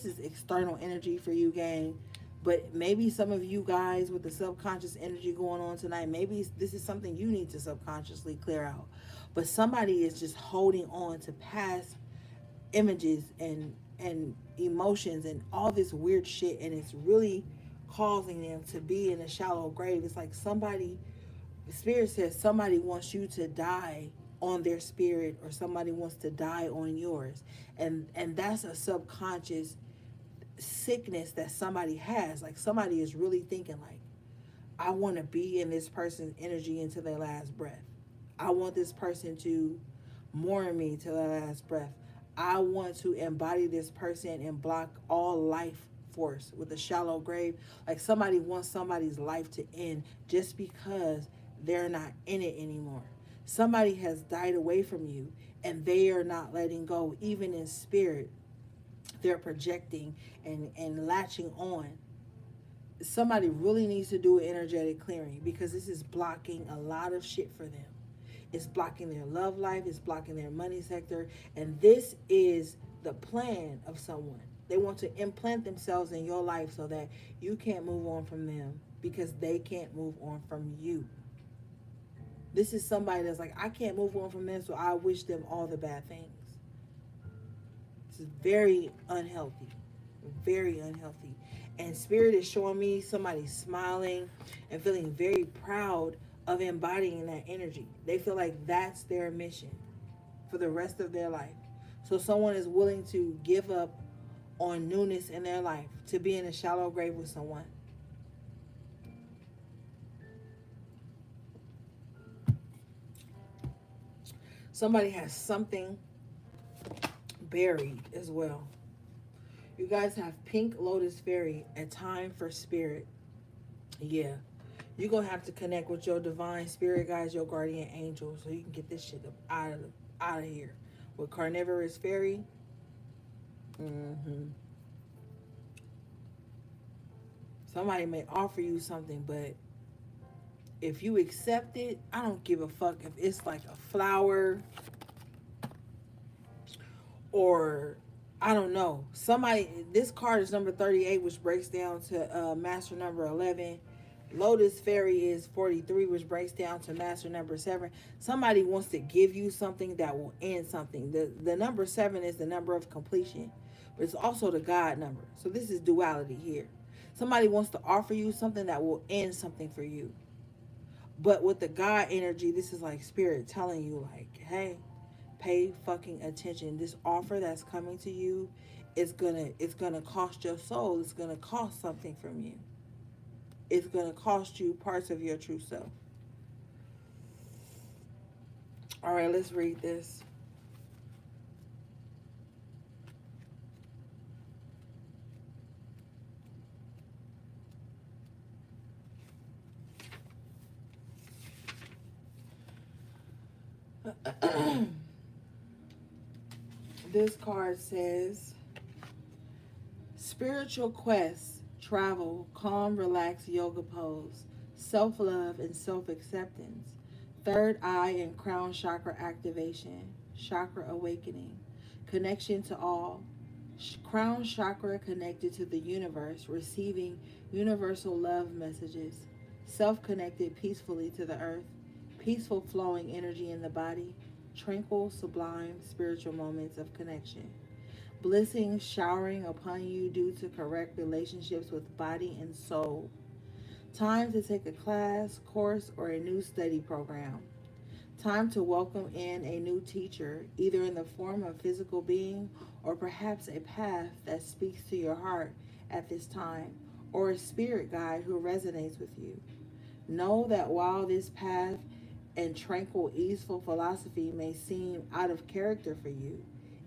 is external energy for you, gang. But maybe some of you guys with the subconscious energy going on tonight, maybe this is something you need to subconsciously clear out. But somebody is just holding on to past images and emotions and all this weird shit, and it's really causing them to be in a shallow grave. It's like somebody, the spirit says somebody wants you to die on their spirit, or somebody wants to die on yours. And that's a subconscious sickness that somebody has. Like somebody is really thinking like, I want to be in this person's energy into their last breath. I want this person to mourn me to their last breath. I want to embody this person and block all life force with a shallow grave. Like somebody wants somebody's life to end just because they're not in it anymore. Somebody has died away from you and they are not letting go, even in spirit. They're projecting and latching on. Somebody really needs to do an energetic clearing because this is blocking a lot of shit for them. It's blocking their love life, it's blocking their money sector, and this is the plan of someone. They want to implant themselves in your life so that you can't move on from them because they can't move on from you. This is somebody that's like, I can't move on from them, so I wish them all the bad things. This is very unhealthy. Very unhealthy. And spirit is showing me somebody smiling and feeling very proud of embodying that energy. They feel like that's their mission for the rest of their life. So someone is willing to give up on newness in their life to be in a shallow grave with someone. Somebody has something buried as well. You guys have Pink Lotus Fairy, a time for spirit. Yeah. You're going to have to connect with your divine spirit guides, your guardian angels, so you can get this shit up out of here. With Carnivorous Fairy, mm-hmm. Somebody may offer you something, but if you accept it, I don't give a fuck if it's like a flower or I don't know. Somebody, this card is number 38, which breaks down to master number 11. Lotus Fairy is 43, which breaks down to master number 7. Somebody wants to give you something that will end something. The number 7 is the number of completion, but it's also the God number. So this is duality here. Somebody wants to offer you something that will end something for you. But with the God energy, this is like spirit telling you like, hey, pay fucking attention. This offer that's coming to you is it's gonna cost your soul. It's gonna cost something from you. It's gonna cost you parts of your true self. All right, let's read this. This card says spiritual quest, travel, calm, relaxed yoga pose, self love and self acceptance, third eye and crown chakra activation, chakra awakening, connection to all, crown chakra connected to the universe, receiving universal love messages, self connected peacefully to the earth, peaceful flowing energy in the body, tranquil, sublime spiritual moments of connection. Blessings showering upon you due to correct relationships with body and soul. Time to take a class, course, or a new study program. Time to welcome in a new teacher, either in the form of physical being or perhaps a path that speaks to your heart at this time, or a spirit guide who resonates with you. Know that while this path and tranquil, easeful philosophy may seem out of character for you,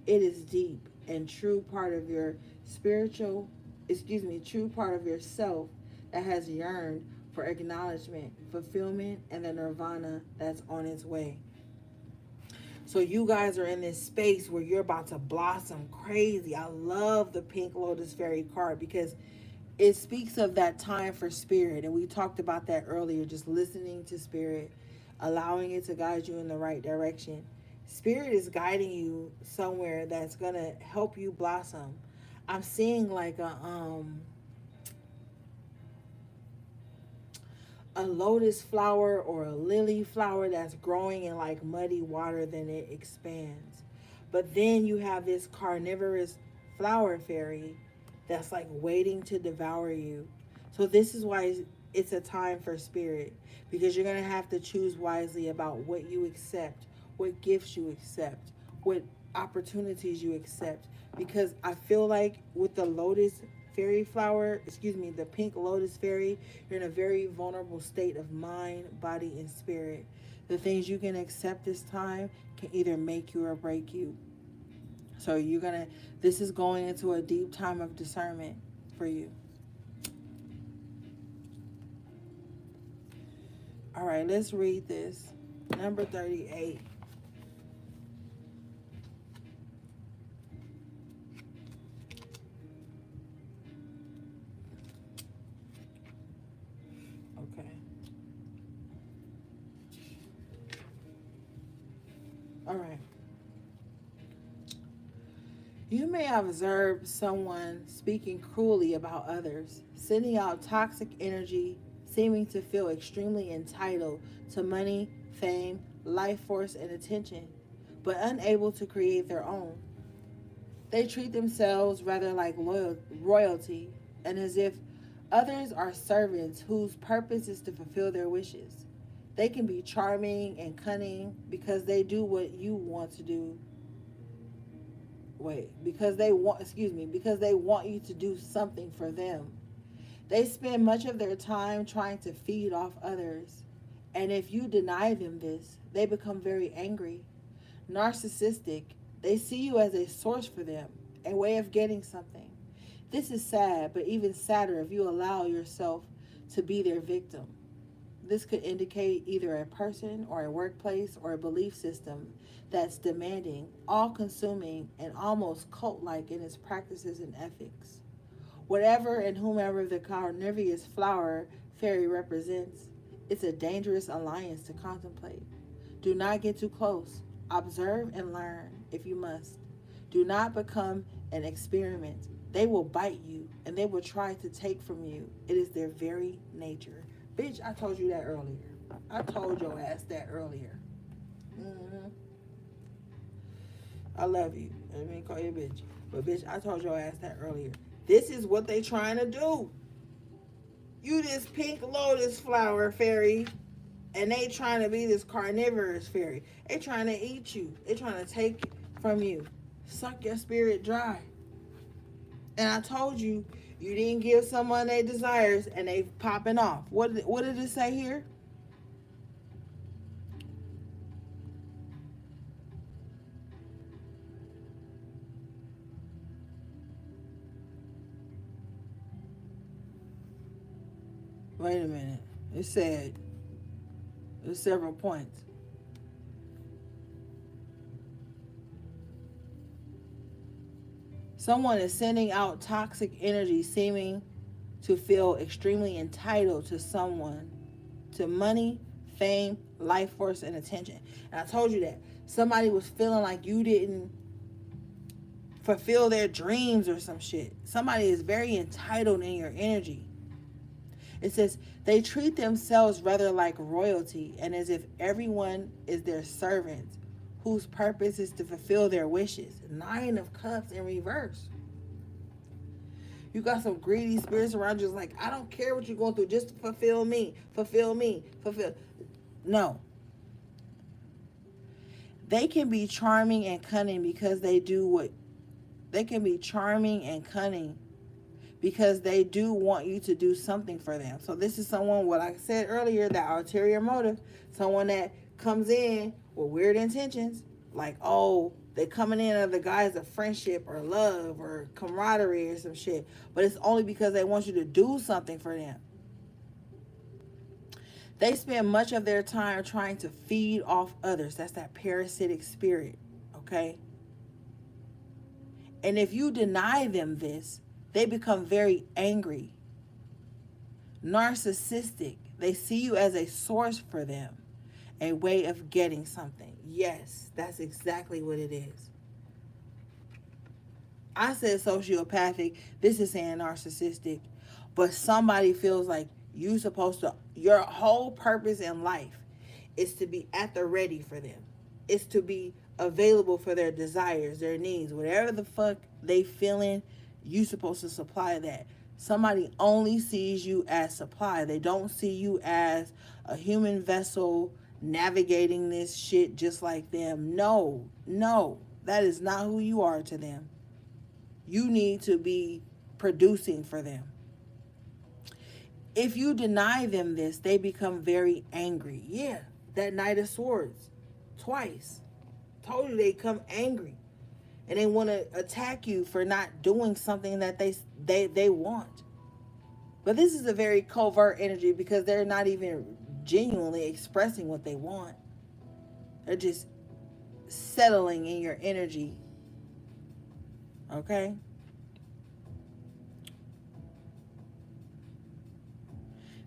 it is deep and true part of your true part of yourself that has yearned for acknowledgement, fulfillment, and the nirvana that's on its way. So you guys are in this space where you're about to blossom crazy. I love the Pink Lotus Fairy card because it speaks of that time for spirit. And we talked about that earlier, just listening to spirit, allowing it to guide you in the right direction. Spirit is guiding you somewhere that's going to help you blossom. I'm seeing like a lotus flower or a lily flower that's growing in like muddy water, then it expands. But then you have this carnivorous flower fairy that's like waiting to devour you. So this is why it's a time for spirit, because you're going to have to choose wisely about what you accept, what gifts you accept, what opportunities you accept. Because I feel like with the lotus fairy flower, excuse me, the pink lotus fairy, you're in a very vulnerable state of mind, body, and spirit. The things you can accept this time can either make you or break you. So this is going into a deep time of discernment for you. All right, let's read this. Number 38. Okay. All right. You may observe someone speaking cruelly about others, sending out toxic energy, seeming to feel extremely entitled to money, fame, life force, and attention, but unable to create their own. They treat themselves rather like royalty, and as if others are servants whose purpose is to fulfill their wishes. They can be charming and cunning because they do what you want to do. Because they want you to do something for them. They spend much of their time trying to feed off others. And if you deny them this, they become very angry, narcissistic. They see you as a source for them, a way of getting something. This is sad, but even sadder if you allow yourself to be their victim. This could indicate either a person or a workplace or a belief system that's demanding, all consuming, and almost cult like in its practices and ethics. Whatever and whomever the carnivorous flower fairy represents, it's a dangerous alliance to contemplate. Do not get too close. Observe and learn if you must. Do not become an experiment. They will bite you and they will try to take from you. It is their very nature. Bitch, I told you that earlier. I told your ass that earlier. Mm-hmm. I love you. I didn't mean call you a bitch. But bitch, I told your ass that earlier. This is what they trying to do. You this pink lotus flower fairy, and they trying to be this carnivorous fairy. They trying to eat you. They trying to take from you. Suck your spirit dry. And I told you, you didn't give someone their desires, and they popping off. What did it say here? Wait a minute. It said there's several points. Someone is sending out toxic energy, seeming to feel extremely entitled to someone, to money, fame, life force, and attention. And I told you that. Somebody was feeling like you didn't fulfill their dreams or some shit. Somebody is very entitled in your energy. It says they treat themselves rather like royalty and as if everyone is their servant whose purpose is to fulfill their wishes. 9 of Cups in reverse. You got some greedy spirits around you. Just like, I don't care what you're going through. Just fulfill me. Fulfill me. Fulfill. No. They can be charming and cunning because they do what... They can be charming and cunning because they do want you to do something for them. So this is someone, what I said earlier, that ulterior motive. Someone that comes in with weird intentions. Like, oh, they coming in under the guise of friendship or love or camaraderie or some shit. But it's only because they want you to do something for them. They spend much of their time trying to feed off others. That's that parasitic spirit, okay? And if you deny them this, they become very angry, narcissistic. They see you as a source for them, a way of getting something. Yes, that's exactly what it is. I said sociopathic. This is saying narcissistic. But somebody feels like You supposed to, your whole purpose in life is to be at the ready for them. It's to be available for their desires, their needs, whatever the fuck they feeling, you supposed to supply that. Somebody only sees you as supply. They don't see you as a human vessel navigating this shit just like them. No, no, that is not who you are to them. You need to be producing for them. If you deny them this, they become very angry. Yeah, that Knight of Swords, twice. Told you they come angry, and they want to attack you for not doing something that they want. But this is a very covert energy because they're not even genuinely expressing what they want. They're just settling in your energy. Okay?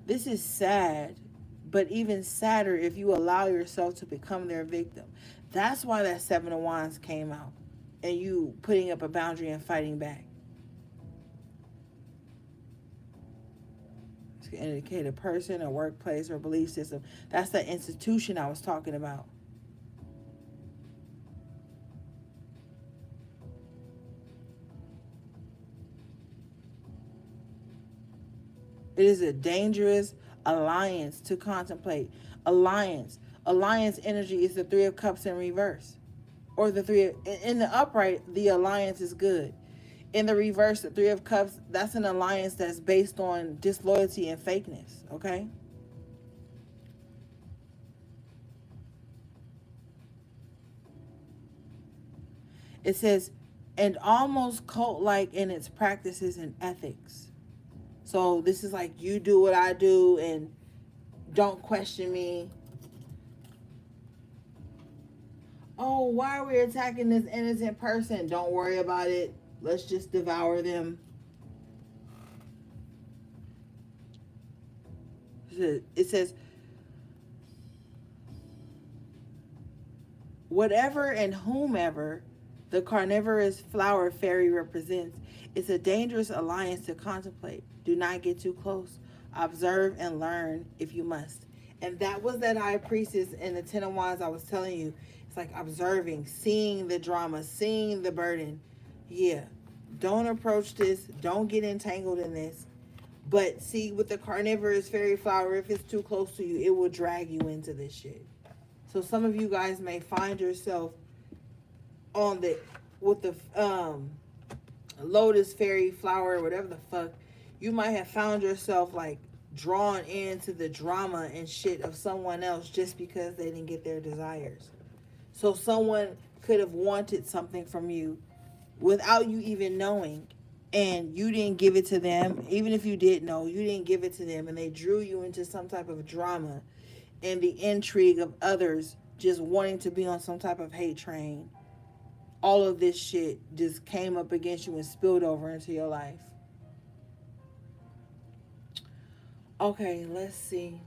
This is sad, but even sadder if you allow yourself to become their victim. That's why that Seven of Wands came out, and you putting up a boundary and fighting back. This can indicate a person, a workplace, or belief system. That's the institution I was talking about. It is a dangerous alliance to contemplate. Alliance energy is the Three of Cups in reverse. Or the three in the upright, the alliance is good. In the reverse, the Three of Cups, that's an alliance that's based on disloyalty and fakeness, okay? It says, and almost cult-like in its practices and ethics. So this is like, you do what I do and don't question me. Oh, why are we attacking this innocent person? Don't worry about it. Let's just devour them. It says, whatever and whomever the carnivorous flower fairy represents, it's a dangerous alliance to contemplate. Do not get too close. Observe and learn if you must. And that was that High Priestess in the Ten of Wands I was telling you. It's like observing, seeing the drama, seeing the burden. Yeah, don't approach this. Don't get entangled in this. But see, with the carnivorous fairy flower, if it's too close to you, it will drag you into this shit. So some of you guys may find yourself on the with the lotus fairy flower, whatever the fuck. You might have found yourself like drawn into the drama and shit of someone else just because they didn't get their desires. So someone could have wanted something from you without you even knowing, and you didn't give it to them. Even if you did know, you didn't give it to them, and they drew you into some type of drama and the intrigue of others just wanting to be on some type of hate train. All of this shit just came up against you and spilled over into your life. Okay, let's see.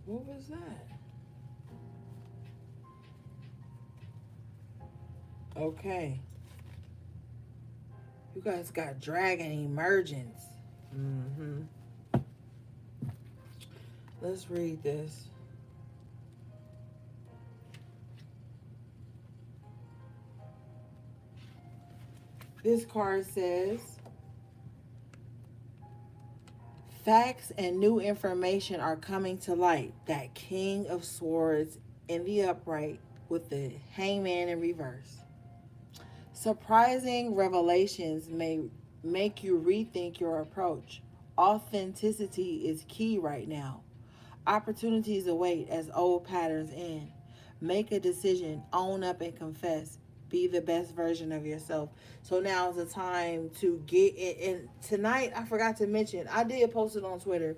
What was that? Okay. You guys got dragon emergence. Mm-hmm. Let's read this. This card says facts and new information are coming to light. That King of Swords in the upright with the Hangman in reverse. Surprising revelations may make you rethink your approach. Authenticity is key right now. Opportunities await as old patterns end. Make a decision, own up and confess. Be the best version of yourself. So now is the time to get it. And tonight, I forgot to mention, I did post it on Twitter,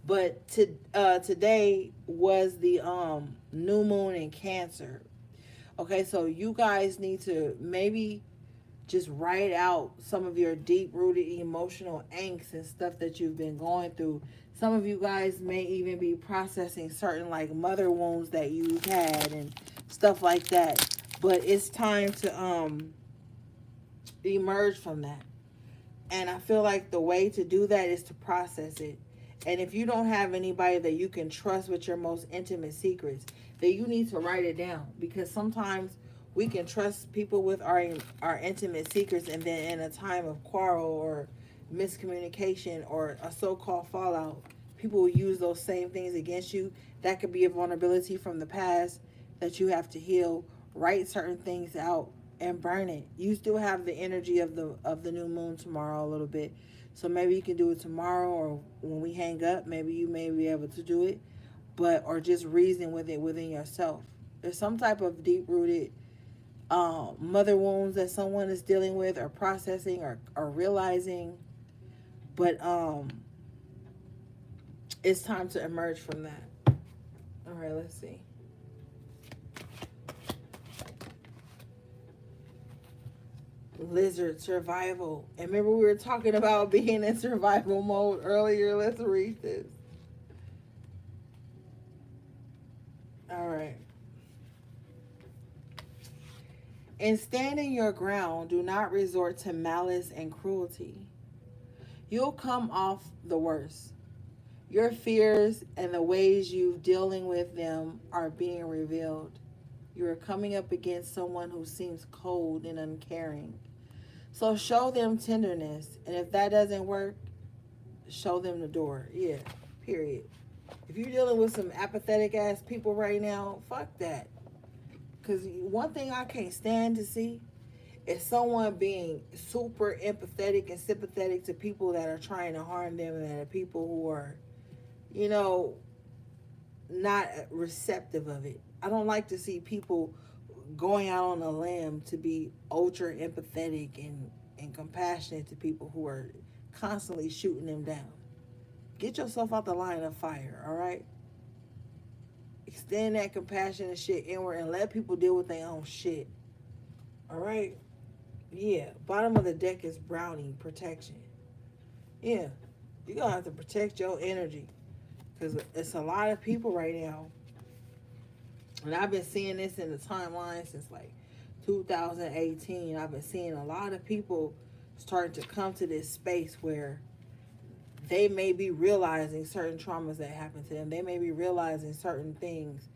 but today was the new moon in Cancer. Okay, so you guys need to maybe just write out some of your deep rooted emotional angst and stuff that you've been going through. Some of you guys may even be processing certain like mother wounds that you've had and stuff like that. But it's time to emerge from that. And I feel like the way to do that is to process it. And if you don't have anybody that you can trust with your most intimate secrets, then you need to write it down. Because sometimes we can trust people with our intimate secrets, and then in a time of quarrel or miscommunication or a so-called fallout, people will use those same things against you. That could be a vulnerability from the past that you have to heal. Write certain things out and burn it. You still have the energy of the new moon tomorrow a little bit. So maybe you can do it tomorrow, or when we hang up, maybe you may be able to do it. But or just reason with it within yourself. There's some type of deep rooted mother wounds that someone is dealing with or processing or realizing. But it's time to emerge from that. All right, let's see. Lizard survival. And remember we were talking about being in survival mode earlier. Let's read this. All right. In standing your ground, do not resort to malice and cruelty. You'll come off the worst. Your fears and the ways you're dealing with them are being revealed. You are coming up against someone who seems cold and uncaring. So show them tenderness. And if that doesn't work, show them the door. Yeah, period. If you're dealing with some apathetic ass people right now, fuck that. Because one thing I can't stand to see is someone being super empathetic and sympathetic to people that are trying to harm them, and that are people who are, you know, not receptive of it. I don't like to see people going out on a limb to be ultra empathetic and compassionate to people who are constantly shooting them down. Get yourself out the line of fire, all right? Extend that compassion and shit inward and let people deal with their own shit. All right? Yeah. Bottom of the deck is Brownie protection. Yeah. You're going to have to protect your energy. Because it's a lot of people right now. And I've been seeing this in the timeline since like 2018. I've been seeing a lot of people starting to come to this space where they may be realizing certain traumas that happened to them. They may be realizing certain things.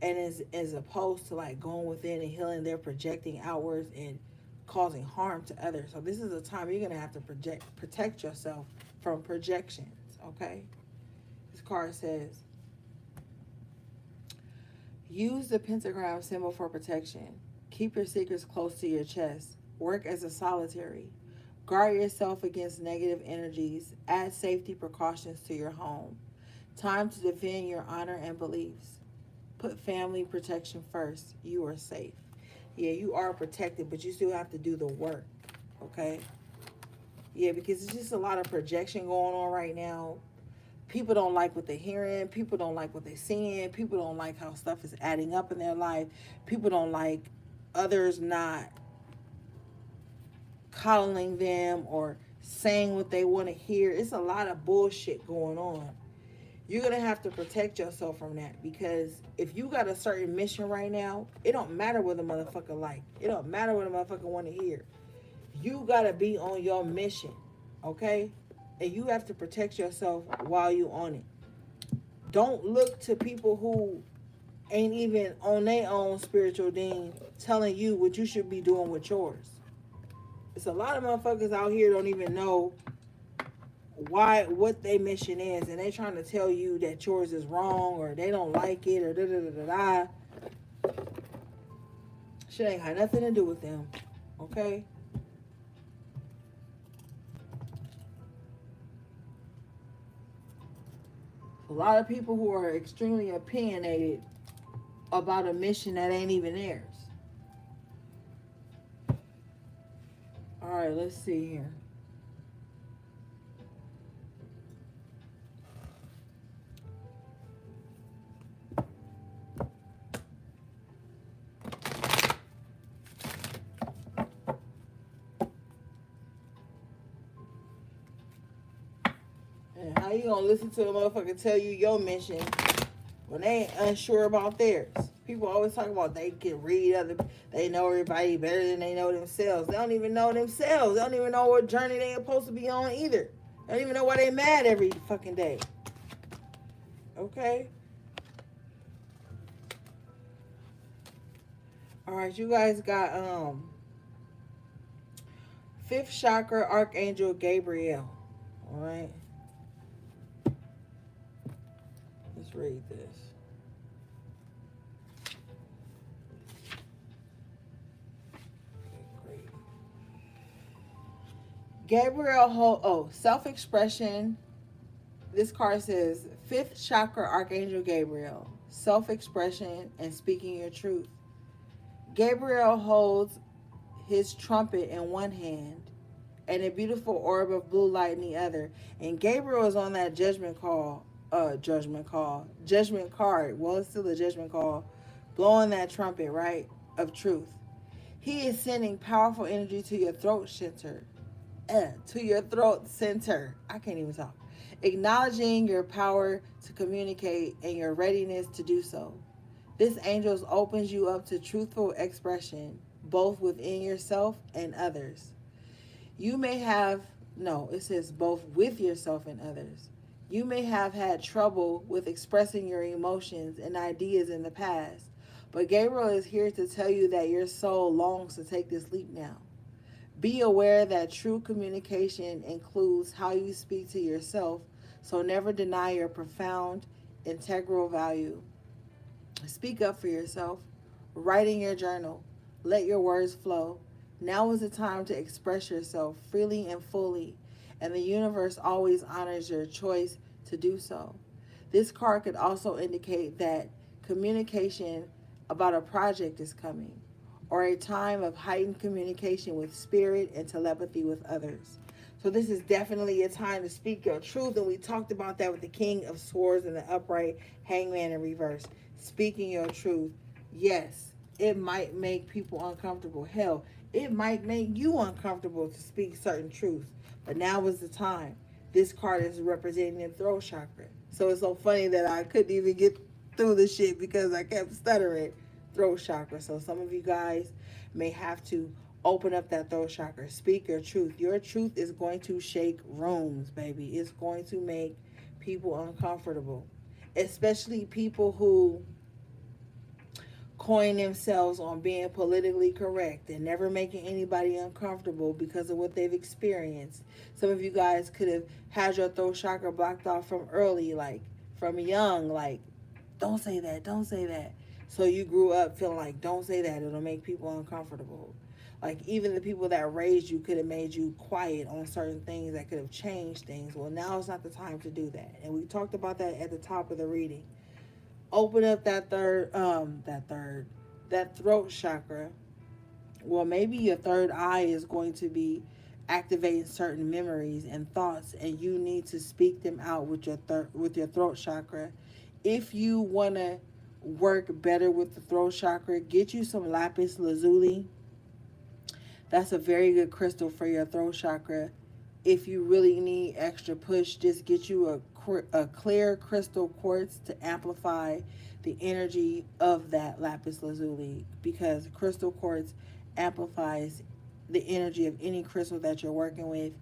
And as opposed to like going within and healing, they're projecting outwards and causing harm to others. So this is a time you're going to have to protect yourself from projections, okay? This card says, use the pentagram symbol for protection. Keep your secrets close to your chest. Work as a solitary. Guard yourself against negative energies. Add safety precautions to your home. Time to defend your honor and beliefs. Put family protection first. You are safe. Yeah, you are protected, but you still have to do the work, okay? Yeah, because it's just a lot of projection going on right now. People don't like what they're hearing. People don't like what they're seeing. People don't like how stuff is adding up in their life. People don't like others not coddling them or saying what they want to hear. It's a lot of bullshit going on. You're going to have to protect yourself from that, because if you got a certain mission right now, it don't matter what the motherfucker like. It don't matter what the motherfucker want to hear. You got to be on your mission, okay? And you have to protect yourself while you on it. Don't look to people who ain't even on their own spiritual ding telling you what you should be doing with yours. It's a lot of motherfuckers out here don't even know what their mission is, and they trying to tell you that yours is wrong or they don't like it or da da da da da. Shit ain't got nothing to do with them. Okay? A lot of people who are extremely opinionated about a mission that ain't even theirs. Alright, let's see here. And how you gonna listen to a motherfucker tell you your mission when they ain't unsure about theirs? People always talk about they can read they know everybody better than they know themselves. They don't even know themselves. They don't even know what journey they supposed to be on either. They don't even know why they mad every fucking day. Okay? Alright, you guys got fifth chakra Archangel Gabriel. Alright. Let's read this. Gabriel, self-expression. This card says, fifth chakra, Archangel Gabriel. Self-expression and speaking your truth. Gabriel holds his trumpet in one hand and a beautiful orb of blue light in the other. And Gabriel is on that judgment card. Well, it's still a judgment call. Blowing that trumpet, right? Of truth. He is sending powerful energy to your throat center. I can't even talk. Acknowledging your power to communicate and your readiness to do so. This angel opens you up to truthful expression, both within yourself and others. It says both with yourself and others. You may have had trouble with expressing your emotions and ideas in the past, but Gabriel is here to tell you that your soul longs to take this leap now. Be aware that true communication includes how you speak to yourself, so never deny your profound, integral value. Speak up for yourself. Write in your journal. Let your words flow. Now is the time to express yourself freely and fully, and the universe always honors your choice to do so. This card could also indicate that communication about a project is coming, or a time of heightened communication with spirit and telepathy with others. So this is definitely a time to speak your truth, and we talked about that with the King of Swords and the upright Hangman in reverse. Speaking your truth. Yes, it might make people uncomfortable. Hell, it might make you uncomfortable to speak certain truths, but now is the time. This card is representing the throat chakra. So it's so funny that I couldn't even get through the shit because I kept stuttering. Throat chakra. So some of you guys may have to open up that throat chakra. Speak your truth. Your truth is going to shake rooms, baby. It's going to make people uncomfortable, especially people who coin themselves on being politically correct and never making anybody uncomfortable because of what they've experienced. Some of you guys could have had your throat chakra blocked off from early, like from young, like don't say that, don't say that. So you grew up feeling like, don't say that, it'll make people uncomfortable. Like even the people that raised you could have made you quiet on certain things that could have changed things. Well, now it's not the time to do that. And we talked about that at the top of the reading. Open up that throat chakra. Well, maybe your third eye is going to be activating certain memories and thoughts, and you need to speak them out with your throat chakra. If you want to work better with the throat chakra, get you some lapis lazuli. That's a very good crystal for your throat chakra. If you really need extra push, just get you a clear crystal quartz to amplify the energy of that lapis lazuli, because crystal quartz amplifies the energy of any crystal that you're working with.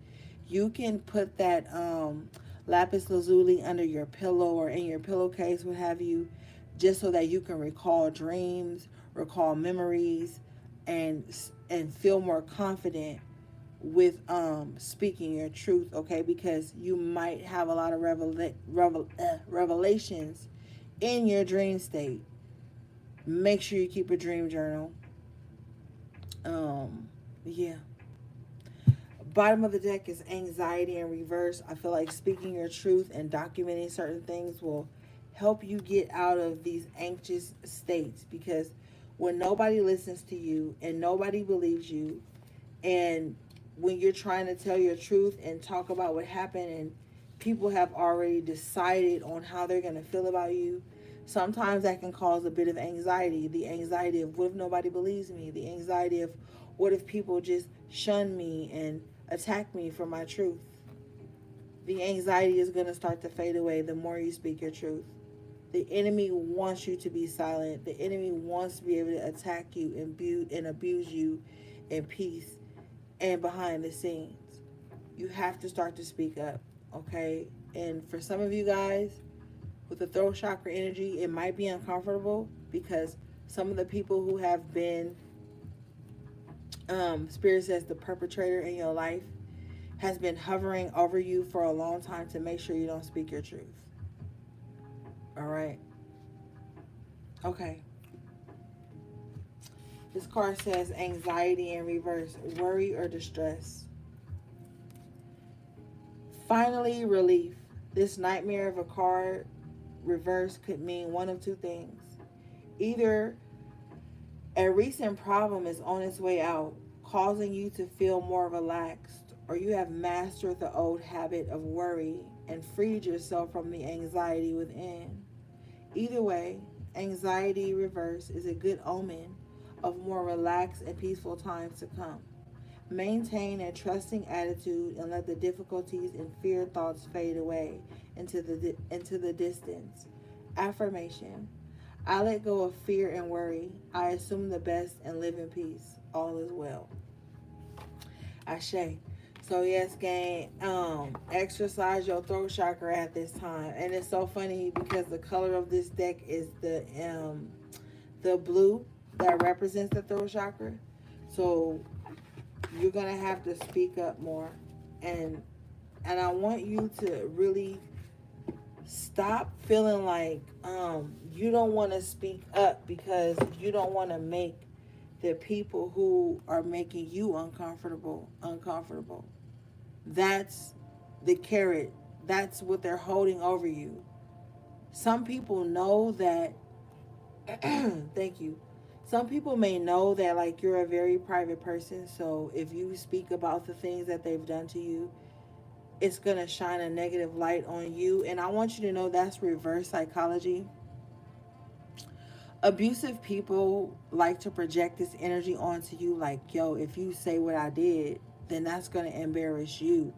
You can put that lapis lazuli under your pillow or in your pillowcase, what have you, just so that you can recall dreams, recall memories, and feel more confident with speaking your truth, okay? Because you might have a lot of revelations in your dream state. Make sure you keep a dream journal. um yeah. Bottom of the deck is anxiety in reverse. I feel like speaking your truth and documenting certain things will help you get out of these anxious states, because when nobody listens to you and nobody believes you, and when you're trying to tell your truth and talk about what happened, and people have already decided on how they're going to feel about you, sometimes that can cause a bit of anxiety. The anxiety of, what if nobody believes me? The anxiety of, what if people just shun me and attack me for my truth? The anxiety is going to start to fade away the more you speak your truth. The enemy wants you to be silent. The enemy wants to be able to attack you and abuse you in peace and behind the scenes. You have to start to speak up, okay? And for some of you guys with the throat chakra energy, it might be uncomfortable, because some of the people who have been, Spirit says, the perpetrator in your life has been hovering over you for a long time to make sure you don't speak your truth. All right? Okay. This card says anxiety in reverse, worry or distress. Finally, relief. This nightmare of a card reverse could mean one of two things. Either a recent problem is on its way out, causing you to feel more relaxed, or you have mastered the old habit of worry and freed yourself from the anxiety within. Either way, anxiety reverse is a good omen of more relaxed and peaceful times to come. Maintain a trusting attitude and let the difficulties and fear thoughts fade away into the distance. Affirmation. I let go of fear and worry. I assume the best and live in peace. All is well. Ashe. So yes, gang, exercise your throat chakra at this time. And it's so funny because the color of this deck is the blue that represents the throat chakra. So you're gonna have to speak up more, and I want you to really stop feeling like you don't want to speak up because you don't want to make the people who are making you uncomfortable. That's the carrot. That's what they're holding over you. Some people know that. Thank you. Some people may know that, like, you're a very private person, so if you speak about the things that they've done to you, it's going to shine a negative light on you. And I want you to know that's reverse psychology. Abusive people like to project this energy onto you, like, yo, if you say what I did, then that's going to embarrass you.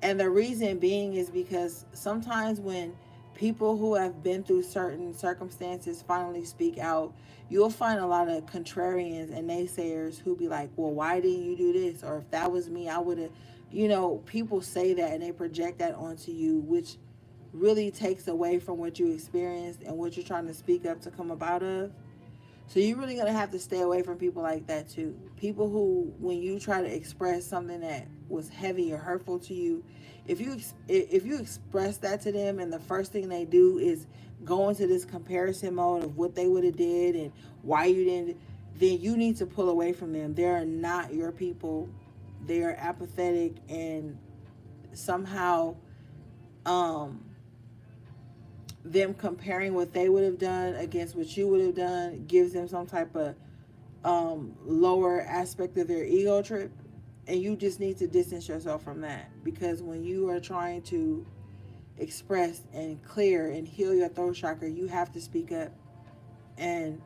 And the reason being is because sometimes when people who have been through certain circumstances finally speak out, you'll find a lot of contrarians and naysayers who be like, well, why didn't you do this? Or if that was me, I would have, people say that and they project that onto you, which really takes away from what you experienced and what you're trying to speak up to come about of. So you're really going to have to stay away from people like that too. People who, when you try to express something that was heavy or hurtful to you, if you express that to them and the first thing they do is go into this comparison mode of what they would have did and why you didn't, then you need to pull away from them. They're not your people. They are apathetic, and somehow um them comparing what they would have done against what you would have done gives them some type of lower aspect of their ego trip. And you just need to distance yourself from that, because when you are trying to express and clear and heal your throat chakra, you have to speak up. And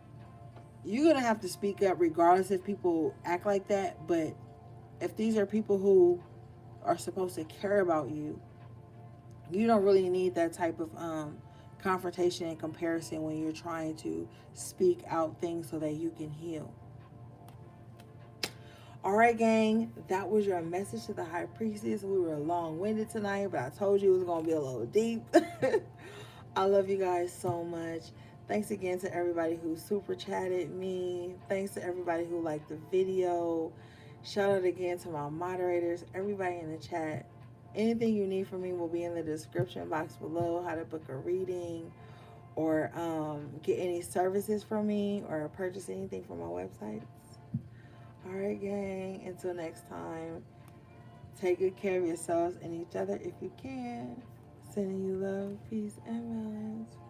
you're going to have to speak up regardless if people act like that. But if these are people who are supposed to care about you, you don't really need that type of confrontation and comparison when you're trying to speak out things so that you can heal. All right, gang, that was your message to the High Priestess. We were long-winded tonight, but I told you it was going to be a little deep. I love you guys so much. Thanks again to everybody who super chatted me. Thanks to everybody who liked the video. Shout out again to my moderators, everybody in the chat. Anything you need from me will be in the description box below. How to book a reading, or get any services from me, or purchase anything from my websites. All right, gang. Until next time, take good care of yourselves and each other if you can. Sending you love, peace, and balance.